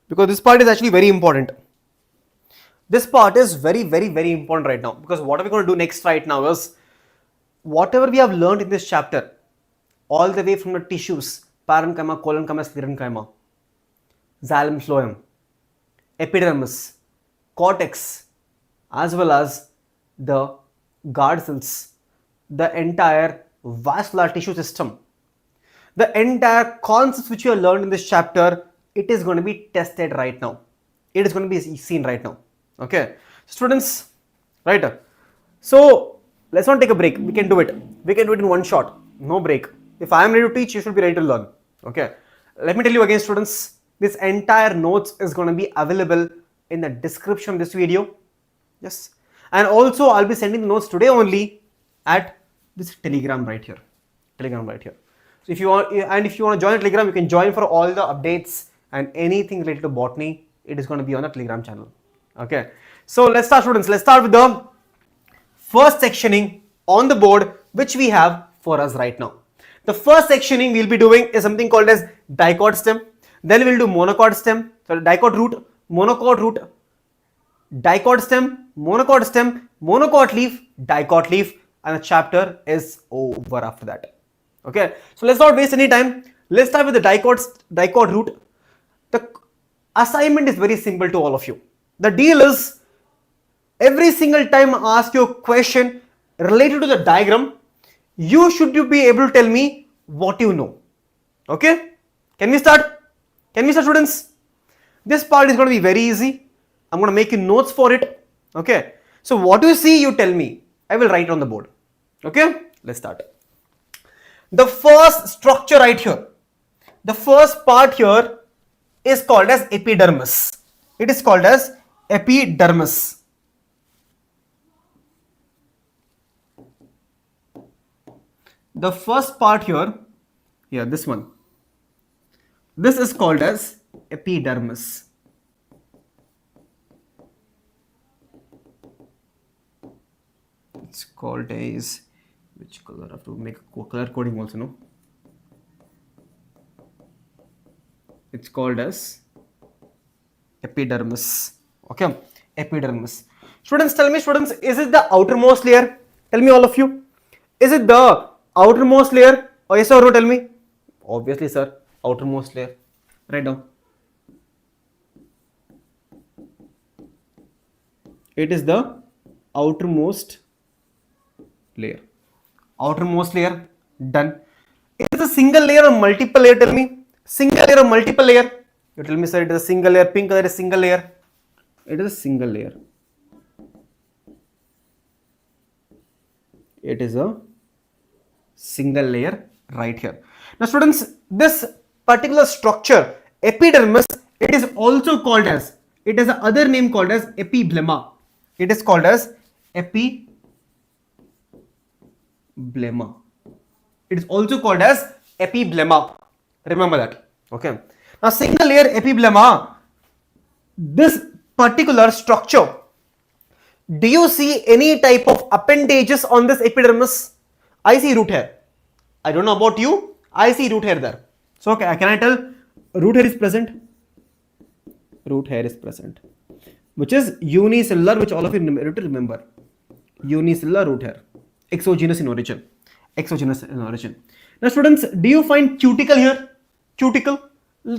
Because this part is actually very important. This part is very important right now, because what are we going to do next right now is whatever we have learned in this chapter, all the way from the tissues, parenchyma, collenchyma, sclerenchyma, xylem, phloem, epidermis, cortex, as well as the guard cells, the entire vascular tissue system, the entire concepts which you have learned in this chapter, it is going to be tested right now. It is going to be seen right now. Okay, students, right? So let's not take a break. We can do it. We can do it in one shot. No break. If I am ready to teach, you should be ready to learn. Okay. Let me tell you again, students. This entire notes is going to be available in the description of this video. Yes. And also, I'll be sending the notes today only at this Telegram right here. Telegram right here. So if you want, and if you want to join the Telegram, you can join for all the updates and anything related to botany. It is going to be on the Telegram channel. Okay. So let's start, students. Let's start with the first sectioning on the board which we have for us right now. The first sectioning we'll be doing is something called as dicot stem. Then we'll do monocot stem, sorry, dicot root, monocot root, dicot stem, monocot leaf, dicot leaf, and the chapter is over after that. Okay, so let's not waste any time. Let's start with the dicot root. The assignment is very simple to all of you. The deal is, every single time I ask you a question related to the diagram, you should be able to tell me what you know. Okay, can we start? Can we start, students? This part is going to be very easy. I'm going to make you notes for it. Okay, so what you see, you tell me. I will write on the board. Okay, let's start. The first structure right here, the first part here is called as epidermis. It is called as epidermis. The first part here, this one. This is called as epidermis. It's called as, which color? I have to make a color coding also, no? It's called as epidermis. Okay, epidermis. Students, tell me, students, is it the outermost layer? Tell me, all of you. Is it the outermost layer? Oh, yes or no? Tell me. Obviously, sir. Outermost layer. Write down. It is the outermost layer. Outermost layer. Done. Is it a single layer or multiple layer? Tell me. Single layer or multiple layer? You tell me, sir, it is a single layer. Pink color is single layer. It is a single layer. It is a single layer right here. Now, students, this particular structure, epidermis, it is also called as, it has another name called as epiblemma. It is called as epiblemma. It is also called as epiblemma. Remember that. Okay. Now, single layer epiblemma, this particular structure, do you see any type of appendages on this epidermis? I see root hair. I don't know about you. I see root hair there. So, okay, can I tell root hair is present? Root hair is present, which is unicellular, which all of you need to remember. Unicellular root hair, exogenous in origin. Exogenous in origin. Now, students, do you find cuticle here? Cuticle?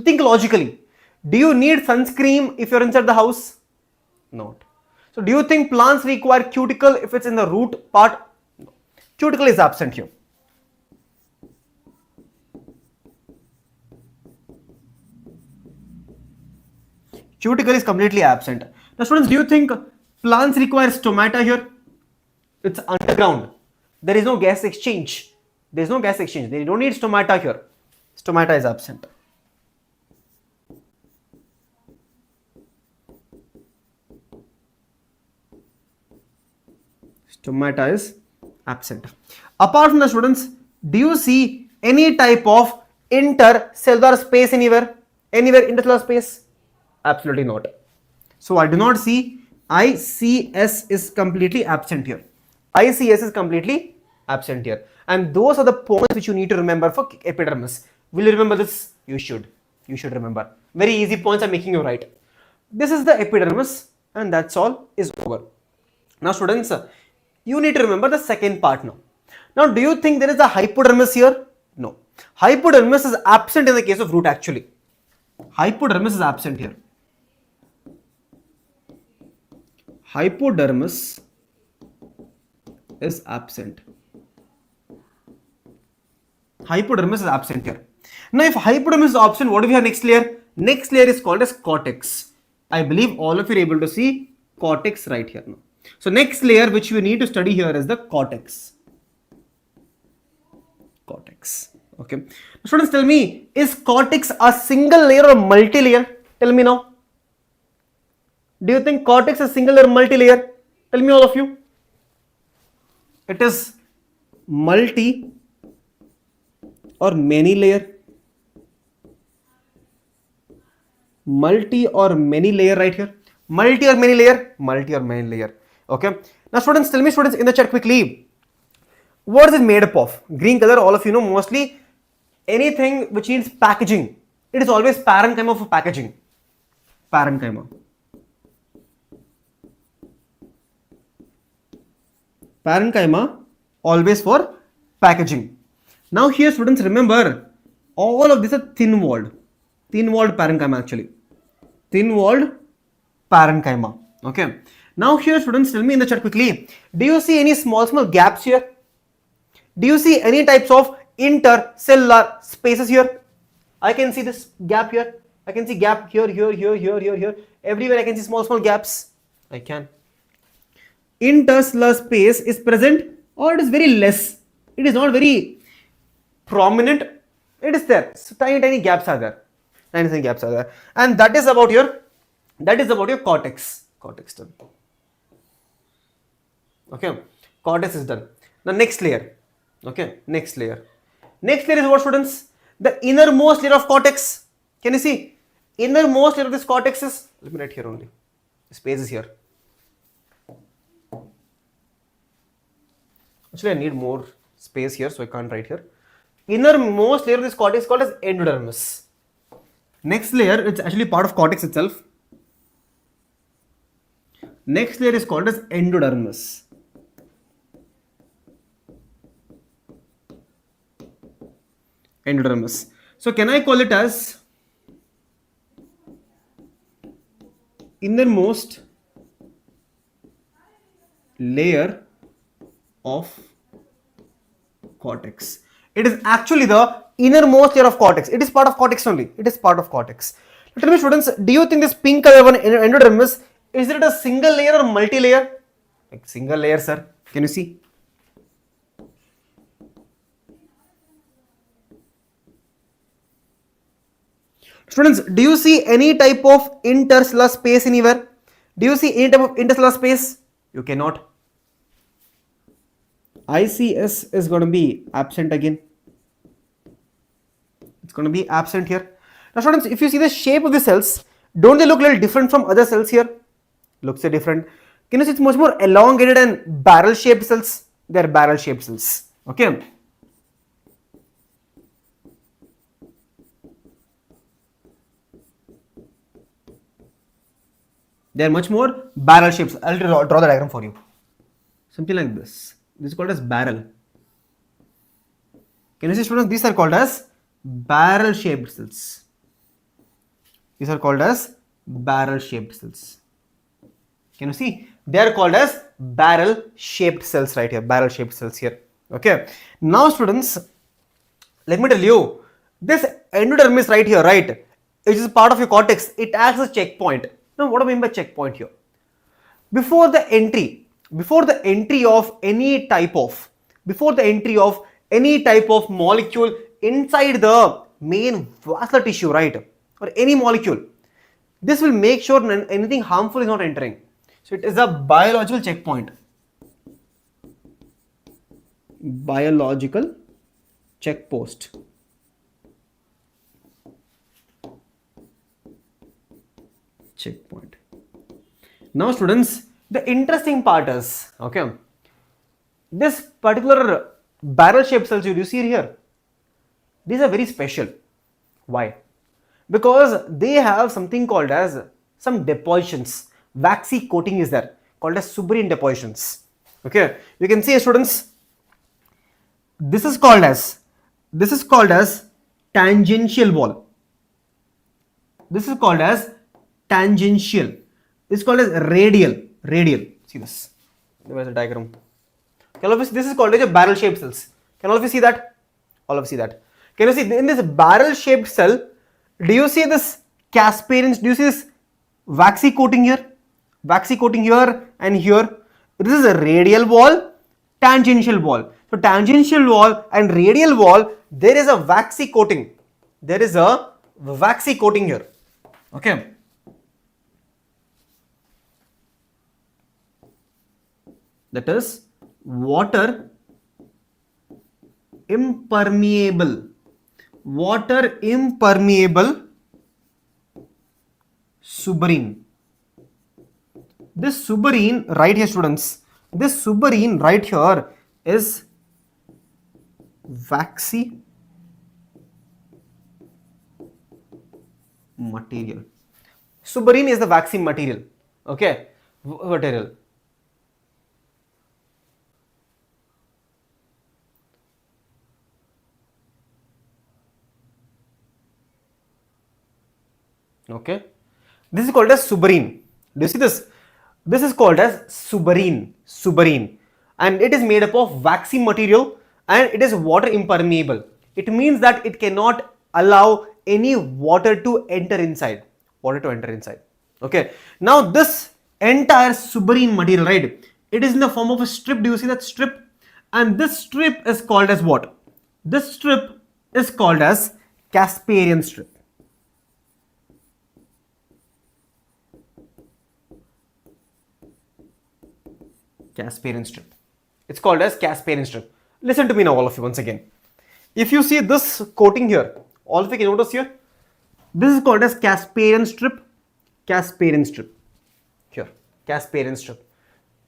Think logically. Do you need sunscreen if you're inside the house? Not. So, do you think plants require cuticle if it's in the root part? No. Cuticle is absent here. Cuticle is completely absent. Now students, do you think plants require stomata here? It's underground. There is no gas exchange. There is no gas exchange. They don't need stomata here. Stomata is absent. Stomata is absent. Apart from the students, do you see any type of intercellular space anywhere? Anywhere intercellular space? Absolutely not. So I do not see. ICS is completely absent here. ICS is completely absent here. And those are the points which you need to remember for epidermis. Will you remember this? You should. You should remember. Very easy points I'm making you right. This is the epidermis, and that's all is over. Now students, you need to remember the second part now. Now do you think there is a hypodermis here? No. Hypodermis is absent in the case of root actually. Hypodermis is absent here. Hypodermis is absent. Hypodermis is absent here. Now if hypodermis is absent, what do we have next layer? Next layer is called as cortex. I believe all of you are able to see cortex right here now. So next layer which we need to study here is the cortex. Cortex. Okay. Students, tell me, is cortex a single layer or multi-layer? Tell me now. Do you think cortex is single or multi-layer? Tell me all of you. It is multi or many layer? Multi or many layer right here? Multi or many layer? Multi or many layer. Okay. Now students, tell me students in the chat quickly. What is it made up of? Green color, all of you know, mostly anything which needs packaging. It is always parenchyma for packaging. Parenchyma. Parenchyma always for packaging. Now here students, remember all of these are thin walled parenchyma actually. Thin walled parenchyma. Okay. Now here students, tell me in the chat quickly, do you see any small gaps here? Do you see any types of intercellular spaces here? I can see this gap here. I can see gap here. Everywhere I can see small gaps. I can. Intercellular space is present or it is very less. It is not very prominent. It is there. So tiny gaps are there. Tiny gaps are there. And that is about your cortex. Cortex done. Okay. Cortex is done. Now next layer. Okay. Next layer. Next layer is what students? The innermost layer of cortex. Can you see? Innermost layer of this cortex is, let me write here only. The space is here. Actually, I need more space here, so I can't write here. Innermost layer of this cortex is called as endodermis. Next layer, it's actually part of cortex itself. Next layer is called as endodermis. Endodermis. So can I call it as innermost layer of cortex? It is actually the innermost layer of cortex. It is part of cortex only. It is part of cortex. Now tell me students, do you think this pink color one endodermis, is it a single layer or multi-layer? Like single layer, sir. Can you see? Students, do you see any type of intercellular space anywhere? Do you see any type of intercellular space? You cannot. ICS is going to be absent again. It's going to be absent here. Now students, if you see the shape of the cells, don't they look a little different from other cells here? Looks a different. Can you see it's much more elongated and barrel shaped cells? They are barrel shaped cells. Okay. They are much more barrel shapes. I'll draw the diagram for you. Something like this. This is called as barrel. Can you see students? These are called as barrel shaped cells. These are called as barrel shaped cells. Can you see? They are called as barrel shaped cells right here. Barrel shaped cells here. Okay. Now students, let me tell you, this endodermis right here, right, which is part of your cortex, it acts as a checkpoint. Now what do I mean by checkpoint here? before the entry, before the entry of any type of, before the entry of any type of molecule inside the main vascular tissue, right, or any molecule, this will make sure anything harmful is not entering. So it is a biological checkpoint. Biological checkpost. Checkpoint. Now students, the interesting part is, okay, this particular barrel shaped cells you see here, these are very special. Why? Because they have something called as some depositions. Waxy coating is there called as suberin depositions. Okay, you can see students, this is called as tangential wall. This is called as tangential. This is called as radial. See this. There is a diagram. This is called as a barrel shaped cells. Can all of you see that? All of you see that? Can you see in this barrel shaped cell? Do you see this casparins? Do you see this waxy coating here? Waxy coating here and here. This is a radial wall, tangential wall. So tangential wall and radial wall, there is a waxy coating. There is a waxy coating here. Okay. That is water impermeable. Water impermeable suberin. This suberin right here, students, this suberin right here is waxy material. Suberin is the waxy material. Okay, material. Okay, this is called as suberin. Do you see this? This is called as suberin, and it is made up of waxy material and it is water impermeable. It means that it cannot allow any water to enter inside. Okay, now this entire suberin material, right, it is in the form of a strip. Do you see that strip? And this strip is called as what? This strip is called as Casparian strip. Casparian strip. It's called as Casparian strip. Listen to me now, all of you, once again. If you see this coating here, all of you can notice here, this is called as Casparian strip. Casparian strip. Here, Casparian strip.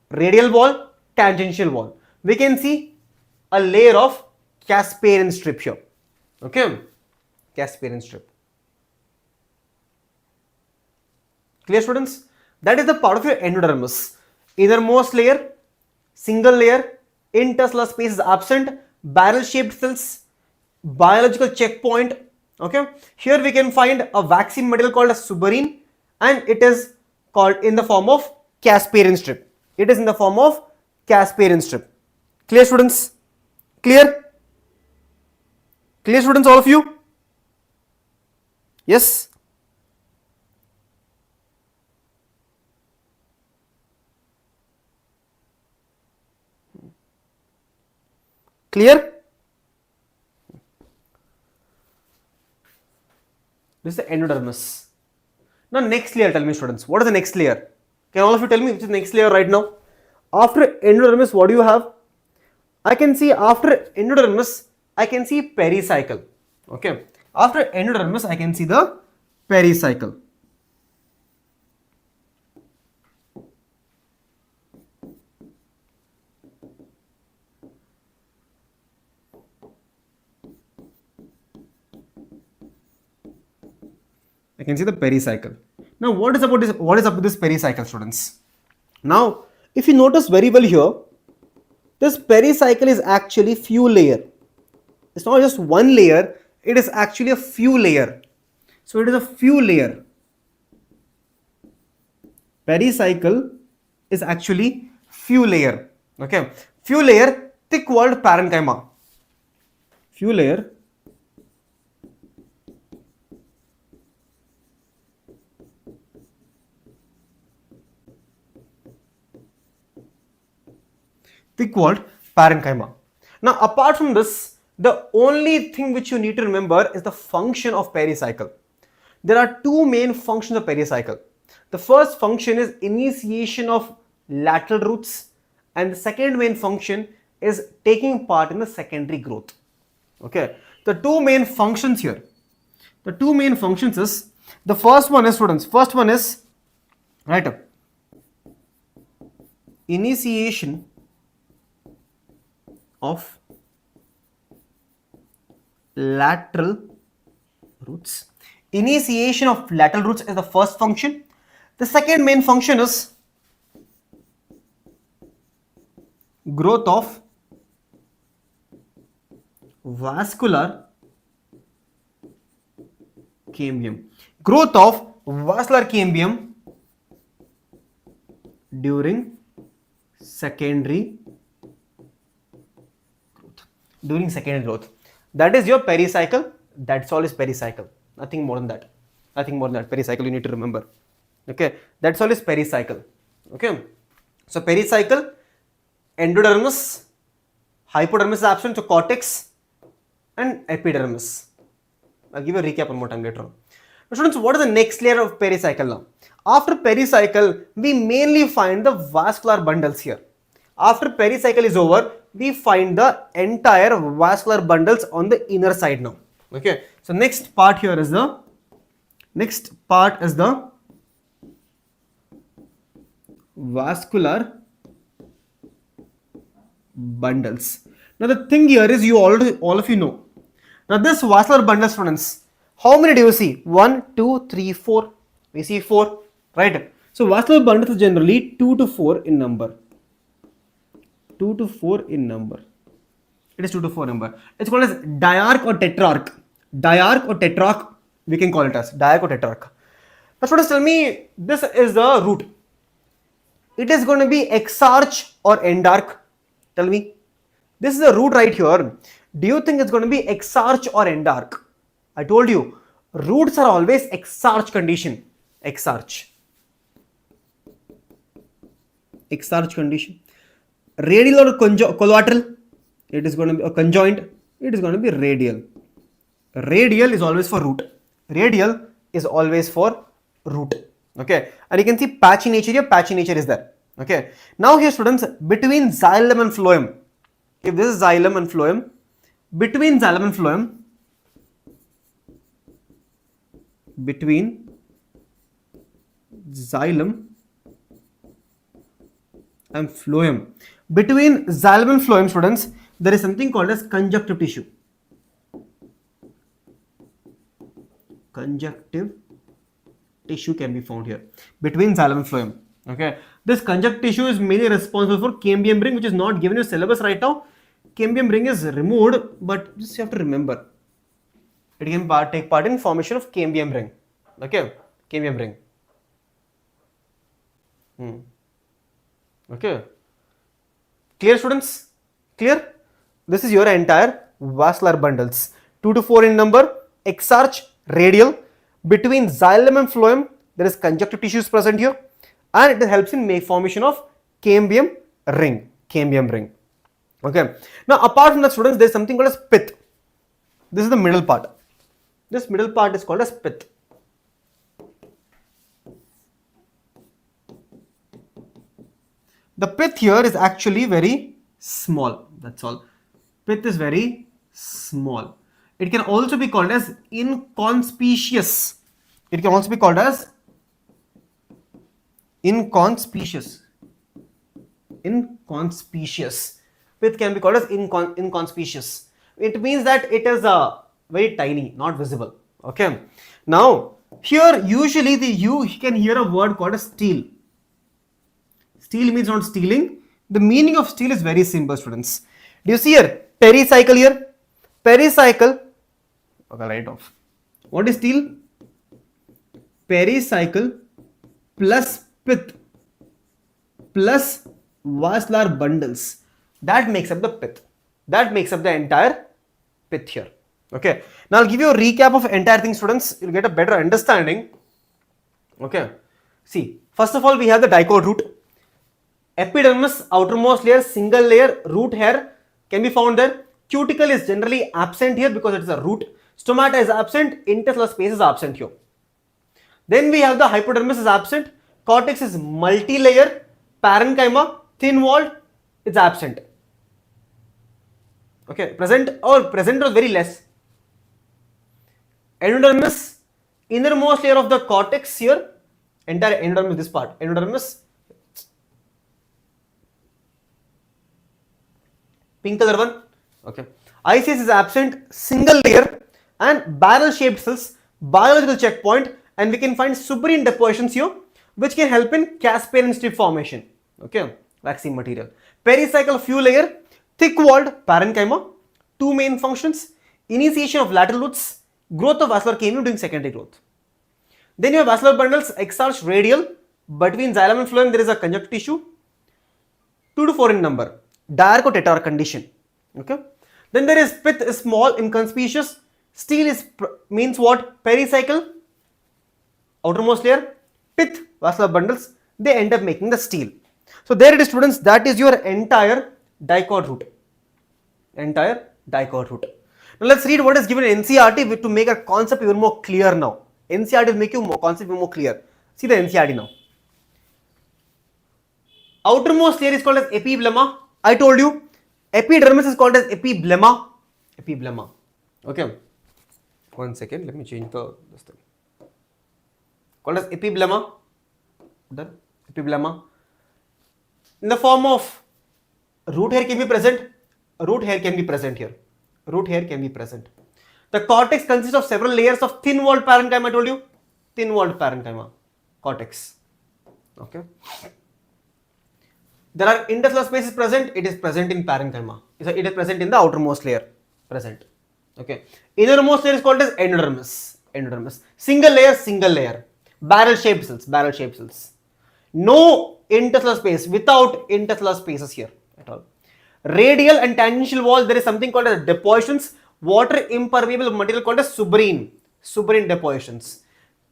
Radial wall, tangential wall. We can see a layer of Casparian strip here. Okay, Casparian strip. Clear, students? That is the part of your endodermis. Innermost layer, single layer, interstellar space is absent, barrel shaped cells, biological checkpoint. Okay, here we can find a waxy material called as suberin, and it is called in the form of Casparian strip. It is in the form of Casparian strip. Clear, students? Clear? Clear, students, all of you? Yes? Clear? This is the endodermis. Now next layer, tell me, students, what is the next layer? Can all of you tell me which is the next layer right now? After endodermis, what do you have? I can see after endodermis, I can see pericycle. Okay. After endodermis, I can see the pericycle. I can see the pericycle. Now, what is about this? What is up with this pericycle, students? Now, if you notice very well here, this pericycle is actually few layer. It's not just one layer, it is actually a few layer. So it is a few layer. Pericycle is actually few layer. Okay, few layer, thick walled parenchyma. Few layer, thick walled parenchyma. Now apart from this, the only thing which you need to remember is the function of pericycle. There are two main functions of pericycle. The first function is initiation of lateral roots, and the second main function is taking part in the secondary growth. Okay, the two main functions here. The two main functions is, the first one is, students, first one is, right, initiation of lateral roots. Initiation of lateral roots is the first function. The second main function is growth of vascular cambium. Growth of vascular cambium during secondary growth. During secondary growth. That is your pericycle. That's all is pericycle. Nothing more than that. Nothing more than that. Pericycle you need to remember. Okay. That's all is pericycle. Okay. So pericycle, endodermis, hypodermis is absent, so cortex and epidermis. I'll give you a recap one more time later on. Now, students, what is the next layer of pericycle now? After pericycle, we mainly find the vascular bundles here. After pericycle is over, we find the entire vascular bundles on the inner side now. Okay. So next part here is the vascular bundles. Now the thing here is, you already, all of you know. Now this vascular bundles, students, how many do you see? 1, 2, 3, 4. We see 4, right? So vascular bundles is generally 2 to 4 in number. 2 to 4 in number. It is 2 to 4 number. It's called as diarch or tetrarch. Diarch or tetrarch, we can call it as diarch or tetrarch. Now students, tell me, this is the root. It is going to be exarch or endarch. Tell me. This is the root right here. Do you think it's going to be exarch or endarch? I told you, roots are always exarch condition. Exarch. Exarch condition. Radial or collateral? It is going to be a conjoint. It is going to be radial. Radial is always for root. Radial is always for root. Okay. And you can see patchy nature here. Patchy nature is there. Okay. Now here, students, between xylem and phloem. If this is xylem and phloem, between xylem and phloem, between xylem and phloem, between xylem and phloem, students, there is something called as conjunctive tissue. Conjunctive tissue can be found here between xylem and phloem. Okay, this conjunctive tissue is mainly responsible for cambium ring, which is not given in your syllabus right now. Cambium ring is removed, but just you have to remember it can take part in formation of cambium ring. Okay, cambium ring. Okay, clear, students? Clear? This is your entire vascular bundles. 2 to 4 in number, exarch, radial. Between xylem and phloem, there is conjunctive tissues present here, and it helps in formation of cambium ring. Cambium ring. Okay. Now, apart from that, students, there is something called as pith. This is the middle part. This middle part is called as pith. The pith here is actually very small. That's all. Pith is very small. It can also be called as inconspicuous. It can also be called as inconspicuous. Inconspicuous. Pith can be called as inconspicuous. It means that it is very tiny, not visible. Okay. Now, here usually you can hear a word called as steel. Steel means not stealing. The meaning of steel is very simple, students. Do you see here? Pericycle here. Pericycle. Okay, write off. What is steel? Pericycle plus pith plus vascular bundles. That makes up the pith. That makes up the entire pith here. Okay. Now I'll give you a recap of entire thing, students. You'll get a better understanding. Okay. See, first of all, we have the dicot root. Epidermis, outermost layer, single layer, root hair can be found there. Cuticle is generally absent here because it is a root. Stomata is absent, intercellular space is absent here. Then we have the hypodermis is absent, cortex is multi-layer, parenchyma, thin-walled, it's absent. Okay, present or very less. Endodermis, innermost layer of the cortex here, entire endodermis, this part, endodermis, pink color one. Okay, ICS is absent, single layer and barrel-shaped cells, biological checkpoint, and we can find suberine depositions here, which can help in Caspian strip formation. Okay, vaccine material. Pericycle few layer, thick-walled parenchyma, two main functions: initiation of lateral roots, growth of vascular 𝐂𝐤 during secondary growth. Then you have vascular bundles, exarch radial, between xylem and phloem there is a conjunctive tissue, 2 to 4 in number, diarcho-tetar condition. Okay. Then there is pith is small, inconspicuous, stele is means what? Pericycle, outermost layer, pith, vascular bundles, they end up making the stele. So there it is, students, that is your entire dicot route. Entire dicot route. Now let's read what is given in NCERT to make a concept even more clear now. NCERT will make you concept even more clear. See the NCERT now. Outermost layer is called as epiblemma. I told you epidermis is called as epiblemma. Epiblemma. Okay. 1 second. Let me change this thing. Called as epiblemma. Done. Epiblemma. In the form of root hair can be present. Root hair can be present here. Root hair can be present. The cortex consists of several layers of thin-walled parenchyma. I told you. Thin-walled parenchyma. Cortex. Okay. There are intercellular spaces present. It is present in parenchyma. It is present in the outermost layer. Present. Okay. Innermost layer is called as endodermis. Endodermis. Single layer. Single layer. Barrel-shaped cells. Barrel-shaped cells. No intercellular space. Without intercellular spaces here at all. Radial and tangential wall. There is something called as depositions. Water impermeable material called as suberine. Suberine depositions.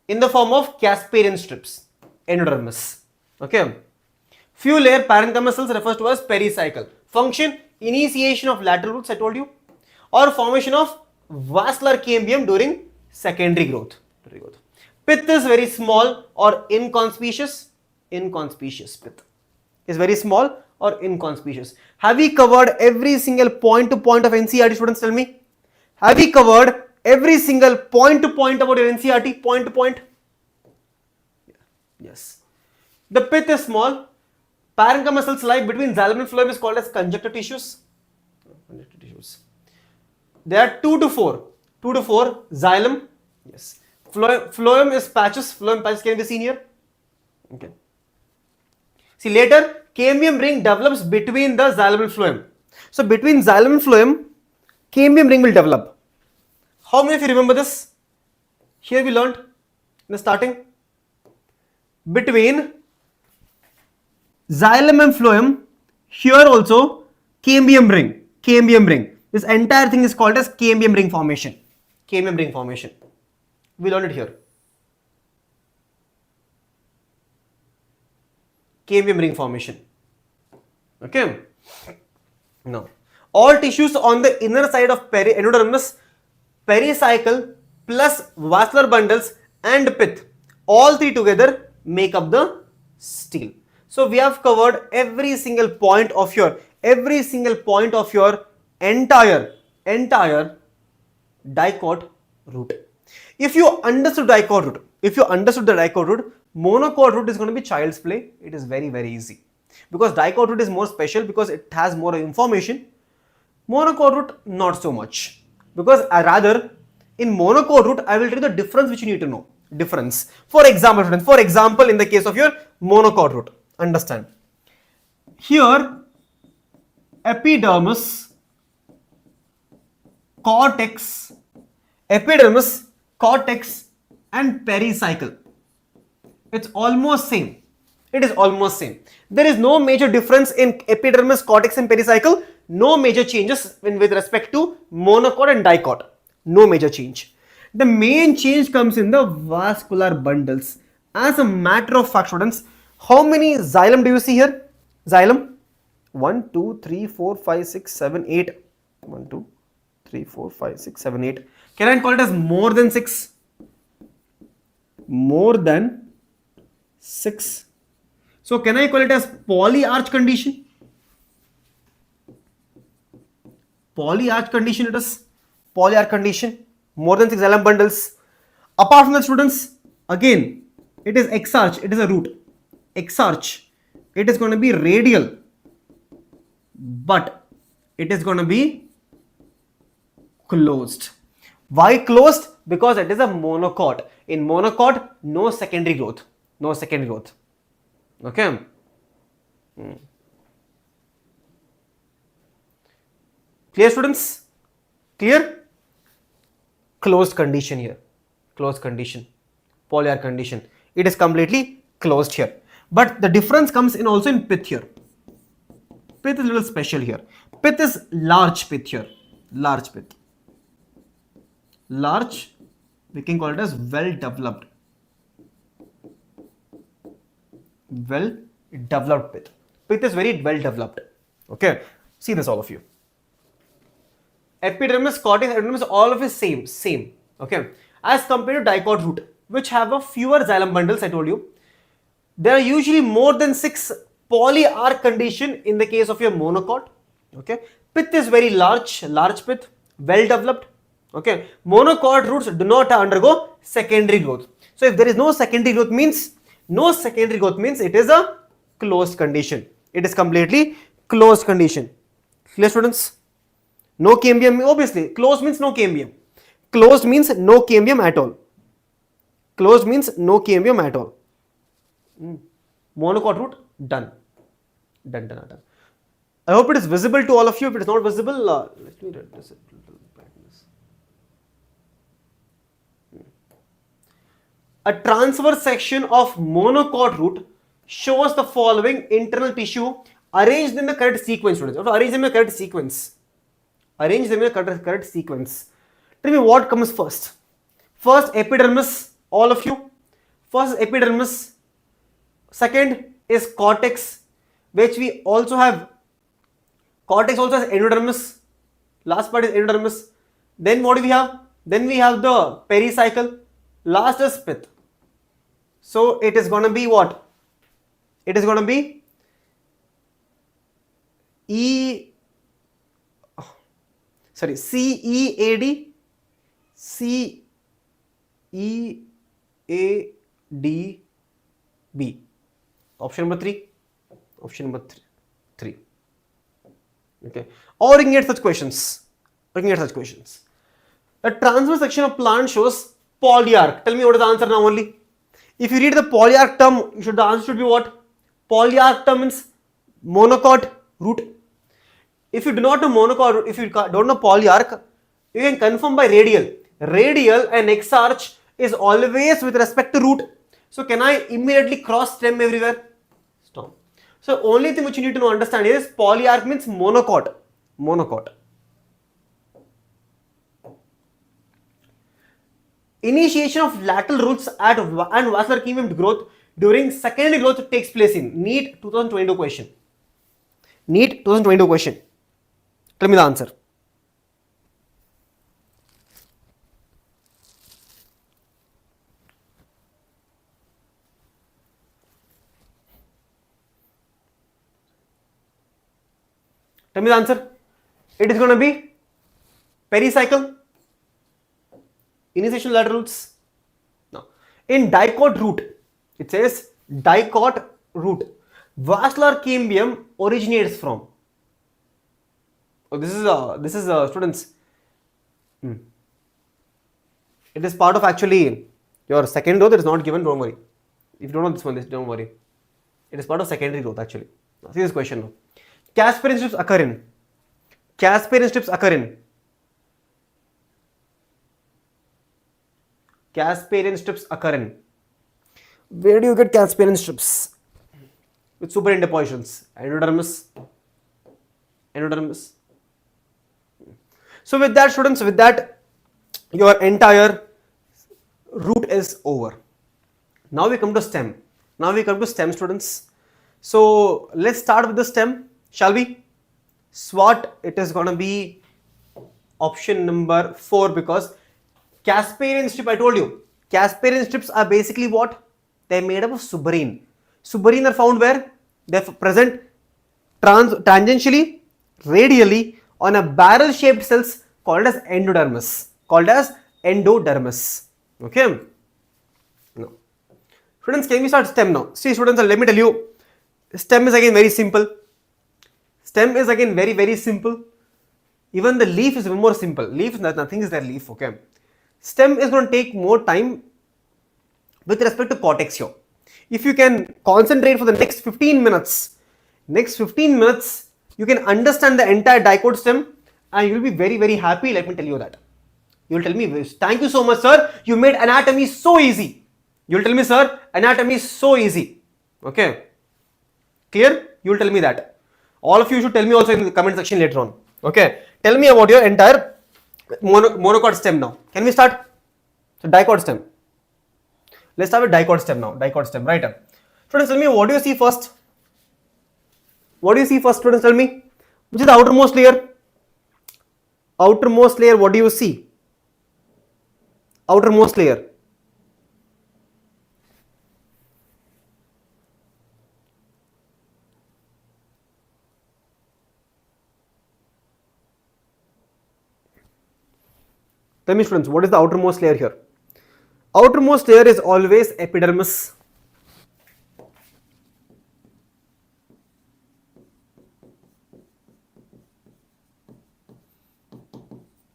In the form of Casparian strips. Endodermis. Okay. Few layer parenchyma cells refers to as pericycle. Function, initiation of lateral roots, I told you, or formation of vascular cambium during secondary growth. Pith is very small or inconspicuous. Inconspicuous pith is very small or inconspicuous. Have we covered every single point to point of NCERT, students? Tell me. Have we covered every single point to point about your NCERT? Point to point? Yes. The pith is small. Parenchyma cells lie between xylem and phloem is called as conjunctive tissues. Conjunctive tissues. There are 2 to 4. 2 to 4 xylem. Yes. Phloem is patches. Phloem patches can be seen here. Okay. See later, cambium ring develops between the xylem and phloem. So between xylem and phloem, cambium ring will develop. How many of you remember this? Here we learned in the starting. Between xylem and phloem, here also cambium ring. Cambium ring. This entire thing is called as cambium ring formation. Cambium ring formation. We learned it here. Cambium ring formation. Okay. Now, all tissues on the inner side of endodermis, pericycle plus vascular bundles and pith, all three together make up the stele. So we have covered every single point of your entire dicot route. If you understood dicot route, the dicot route, monocot route is going to be child's play. It is very, very easy. Because dicot route is more special because it has more information. Monocot route, not so much. Because rather, in monocot route, I will tell you the difference which you need to know. Difference. For example, students, in the case of your monocot route, understand. Here, epidermis, cortex, and pericycle. It's almost same. It is almost same. There is no major difference in epidermis, cortex, and pericycle. No major changes with respect to monocot and dicot. No major change. The main change comes in the vascular bundles. As a matter of fact, students, how many xylem do you see here? Xylem. 1, 2, 3, 4, 5, 6, 7, 8. 1, 2, 3, 4, 5, 6, 7, 8. Can I call it as more than 6? More than 6. So can I call it as polyarch condition? Polyarch condition it is. Polyarch condition. More than 6 xylem bundles. Apart from the students, again, it is exarch. It is a root. Exarch. It is going to be radial. But it is going to be closed. Why closed? Because it is a monocot. In monocot, no secondary growth. No secondary growth. Okay. Clear, students? Clear? Closed condition here. Closed condition. Polyarch condition. It is completely closed here. But the difference comes in also in pith here. Pith is a little special here. Pith is large pith here. Large pith. Large, we can call it as well developed. Well developed pith. Pith is very well developed. Okay. See this, all of you. Epidermis, cortex, epidermis, all of it same. Okay. As compared to dicot root, which have a fewer xylem bundles, I told you. There are usually more than 6 polyarch condition in the case of your monocot. Okay. Pith is very large pith, well developed. Okay. Monocot roots do not undergo secondary growth. So if there is no secondary growth means it is a closed condition. It is completely closed condition. Clear, students? No cambium, obviously. Closed means no cambium. Closed means no cambium at all. Closed means no cambium at all. Monocot root, done. Done. I hope it is visible to all of you. If it is not visible, let me read this. A transverse section of monocot root shows the following internal tissue arranged in the correct sequence, students. Arrange them in the correct sequence. Arrange them in the correct sequence. Tell me what comes first. First, epidermis, all of you. First, epidermis. Second is cortex, which we also have. Cortex also has endodermis. Last part is endodermis. Then what do we have? Then we have the pericycle. Last is pith. So it is going to be what? It is going to be CEAD, CEADB. Option number 3. Option number 3. Okay. Or you can get such questions. The transverse section of plant shows polyarch. Tell me what is the answer now only. If you read the polyarch term, the answer should be what? Polyarch term means monocot root. If you do not know monocot root, if you don't know polyarch, you can confirm by radial. Radial and exarch is always with respect to root. So can I immediately cross stem everywhere? Stop. So only thing which you need to know, understand is polyarch means monocot. Initiation of lateral roots and vascular cambium growth during secondary growth takes place in NEET 2022 question. NEET 2022 question. Tell me the answer. Tell me the answer. It is going to be pericycle. Initiation lateral roots. Now, in dicot root, it says dicot root. Vascular cambium originates from. Oh, this is students. It is part of actually your second growth. It is not given. Don't worry. If you don't know this one, don't worry. It is part of secondary growth actually. Now, see this question now. Casparian strips occur in. Casparian strips occur in. Casparian strips occur in. Where do you get Casparian strips? With superinterpositions. Endodermis. So with that, students, with that, your entire root is over. Now we come to stem. Students. So let's start with the stem, shall we? SWOT, it is going to be option number 4 because Casparian strip, I told you, Casparian strips are basically what? They're made up of suberin. Suberin are found where? They're present tangentially, radially on a barrel shaped cells called as endodermis. Okay. Now, students, can we start stem now? See, students, let me tell you, stem is again very simple. Stem is again very simple. Even the leaf is more simple. Leaf, nothing is their leaf. Okay. Stem is going to take more time with respect to cortex here. If you can concentrate for the next 15 minutes, you can understand the entire dicot stem and you will be very happy. Let me tell you that. You will tell me, thank you so much, sir. You made anatomy so easy. You will tell me, sir, anatomy is so easy. Okay. Clear? You will tell me that. All of you should tell me also in the comment section later on. Okay. Tell me about your entire monocot stem now. Can we start? So dicot stem. Let's start with dicot stem now. Dicot stem, right? Students, tell me, what do you see first? What do you see first, students? Tell me. Which is the outermost layer? Outermost layer, what do you see? Outermost layer. Tell me, students, what is the outermost layer here? Outermost layer is always epidermis.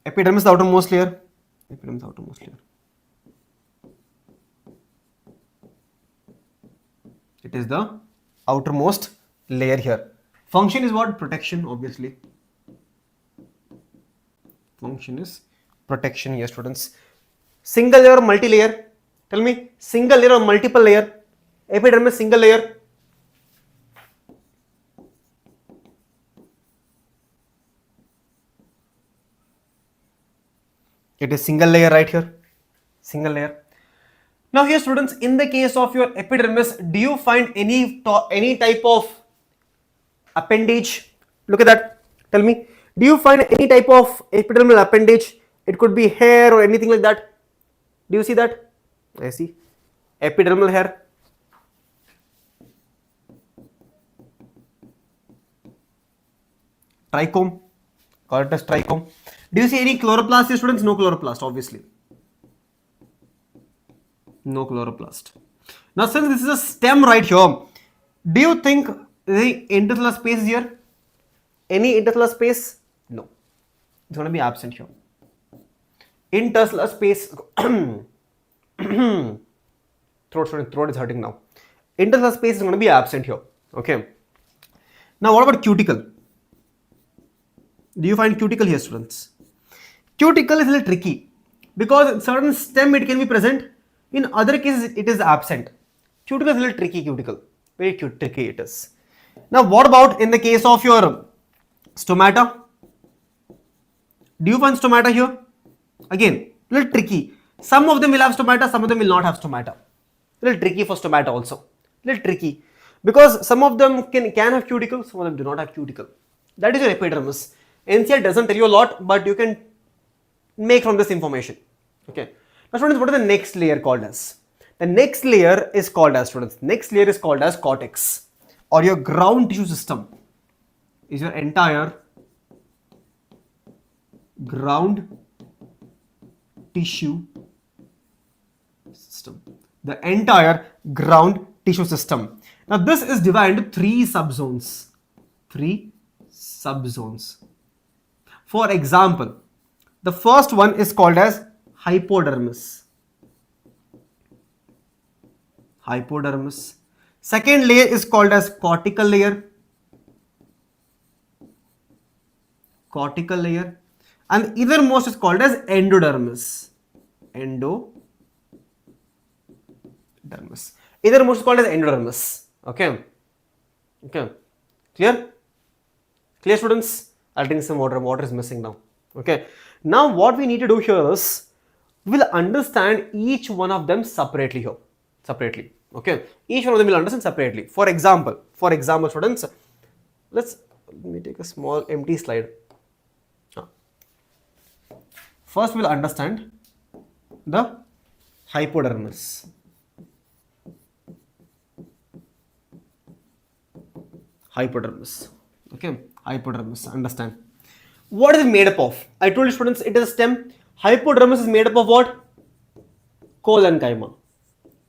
Epidermis is the outermost layer. Epidermis is the outermost layer. It is the outermost layer here. Function is what? Protection, obviously. Function is protection here, students. Single layer or multi-layer? Tell me, single layer or multiple layer? Epidermis single layer. It is single layer right here. Single layer. Now here, students, in the case of your epidermis, do you find any type of appendage? Look at that. Tell me, do you find any type of epidermal appendage? It could be hair or anything like that. Do you see that? I see. Epidermal hair. Trichome. Call it as trichome. Do you see any chloroplast here, students? No chloroplast, obviously. No chloroplast. Now, since this is a stem right here, do you think the intercellular space is here? Any intercellular space? No. It's going to be absent here. Intercellular space. Throat is hurting now. Intercellular space is going to be absent here. Okay. Now, what about cuticle? Do you find cuticle here, students? Cuticle is a little tricky because in certain stem it can be present. In other cases, it is absent. Cuticle is a little tricky. Cuticle, very tricky it is. Now, what about in the case of your stomata? Do you find stomata here? Again, a little tricky. Some of them will have stomata, some of them will not have stomata. A little tricky for stomata also. A little tricky because some of them can have cuticle, some of them do not have cuticle. That is your epidermis. NCR doesn't tell you a lot, but you can make from this information. Okay. Now, students, what is the next layer called as? The next layer is called as, students, next layer is called as cortex, or your ground tissue system is your entire ground tissue system. The entire ground tissue system. Now, this is divided into 3 subzones. 3 subzones. For example, the first one is called as hypodermis. Hypodermis. Second layer is called as cortical layer. Cortical layer. And eithermost is called as endodermis. Endodermis. Eithermost is called as endodermis. Okay. Okay. Clear? Clear, students? I'll drink some water. Water is missing now. Okay. Now what we need to do here is we will understand each one of them separately here. Separately. Okay. Each one of them will understand separately. For example, For example, students, let me take a small empty slide. First, we'll understand the hypodermis. Hypodermis. Okay, hypodermis. Understand. What is it made up of? I told you, students, it is a stem. Hypodermis is made up of what? 𝐂𝐤.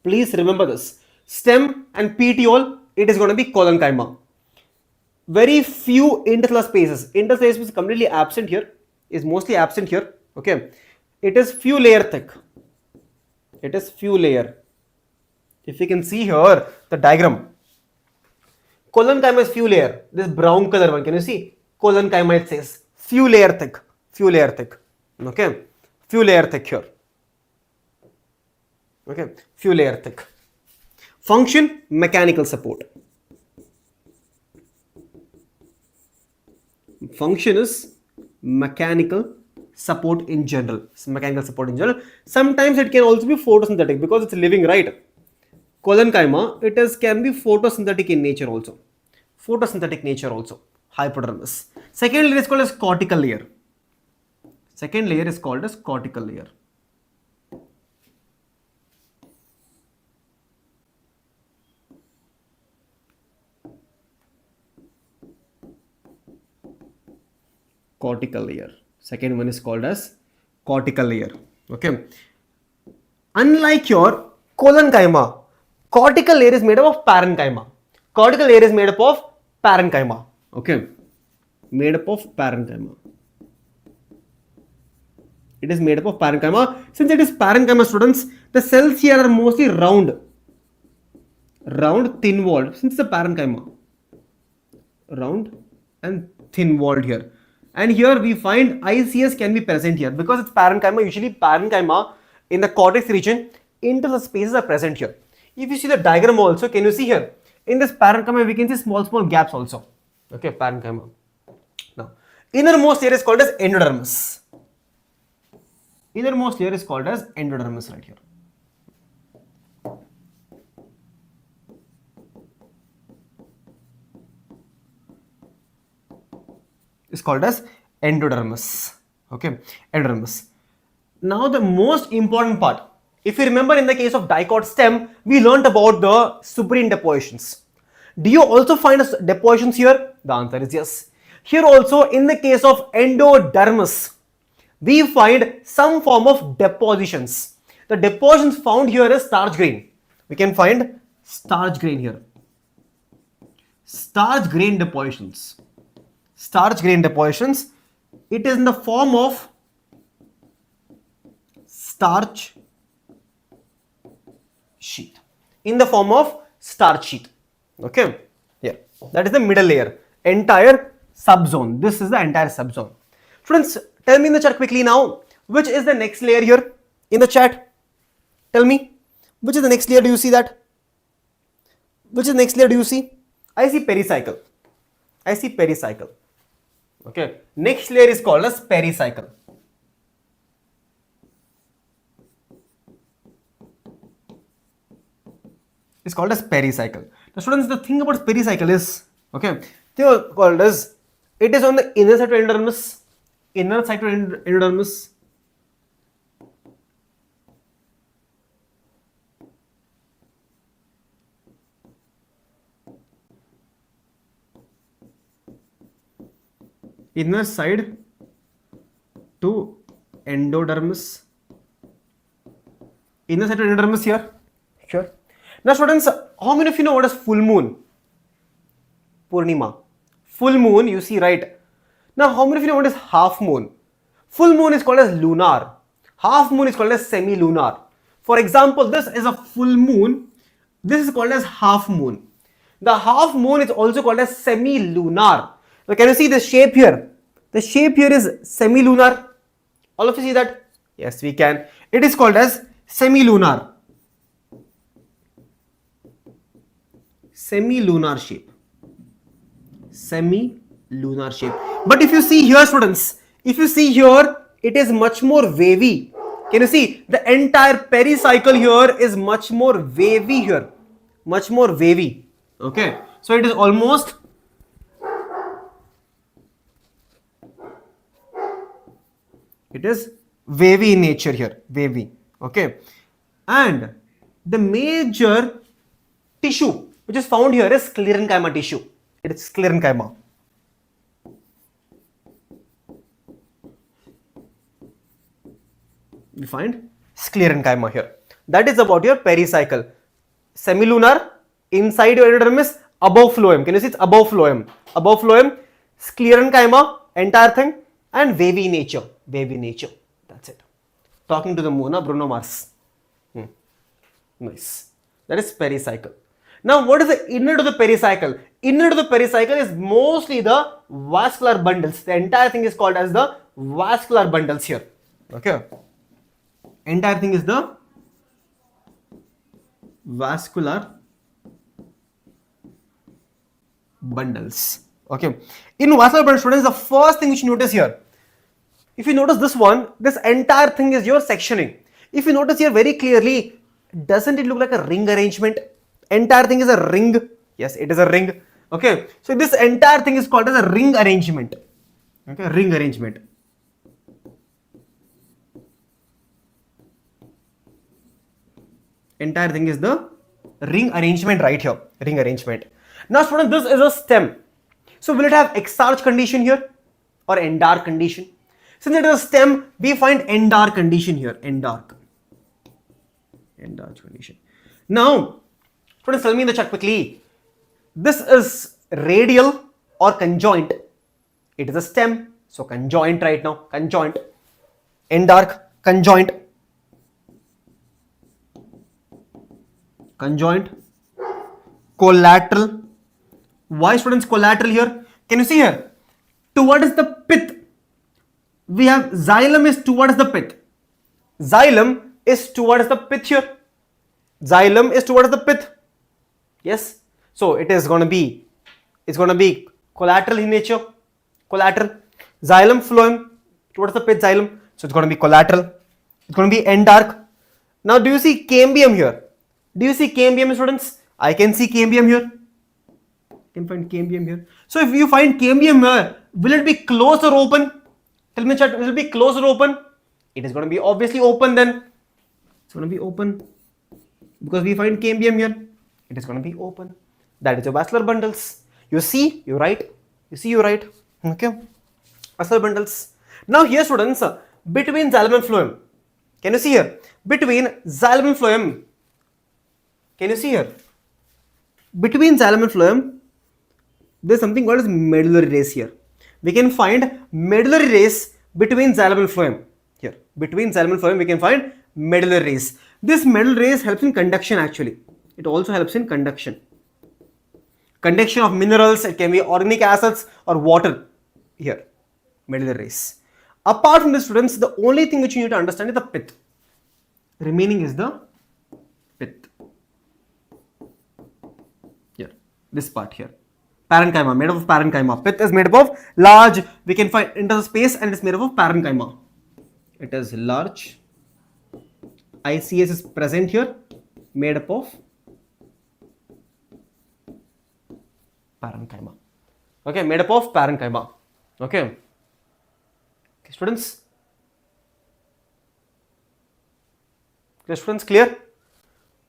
Please remember this. Stem and petiole, it is going to be 𝐂𝐤. Very few intercellular spaces. Intercellular space is completely absent here. Is mostly absent here. Okay. It is few layer thick. It is few layer. If you can see here the diagram, 𝐂𝐤 is few layer. This brown color one, can you see? 𝐂𝐤 it says few layer thick. Few layer thick. Okay. Few layer thick here. Okay. Few layer thick. Function, mechanical support. Function is mechanical support in general. Mechanical support in general. Sometimes it can also be photosynthetic because it's living, right? 𝐂𝐤, it is can be photosynthetic in nature also. Photosynthetic nature also. Hypodermis. Second layer is called as cortical layer. Second layer is called as cortical layer. Cortical layer. Second one is called as cortical layer. Okay. Unlike your 𝐂𝐤, cortical layer is made up of parenchyma. Cortical layer is made up of parenchyma. Okay. Made up of parenchyma. It is made up of parenchyma. Since it is parenchyma, students, the cells here are mostly round, thin walled. Since the parenchyma, round and thin walled here. And here we find ICS can be present here because it's parenchyma. Usually parenchyma in the cortex region, intercellular spaces are present here. If you see the diagram also, can you see here? In this parenchyma, we can see small gaps also. Okay, parenchyma. Now, innermost layer is called as endodermis. Innermost layer is called as endodermis right here. Is called as endodermis. Okay, endodermis. Now the most important part. If you remember in the case of dicot stem, we learnt about the suberin depositions. Do you also find depositions here? The answer is yes. Here also in the case of endodermis, we find some form of depositions. The depositions found here is starch grain. We can find starch grain here. Starch grain depositions. Starch grain depositions. It is in the form of starch sheet. In the form of starch sheet. Okay. Here. That is the middle layer. Entire subzone. This is the entire subzone. Students, tell me in the chat quickly now, which is the next layer here in the chat? Tell me, which is the next layer? Do you see that? Which is the next layer? Do you see? I see pericycle. I see pericycle. Okay. Next layer is called as pericycle. It's called as pericycle. The students, the thing about pericycle is, okay, they are called as, it is on the inner side of endodermis. Inner side of endodermis. Inner side to endodermis. Inner side to endodermis here. Sure. Now students, how many of you know what is full moon? Purnima. Full moon, you see, right? Now how many of you know what is half moon? Full moon is called as lunar. Half moon is called as semi-lunar. For example, this is a full moon. This is called as half moon. The half moon is also called as semi-lunar. Now can you see the shape here? The shape here is semi-lunar. All of you see that? Yes, we can. It is called as semi-lunar. Semi-lunar shape. Semi-lunar shape. But if you see here, students, if you see here, it is much more wavy. Can you see? The entire pericycle here is much more wavy here. Much more wavy. Okay. So it is almost wavy in nature here, wavy. Okay, and the major tissue which is found here is sclerenchyma tissue. It is sclerenchyma. We find sclerenchyma here. That is about your pericycle. Semilunar, inside your endodermis, above phloem. Can you see it's above phloem? Above phloem, sclerenchyma, entire thing, and wavy nature. Wavy nature. That's it. Talking to the moon, Bruno Mars. Nice. That is pericycle. Now, what is the inner to the pericycle? Inner to the pericycle is mostly the vascular bundles. The entire thing is called as the vascular bundles here. Okay. Entire thing is the vascular bundles. Okay. In vascular bundles, students, the first thing which you notice here, if you notice this one, this entire thing is your sectioning. If you notice here very clearly, doesn't it look like a ring arrangement? Entire thing is a ring. Yes, it is a ring. Okay. So this entire thing is called as a ring arrangement. Okay, ring arrangement. Entire thing is the ring arrangement right here. Ring arrangement. Now, students, this is a stem. So will it have exarch condition here or endarch condition? Since it is a stem, we find endarch condition here. Endarch condition. Now, students, tell me in the chat quickly. This is radial or conjoint? It is a stem. So conjoint right now. Conjoint. Endarch. Conjoint. Conjoint. Collateral. Why, students, collateral here? Can you see here? Towards the pith. We have xylem is towards the pith. Xylem is towards the pith here. Xylem is towards the pith. Yes. So it is going to be, collateral in nature. Collateral. Xylem, phloem towards the pith, xylem. So it's going to be collateral. It's going to be endarch. Now, do you see cambium here? Do you see cambium, students? I can see cambium here. I can find cambium here. So if you find cambium here, will it be closed or open? Tell me, chat, will it be closed or open? It is going to be obviously open then. It's going to be open because we find cambium here. It is going to be open. That is your vascular bundles. You see, you write. You see, you write. Okay. Vascular bundles. Now here, students, between xylem and phloem. Can you see here? Between xylem and phloem. Can you see here? Between xylem and phloem, there is something called as medullary race here. We can find medullary race between xylem and phloem. Here, between xylem and phloem, we can find medullary race. This medullary race helps in conduction actually. It also helps in conduction. Conduction of minerals, it can be organic acids or water. Here, medullary race. Apart from this, students, the only thing which you need to understand is the pith. Remaining is the pith. Here, this part here. Parenchyma, made up of parenchyma. Pith is made up of large, we can find into the space, and it is made up of parenchyma. It is large. ICS is present here, made up of parenchyma. Okay, made up of parenchyma. Okay. Students? Okay, students, clear?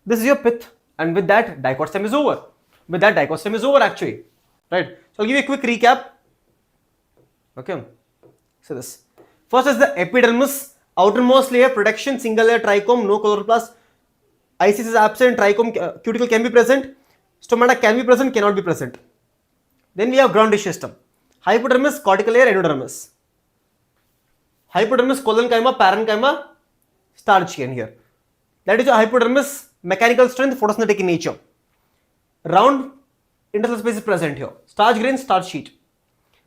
This is your pith, and with that, dicot stem is over. With that, dicot stem is over actually. Right? So I'll give you a quick recap. Okay. So this. First is the epidermis, outermost layer, protection, single layer, trichome, no chloroplast. ICS is absent, trichome, cuticle can be present, stomata can be present, cannot be present. Then we have ground tissue system. Hypodermis, cortical layer, endodermis. Hypodermis, collenchyma, parenchyma, starch chain here. That is your hypodermis, mechanical strength, photosynthetic in nature. Round interstitial space is present here. Starch grain, starch sheet.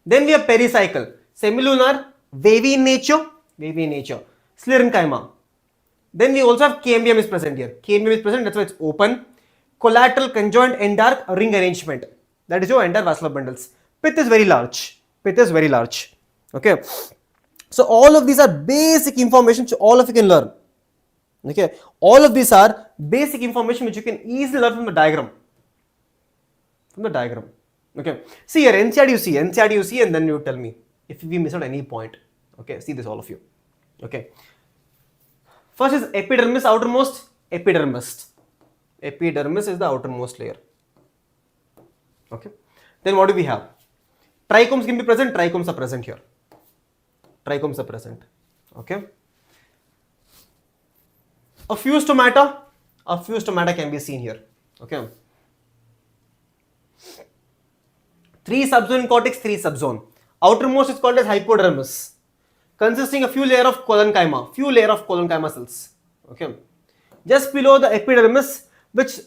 Then we have pericycle, semilunar, wavy in nature, sclerenchyma. Then we also have cambium is present here. Cambium is present, that's why it's open. Collateral, conjoint, endarch, ring arrangement. That is your entire vascular bundles. Pith is very large. Okay. So all of these are basic information which all of you can learn. Okay. All of these are basic information which you can easily learn from the diagram. from the diagram. Okay, see here, NCERT you see, and then you tell me if we miss out any point. Okay, see this, all of you. Okay, first is epidermis, outermost. Epidermis is the outermost layer. Okay, then what do we have? Trichomes can be present. Trichomes are present here. Trichomes are present. Okay, a few stomata can be seen here. Okay, 3 subzone in cortex, 3 subzone. Outermost is called as hypodermis, consisting of few layer of collenchyma cells. Okay, just below the epidermis, which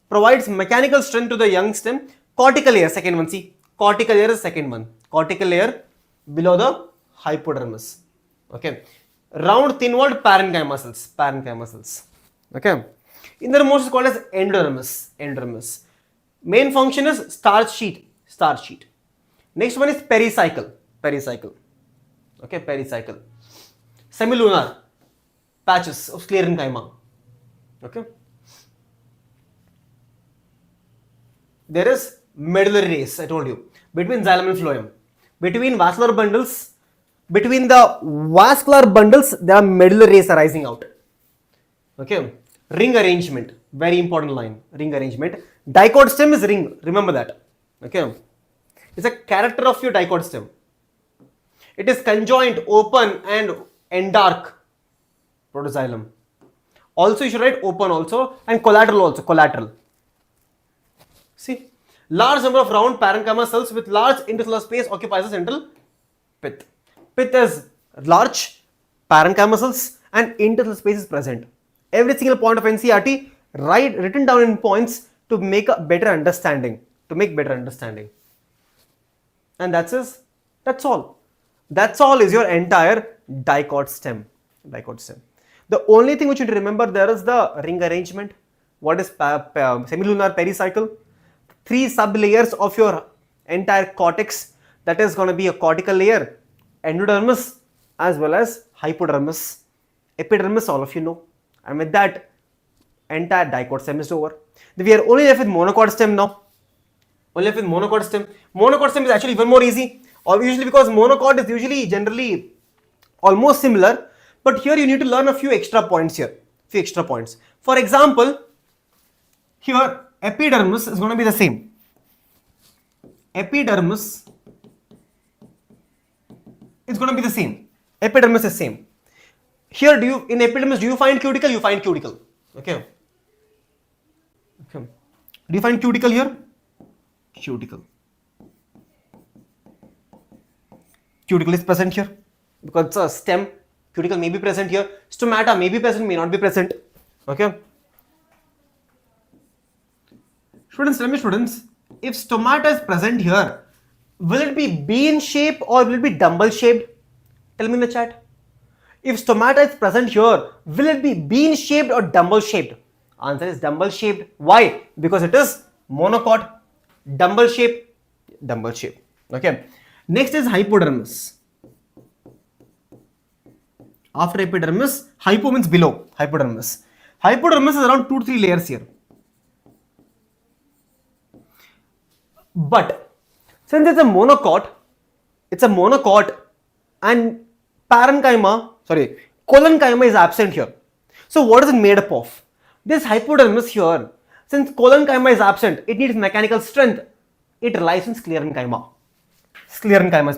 provides mechanical strength to the young stem. Cortical layer, second one. See, cortical layer is second one. Cortical layer below the hypodermis. Okay, round thin-walled parenchyma cells. Okay, innermost is called as endodermis. Main function is starch sheet. Next one is pericycle. Okay, pericycle. Semilunar patches of sclerenchyma. Okay, there is medullary race, I told you, between xylem and phloem. Between the vascular bundles, there are medullary rays arising out. Okay, ring arrangement, very important line. Ring arrangement. Dicot stem is ring. Remember that. Okay, it's a character of your dicot stem. It is conjoined, open, and endark protoxylem. Also, you should write open also, and collateral. See, large number of round parenchyma cells with large intercellular space occupies the central pith. Pith is large parenchyma cells and intercellular space is present. Every single point of NCERT written down in points to make a better understanding. And that's all. That's all is your entire dicot stem. The only thing which you need to remember there is the ring arrangement. What is semilunar pericycle? 3 sub-layers of your entire cortex. That is going to be a cortical layer, endodermis, as well as hypodermis. Epidermis, all of you know. And with that, entire dicot stem is over. We are only left with monocot stem now. Monocot stem is actually even more easy. Or usually, because monocot is generally almost similar, but here you need to learn a few extra points here. For example, here epidermis is going to be the same. Epidermis is same. Here, in epidermis, do you find cuticle? You find cuticle. Okay. Do you find cuticle here? Cuticle is present here because it's a stem. Cuticle may be present here. Stomata may be present, may not be present. Okay. Students, tell me, if stomata is present here, will it be bean shape or will it be dumbbell shaped? Tell me in the chat. If stomata is present here, will it be bean shaped or dumbbell shaped? Answer is dumbbell shaped. Why? Because it is monocot. Dumbbell shape. Okay. Next is hypodermis. After epidermis, hypo means below. Hypodermis is around 2 to 3 layers here. But since it's a monocot and collenchyma is absent here. So what is it made up of? This hypodermis here, since collenchyma is absent, it needs mechanical strength. It relies on sclerenchyma. Sclerenchyma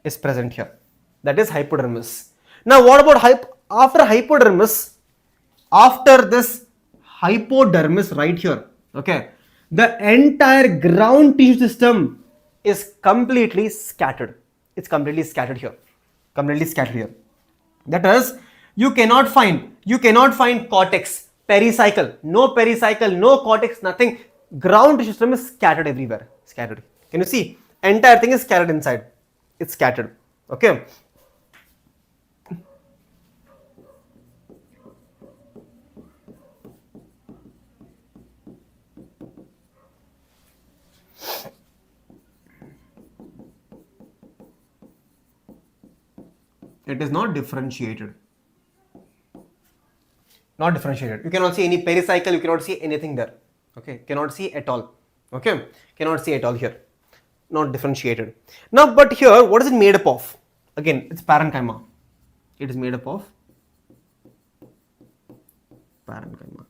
is present here. That is hypodermis. Now what about after hypodermis? After this hypodermis right here, okay, the entire ground tissue system is completely scattered. It's completely scattered here. That is, you cannot find cortex, pericycle, no cortex, nothing. Ground tissue system is scattered everywhere. Can you see? Entire thing is scattered inside. It's scattered. Okay. It is not differentiated. Not differentiated. You cannot see any pericycle, you cannot see anything there. Okay, cannot see at all. Okay, cannot see at all here. Not differentiated. Now, but here, what is it made up of? Again, it's parenchyma. It is made up of parenchyma.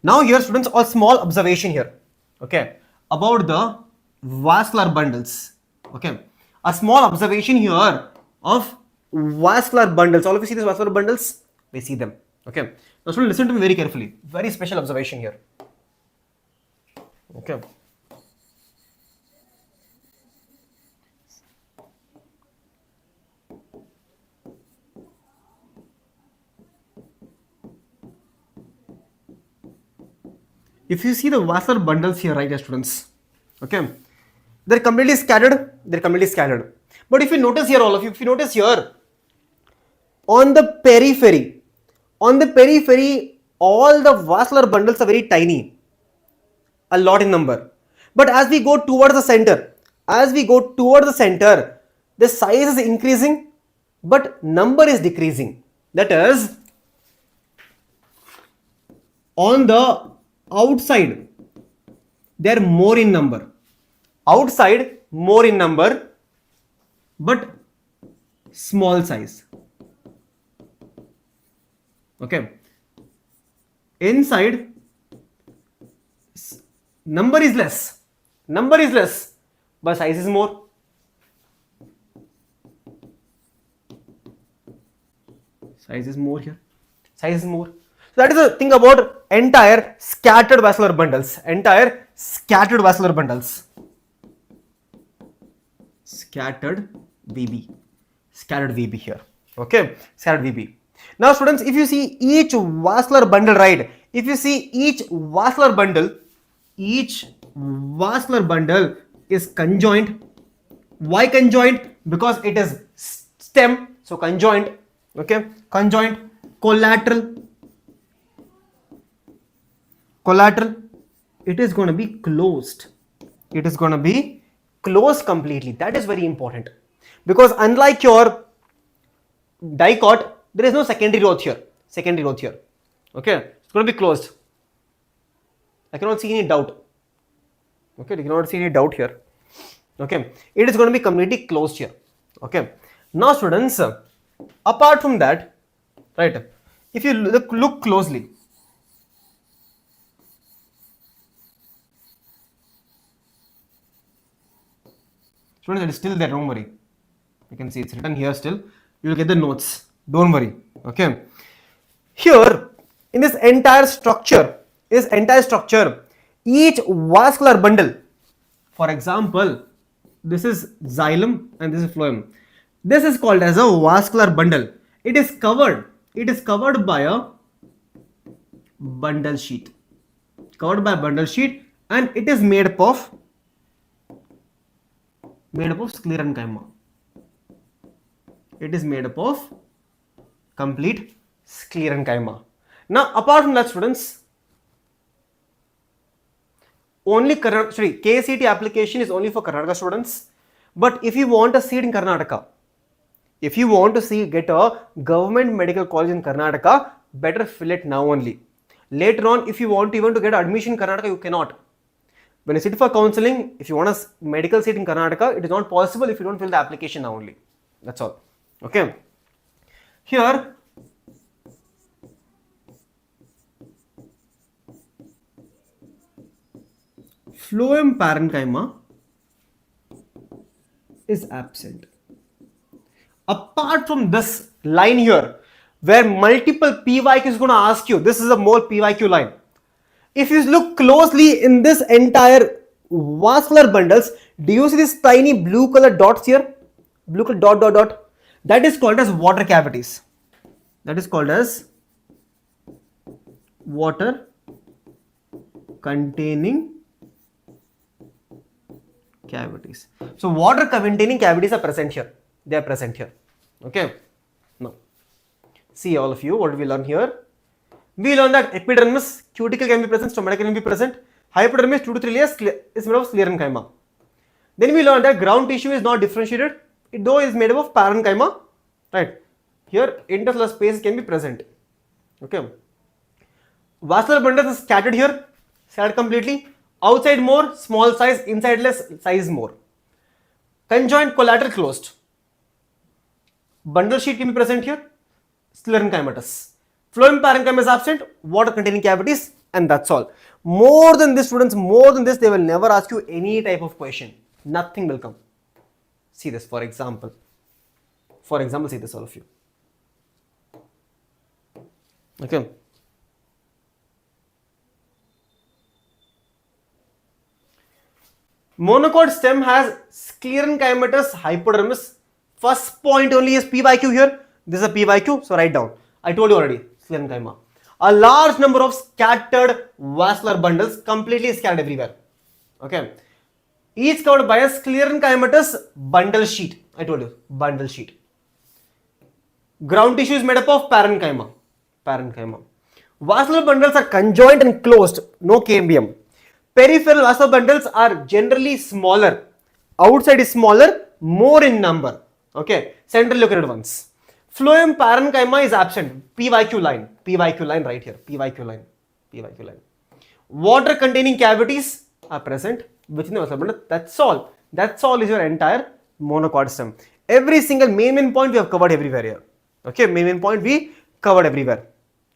Now, here, students, a small observation here. Okay, about the vascular bundles. Okay, a small observation here of vascular bundles. All of you see these vascular bundles? We see them. Okay, now students, listen to me very carefully. Very special observation here. Okay. If you see the vascular bundles here, right, students, okay, they're completely scattered. They're completely scattered. But if you notice here, all of you, if you notice here, on the periphery, all the vascular bundles are very tiny, a lot in number. But as we go towards the center, the size is increasing, but number is decreasing. That is, on the outside, they are more in number. Outside, more in number, but small size. Okay. Inside, number is less, but size is more. Size is more here. Size is more. So that is the thing about entire scattered vascular bundles. Scattered VB here. Okay, scattered VB. Now, students, if you see each vascular bundle, right? If you see each vascular bundle is conjoined. Why conjoined? Because it is stem. So conjoined. Okay, conjoined. Collateral. It is going to be closed. It is going to be closed completely. That is very important, because unlike your dicot, there is no secondary row here. Okay, it's going to be closed. I cannot see any doubt. Okay, you cannot see any doubt here. Okay, it is going to be completely closed here. Okay, now students, apart from that, right, if you look closely, students, it is still there, don't worry. You can see it's written here still. You will get the notes. Don't worry. Okay. Here, in this entire structure, each vascular bundle, for example, this is xylem and this is phloem. This is called as a vascular bundle. It is covered by a bundle sheet. And it is made up of sclerenchyma. It is made up of complete sclerenchyma. Now, apart from that, students, only KCET application is only for Karnataka students. But if you want a seat in Karnataka, if you want to get a government medical college in Karnataka, better fill it now only. Later on, if you want even to get admission in Karnataka, you cannot. When you sit for counseling, if you want a medical seat in Karnataka, it is not possible if you don't fill the application now only. That's all. Okay. Here, phloem parenchyma is absent. Apart from this line here, where multiple PYQ is going to ask you, this is a more PYQ line. If you look closely in this entire vascular bundles, do you see these tiny blue color dots here? Blue color dot. That is called as water cavities. Water containing cavities. So water containing cavities are present here. They are present here. Okay. Now, see all of you, what we learn here? We learn that epidermis, cuticle can be present, stomatic can be present. Hypodermis, 2 to 3 layers is made of sclerenchyma. Then we learn that ground tissue is not differentiated, though it is made up of parenchyma. Right. Here, intercellular space can be present. Okay. Vascular bundles is scattered here, scattered completely. Outside more, small size, inside less, size more. Conjoined collateral closed. Bundle sheet can be present here. Scleran chymatus. Phloem parenchyma is absent, water containing cavities, and that's all. More than this, students, more than this, they will never ask you any type of question. Nothing will come. See this, for example. For example, see this, all of you. Okay. Monocot stem has scleran chymatus hypodermis. First point only is P by Q here. This is a P by Q, so write down. I told you already, scleran chyma. A large number of scattered vascular bundles, completely scattered everywhere. Okay. Each covered by a scleran chymatus bundle sheet. I told you, bundle sheet. Ground tissue is made up of parenchyma. Parenchyma. Vascular bundles are conjoined and closed, no cambium. Peripheral vascular bundles are generally smaller. Outside is smaller, more in number. Okay. Central located ones. Phloem parenchyma is absent. PYQ line. PYQ line right here. PYQ line. PYQ line. Water containing cavities are present within the vascular bundle. That's all. That's all is your entire monocot stem. Every single main point we have covered everywhere here. Okay. Main point we covered everywhere.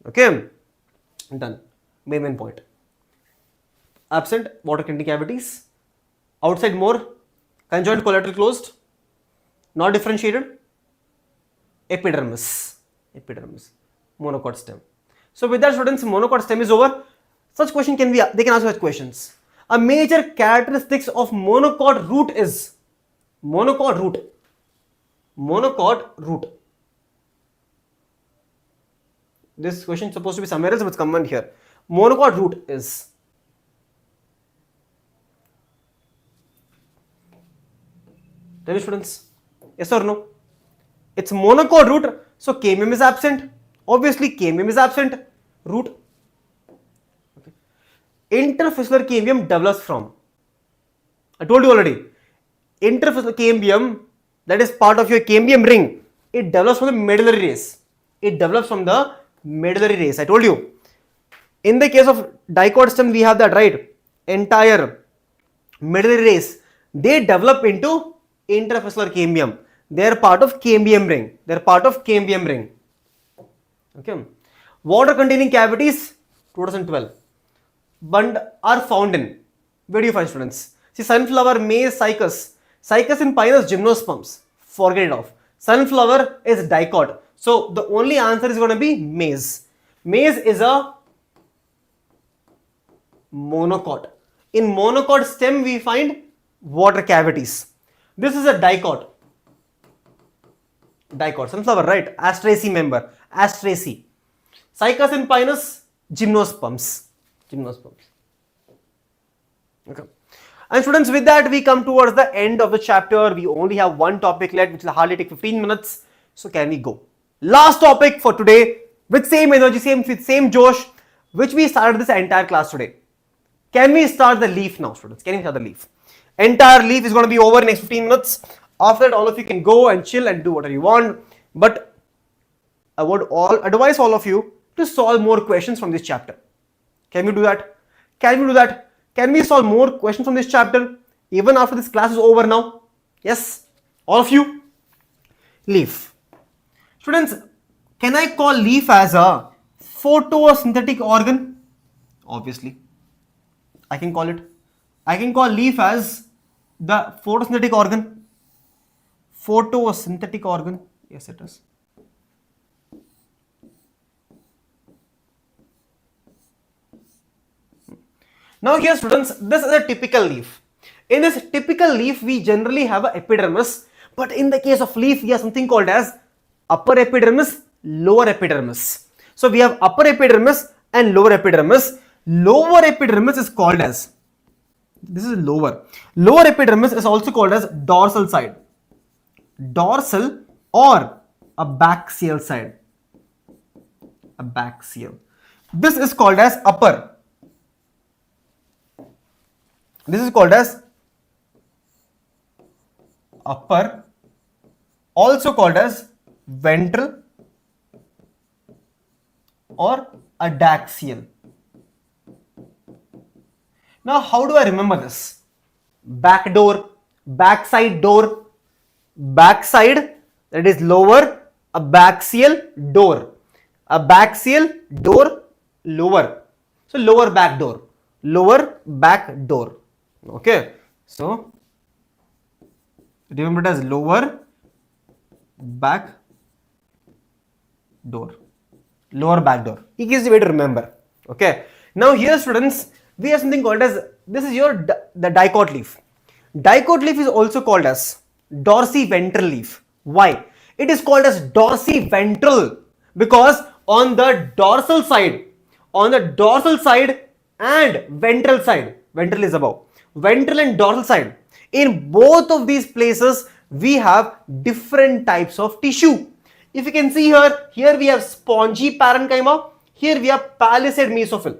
Okay. Done. Main point. Absent, water containing cavities. Outside more, conjoined collateral closed, not differentiated. Epidermis, epidermis, monocot stem. So with that, students, monocot stem is over. Such question can be, they can ask such questions. A major characteristics of monocot root is monocot root. Monocot root. This question is supposed to be somewhere else, but it's common here. Monocot root is. Tell me, students, yes or no? It's monocot root, so cambium is absent. Obviously, cambium is absent. Root. Okay. Interfissular cambium develops from. I told you already. Interfissular cambium, that is part of your cambium ring. It develops from the medullary race. It develops from the medullary race. I told you. In the case of dicot stem, we have that, right? Entire medullary race. They develop into interfissular cambium. They are part of cambium ring. They are part of cambium ring. Okay. Water containing cavities 2012 are found in. Where do you find, students? See, sunflower, maize, cycas. Cycas in pinus, gymnosperms. Forget it off. Sunflower is dicot. So the only answer is going to be maize. Maize is a monocot. In monocot stem, we find water cavities. This is a dicot. Dicot, sunflower, right? Asteraceae member. Asteraceae. Cycas in pinus, gymnosperms. Gymnosperms. Okay. And students, with that, we come towards the end of the chapter. We only have one topic left, which will hardly take 15 minutes. So can we go? Last topic for today, with same energy, same Josh, which we started this entire class today. Can we start the leaf now, students? Can we start the leaf? Entire leaf is going to be over in next 15 minutes. After that, all of you can go and chill and do whatever you want. But I would advise all of you to solve more questions from this chapter. Can we do that? Can we do that? Can we solve more questions from this chapter even after this class is over now? Yes? All of you? Leaf. Students, can I call leaf as a photosynthetic organ? Obviously. I can call it. I can call leaf as the photosynthetic organ. Photosynthetic organ. Yes, it is. Now here, students, this is a typical leaf. In this typical leaf, we generally have an epidermis, but in the case of leaf, we have something called as upper epidermis, lower epidermis. So we have upper epidermis and lower epidermis. Lower epidermis is called as, this is lower. Lower epidermis is also called as dorsal side. Dorsal or abaxial side. Abaxial. This is called as upper. This is called as upper, also called as ventral or adaxial. Now, how do I remember this? Back door, backside door, backside, that is lower, a baxial door, a baxial door, lower. So lower back door, lower back door. Okay. So remember it as lower back door, lower back door. It gives the way to remember. Okay. Now here, students, we have something called as, this is your the dicot leaf. Dicot leaf is also called as dorsiventral leaf. Why? It is called as dorsiventral because on the dorsal side, and ventral side, ventral is above, ventral and dorsal side, in both of these places we have different types of tissue. If you can see here we have spongy parenchyma, here we have palisade mesophyll,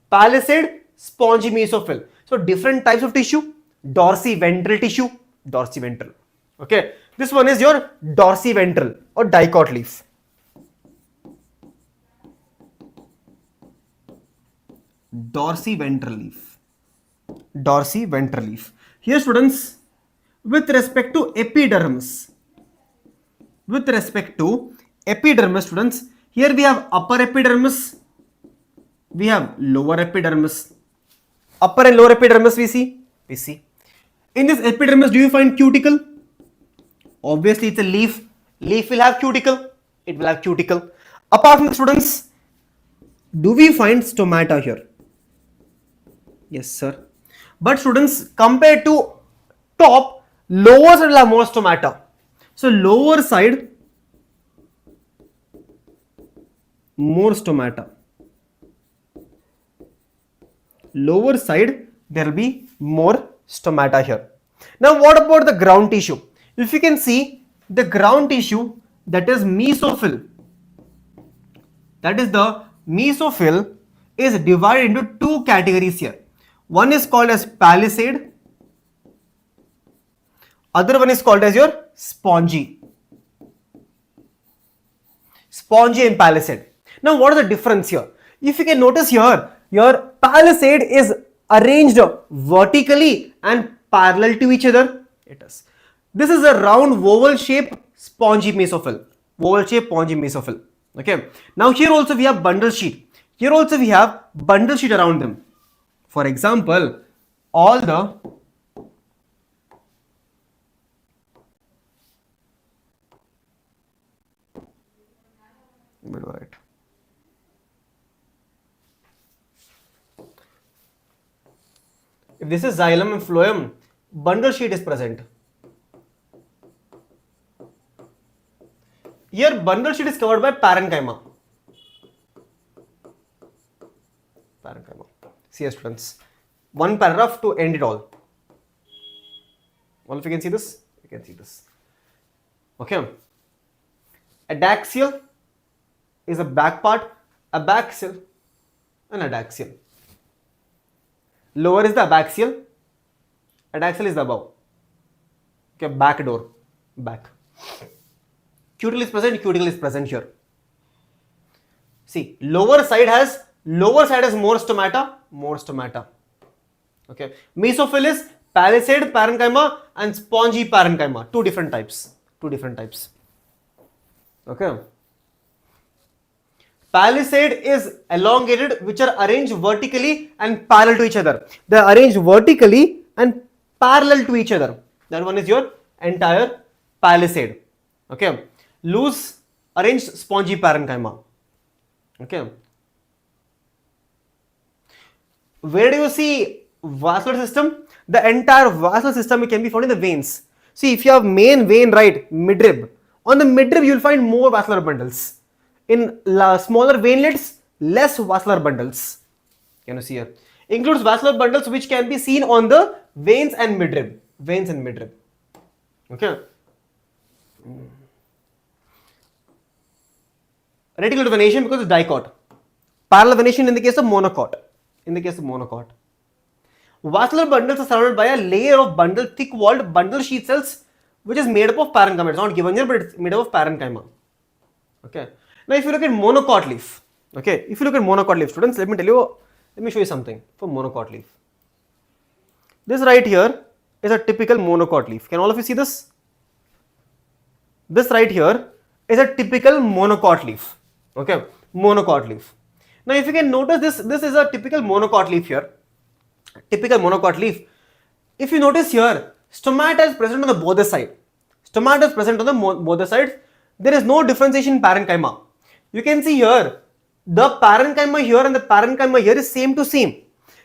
palisade, spongy mesophyll. So different types of tissue, dorsiventral tissue, dorsiventral. Okay, this one is your dorsiventral or dicot leaf. Dorsiventral leaf, dorsiventral leaf. Here, students, with respect to epidermis, students, here we have upper epidermis, we have lower epidermis. Upper and lower epidermis we see. In this epidermis, do you find cuticle? Obviously, it's a leaf. Leaf will have cuticle. It will have cuticle. Apart from the, students, do we find stomata here? Yes, sir. But students, compared to top, lower side will have more stomata. So lower side, more stomata. Lower side, there will be more stomata here. Now, what about the ground tissue? If you can see the ground tissue, that is mesophyll. That is the mesophyll is divided into two categories here. One is called as palisade. Other one is called as your spongy. Spongy and palisade. Now, what is the difference here? If you can notice here, your palisade is arranged vertically and parallel to each other. It is. This is a round oval shape spongy mesophyll. Oval shape spongy mesophyll. Okay. Now here also we have bundle sheet. Here also we have bundle sheet around them. For example, all the right. If this is xylem and phloem, bundle sheet is present. Here bundle sheet is covered by parenchyma. Parenchyma. See here, students. One paragraph to end it all. All of you can see this? You can see this. Okay. Adaxial is the back part, abaxial and adaxial. Lower is the abaxial, adaxial is the above. Okay, back door, back. Cuticle is present here. See, lower side has more stomata. Okay, mesophyll is palisade parenchyma and spongy parenchyma. Two different types. Okay. Palisade is elongated, which are arranged vertically and parallel to each other. They are arranged vertically and parallel to each other. That one is your entire palisade. Okay. Loose arranged spongy parenchyma. Okay. Where do you see vascular system? The entire vascular system can be found in the veins. See, if you have main vein, right, midrib, on the midrib you will find more vascular bundles. In smaller veinlets, less vascular bundles. Can you see here? Includes vascular bundles which can be seen on the veins and midrib. Okay. Reticular venation because it's dicot. Parallel venation in the case of monocot. Vascular bundles are surrounded by a layer of thick-walled bundle sheath cells, which is made up of parenchyma. It's not given here, but it's made up of parenchyma. Okay. Now, if you look at monocot leaf, students, let me show you something for monocot leaf. This right here is a typical monocot leaf. Can all of you see this? This right here is a typical monocot leaf. Okay, monocot leaf. Now, if you can notice this, this is a typical monocot leaf here. Typical monocot leaf. If you notice here, stomata is present on the both the side. Stomata is present on the both the sides. There is no differentiation in parenchyma. You can see here, the parenchyma here and the parenchyma here is same to same.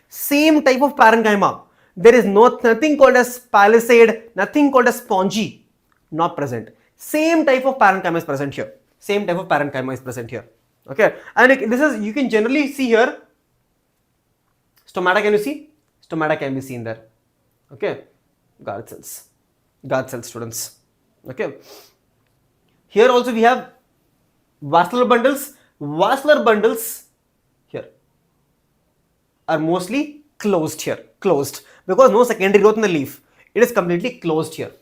Same type of parenchyma. There is nothing called as palisade, nothing called as spongy, not present. Same type of parenchyma is present here. Same type of parenchyma is present here. Okay, and this is, you can generally see here, stomata, can you see? Stomata can be seen there. Okay, guard cells students. Okay, here also we have vascular bundles. Vascular bundles here are mostly closed here, closed, because no secondary growth in the leaf. It is completely closed here,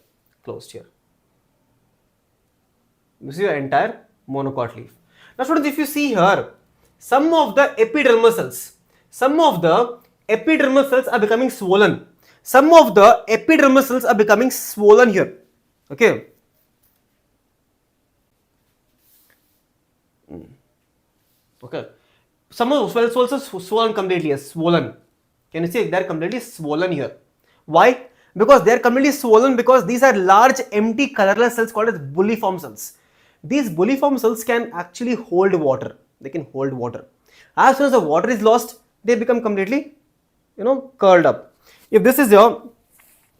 closed here. This is your entire monocot leaf. Now students, if you see here, some of the epidermal cells are becoming swollen. Some of the epidermal cells are becoming swollen here. Okay. Okay. Some of the cells also swollen completely, swollen. Can you see? They are completely swollen here. Why? Because they are completely swollen because these are large empty colorless cells called as bulliform cells. These bulliform cells can actually hold water. They can hold water. As soon as the water is lost, they become completely, curled up. If this is your,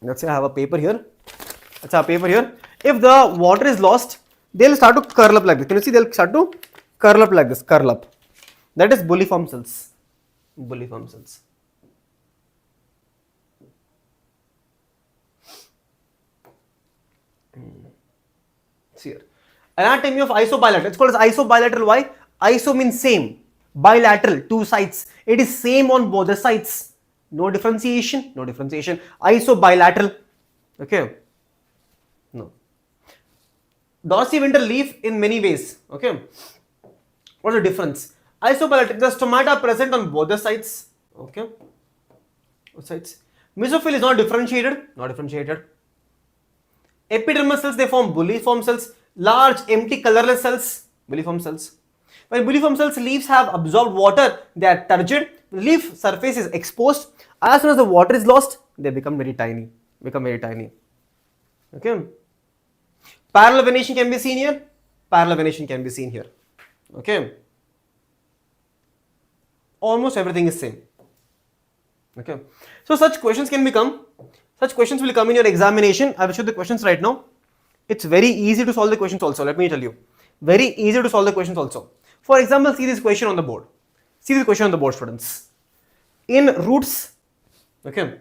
let's say I have a paper here. Let's have a paper here. If the water is lost, they'll start to curl up like this. Can you see? They'll start to curl up like this, curl up. That is bulliform cells. Bulliform cells. See here. Anatomy of isobilateral. It's called as isobilateral. Why? Iso means same. Bilateral, two sides. It is same on both the sides. No differentiation. No differentiation. Isobilateral. Okay. No. Dorsiventral leaf in many ways. Okay. What's the difference? Isobilateral. The stomata present on both the sides. Okay. Both sides. Mesophyll is not differentiated. Not differentiated. Epidermal cells, they form bulliform cells. Large empty colorless cells, bulliform cells. When bulliform cells, leaves have absorbed water, they are turgid. The leaf surface is exposed. As soon as the water is lost, they become very tiny. Okay. Parallel venation can be seen here. Parallel venation can be seen here. Okay. Almost everything is same. Okay. So such questions can become. Such questions will come in your examination. I will show the questions right now. It's very easy to solve the questions also. Let me tell you. Very easy to solve the questions also. For example, see this question on the board. See this question on the board, students. In roots, okay.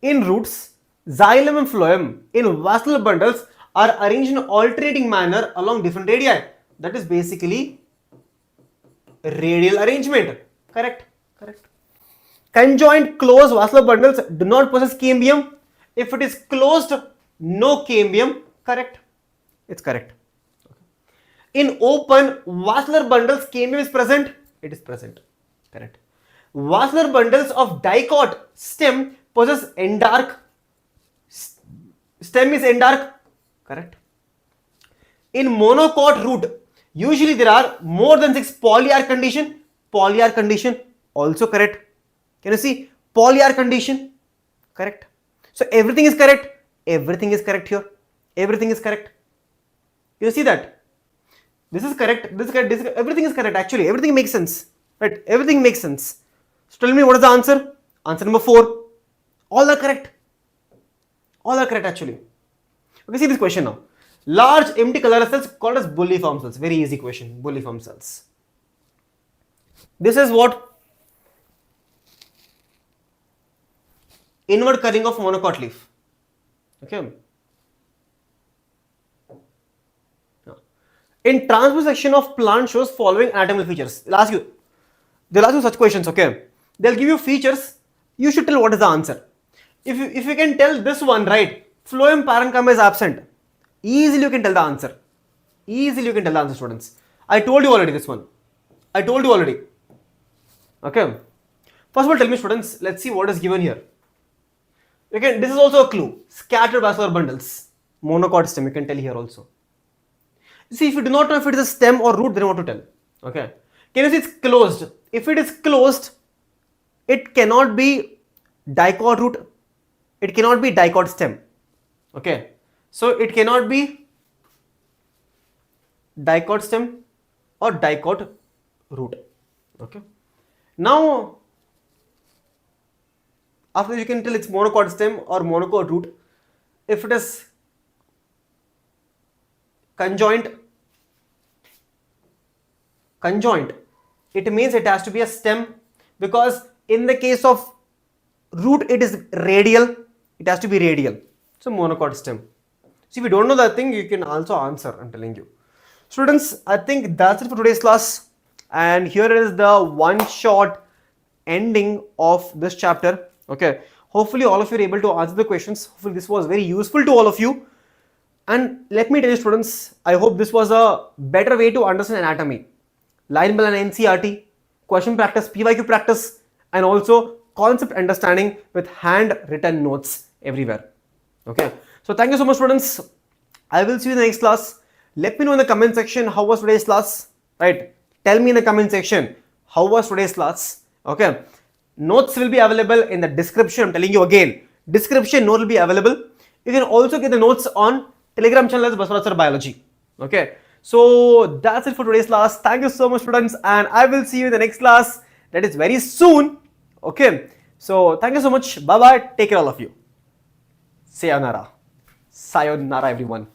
In roots, xylem and phloem in vascular bundles are arranged in alternating manner along different radii. That is basically radial arrangement. Correct. Conjoined closed vascular bundles do not possess cambium. If it is closed, no cambium. Correct. It's correct. In open vascular bundles, cambium is present. It is present. Correct. Vascular bundles of dicot stem possess endark. Stem is endark. Correct. In monocot root, usually there are more than 6 polyarch condition. Polyarch condition also correct. Can you see? Polyarch condition. Correct. So everything is correct. Everything is correct here. Everything is correct. You see that? This is correct. This is correct. Everything is correct. Actually, everything makes sense. Right? Everything makes sense. So tell me what is the answer? Answer number 4. All are correct. All are correct actually. Okay, see this question now. Large empty colorless cells called as bulliform cells. Very easy question. Bulliform cells. This is what? Inward curling of monocot leaf. Okay. In transverse section of plant shows following anatomical features. They'll ask you such questions. Okay. They'll give you features. You should tell what is the answer. If you can tell this one right, phloem parenchyma is absent. Easily you can tell the answer. Easily you can tell the answer, students. I told you already this one. I told you already. Okay. First of all, tell me students, let's see what is given here. Again, this is also a clue. Scattered vascular bundles. Monocot stem, you can tell here also. See, if you do not know if it is a stem or root, then what to tell? Okay. Can you see it's closed? If it is closed, it cannot be dicot root. It cannot be dicot stem. Okay. So it cannot be dicot stem or dicot root. Okay. Now, after you can tell it's monocot stem or monocot root. If it is conjoint, it means it has to be a stem, because in the case of root it is radial, it has to be radial. So monocot stem. See, if you don't know that thing, you can also answer, I'm telling you. Students, I think that's it for today's class, and here is the one shot ending of this chapter. Okay, hopefully all of you are able to answer the questions. Hopefully this was very useful to all of you. And let me tell you students, I hope this was a better way to understand anatomy. Line by line NCERT, question practice, PYQ practice, and also concept understanding with hand written notes everywhere. Okay, so thank you so much students. I will see you in the next class. Let me know in the comment section how was today's class, right? Tell me in the comment section how was today's class. Okay, notes will be available in the description. I'm telling you again, description note will be available. You can also get the notes on Telegram channel as Basavaraj Sir Biology. Okay, so that's it for today's class. Thank you so much students, and I will see you in the next class, that is very soon. Okay, so thank you so much. Bye bye. Take care all of you. Sayonara. Sayonara everyone.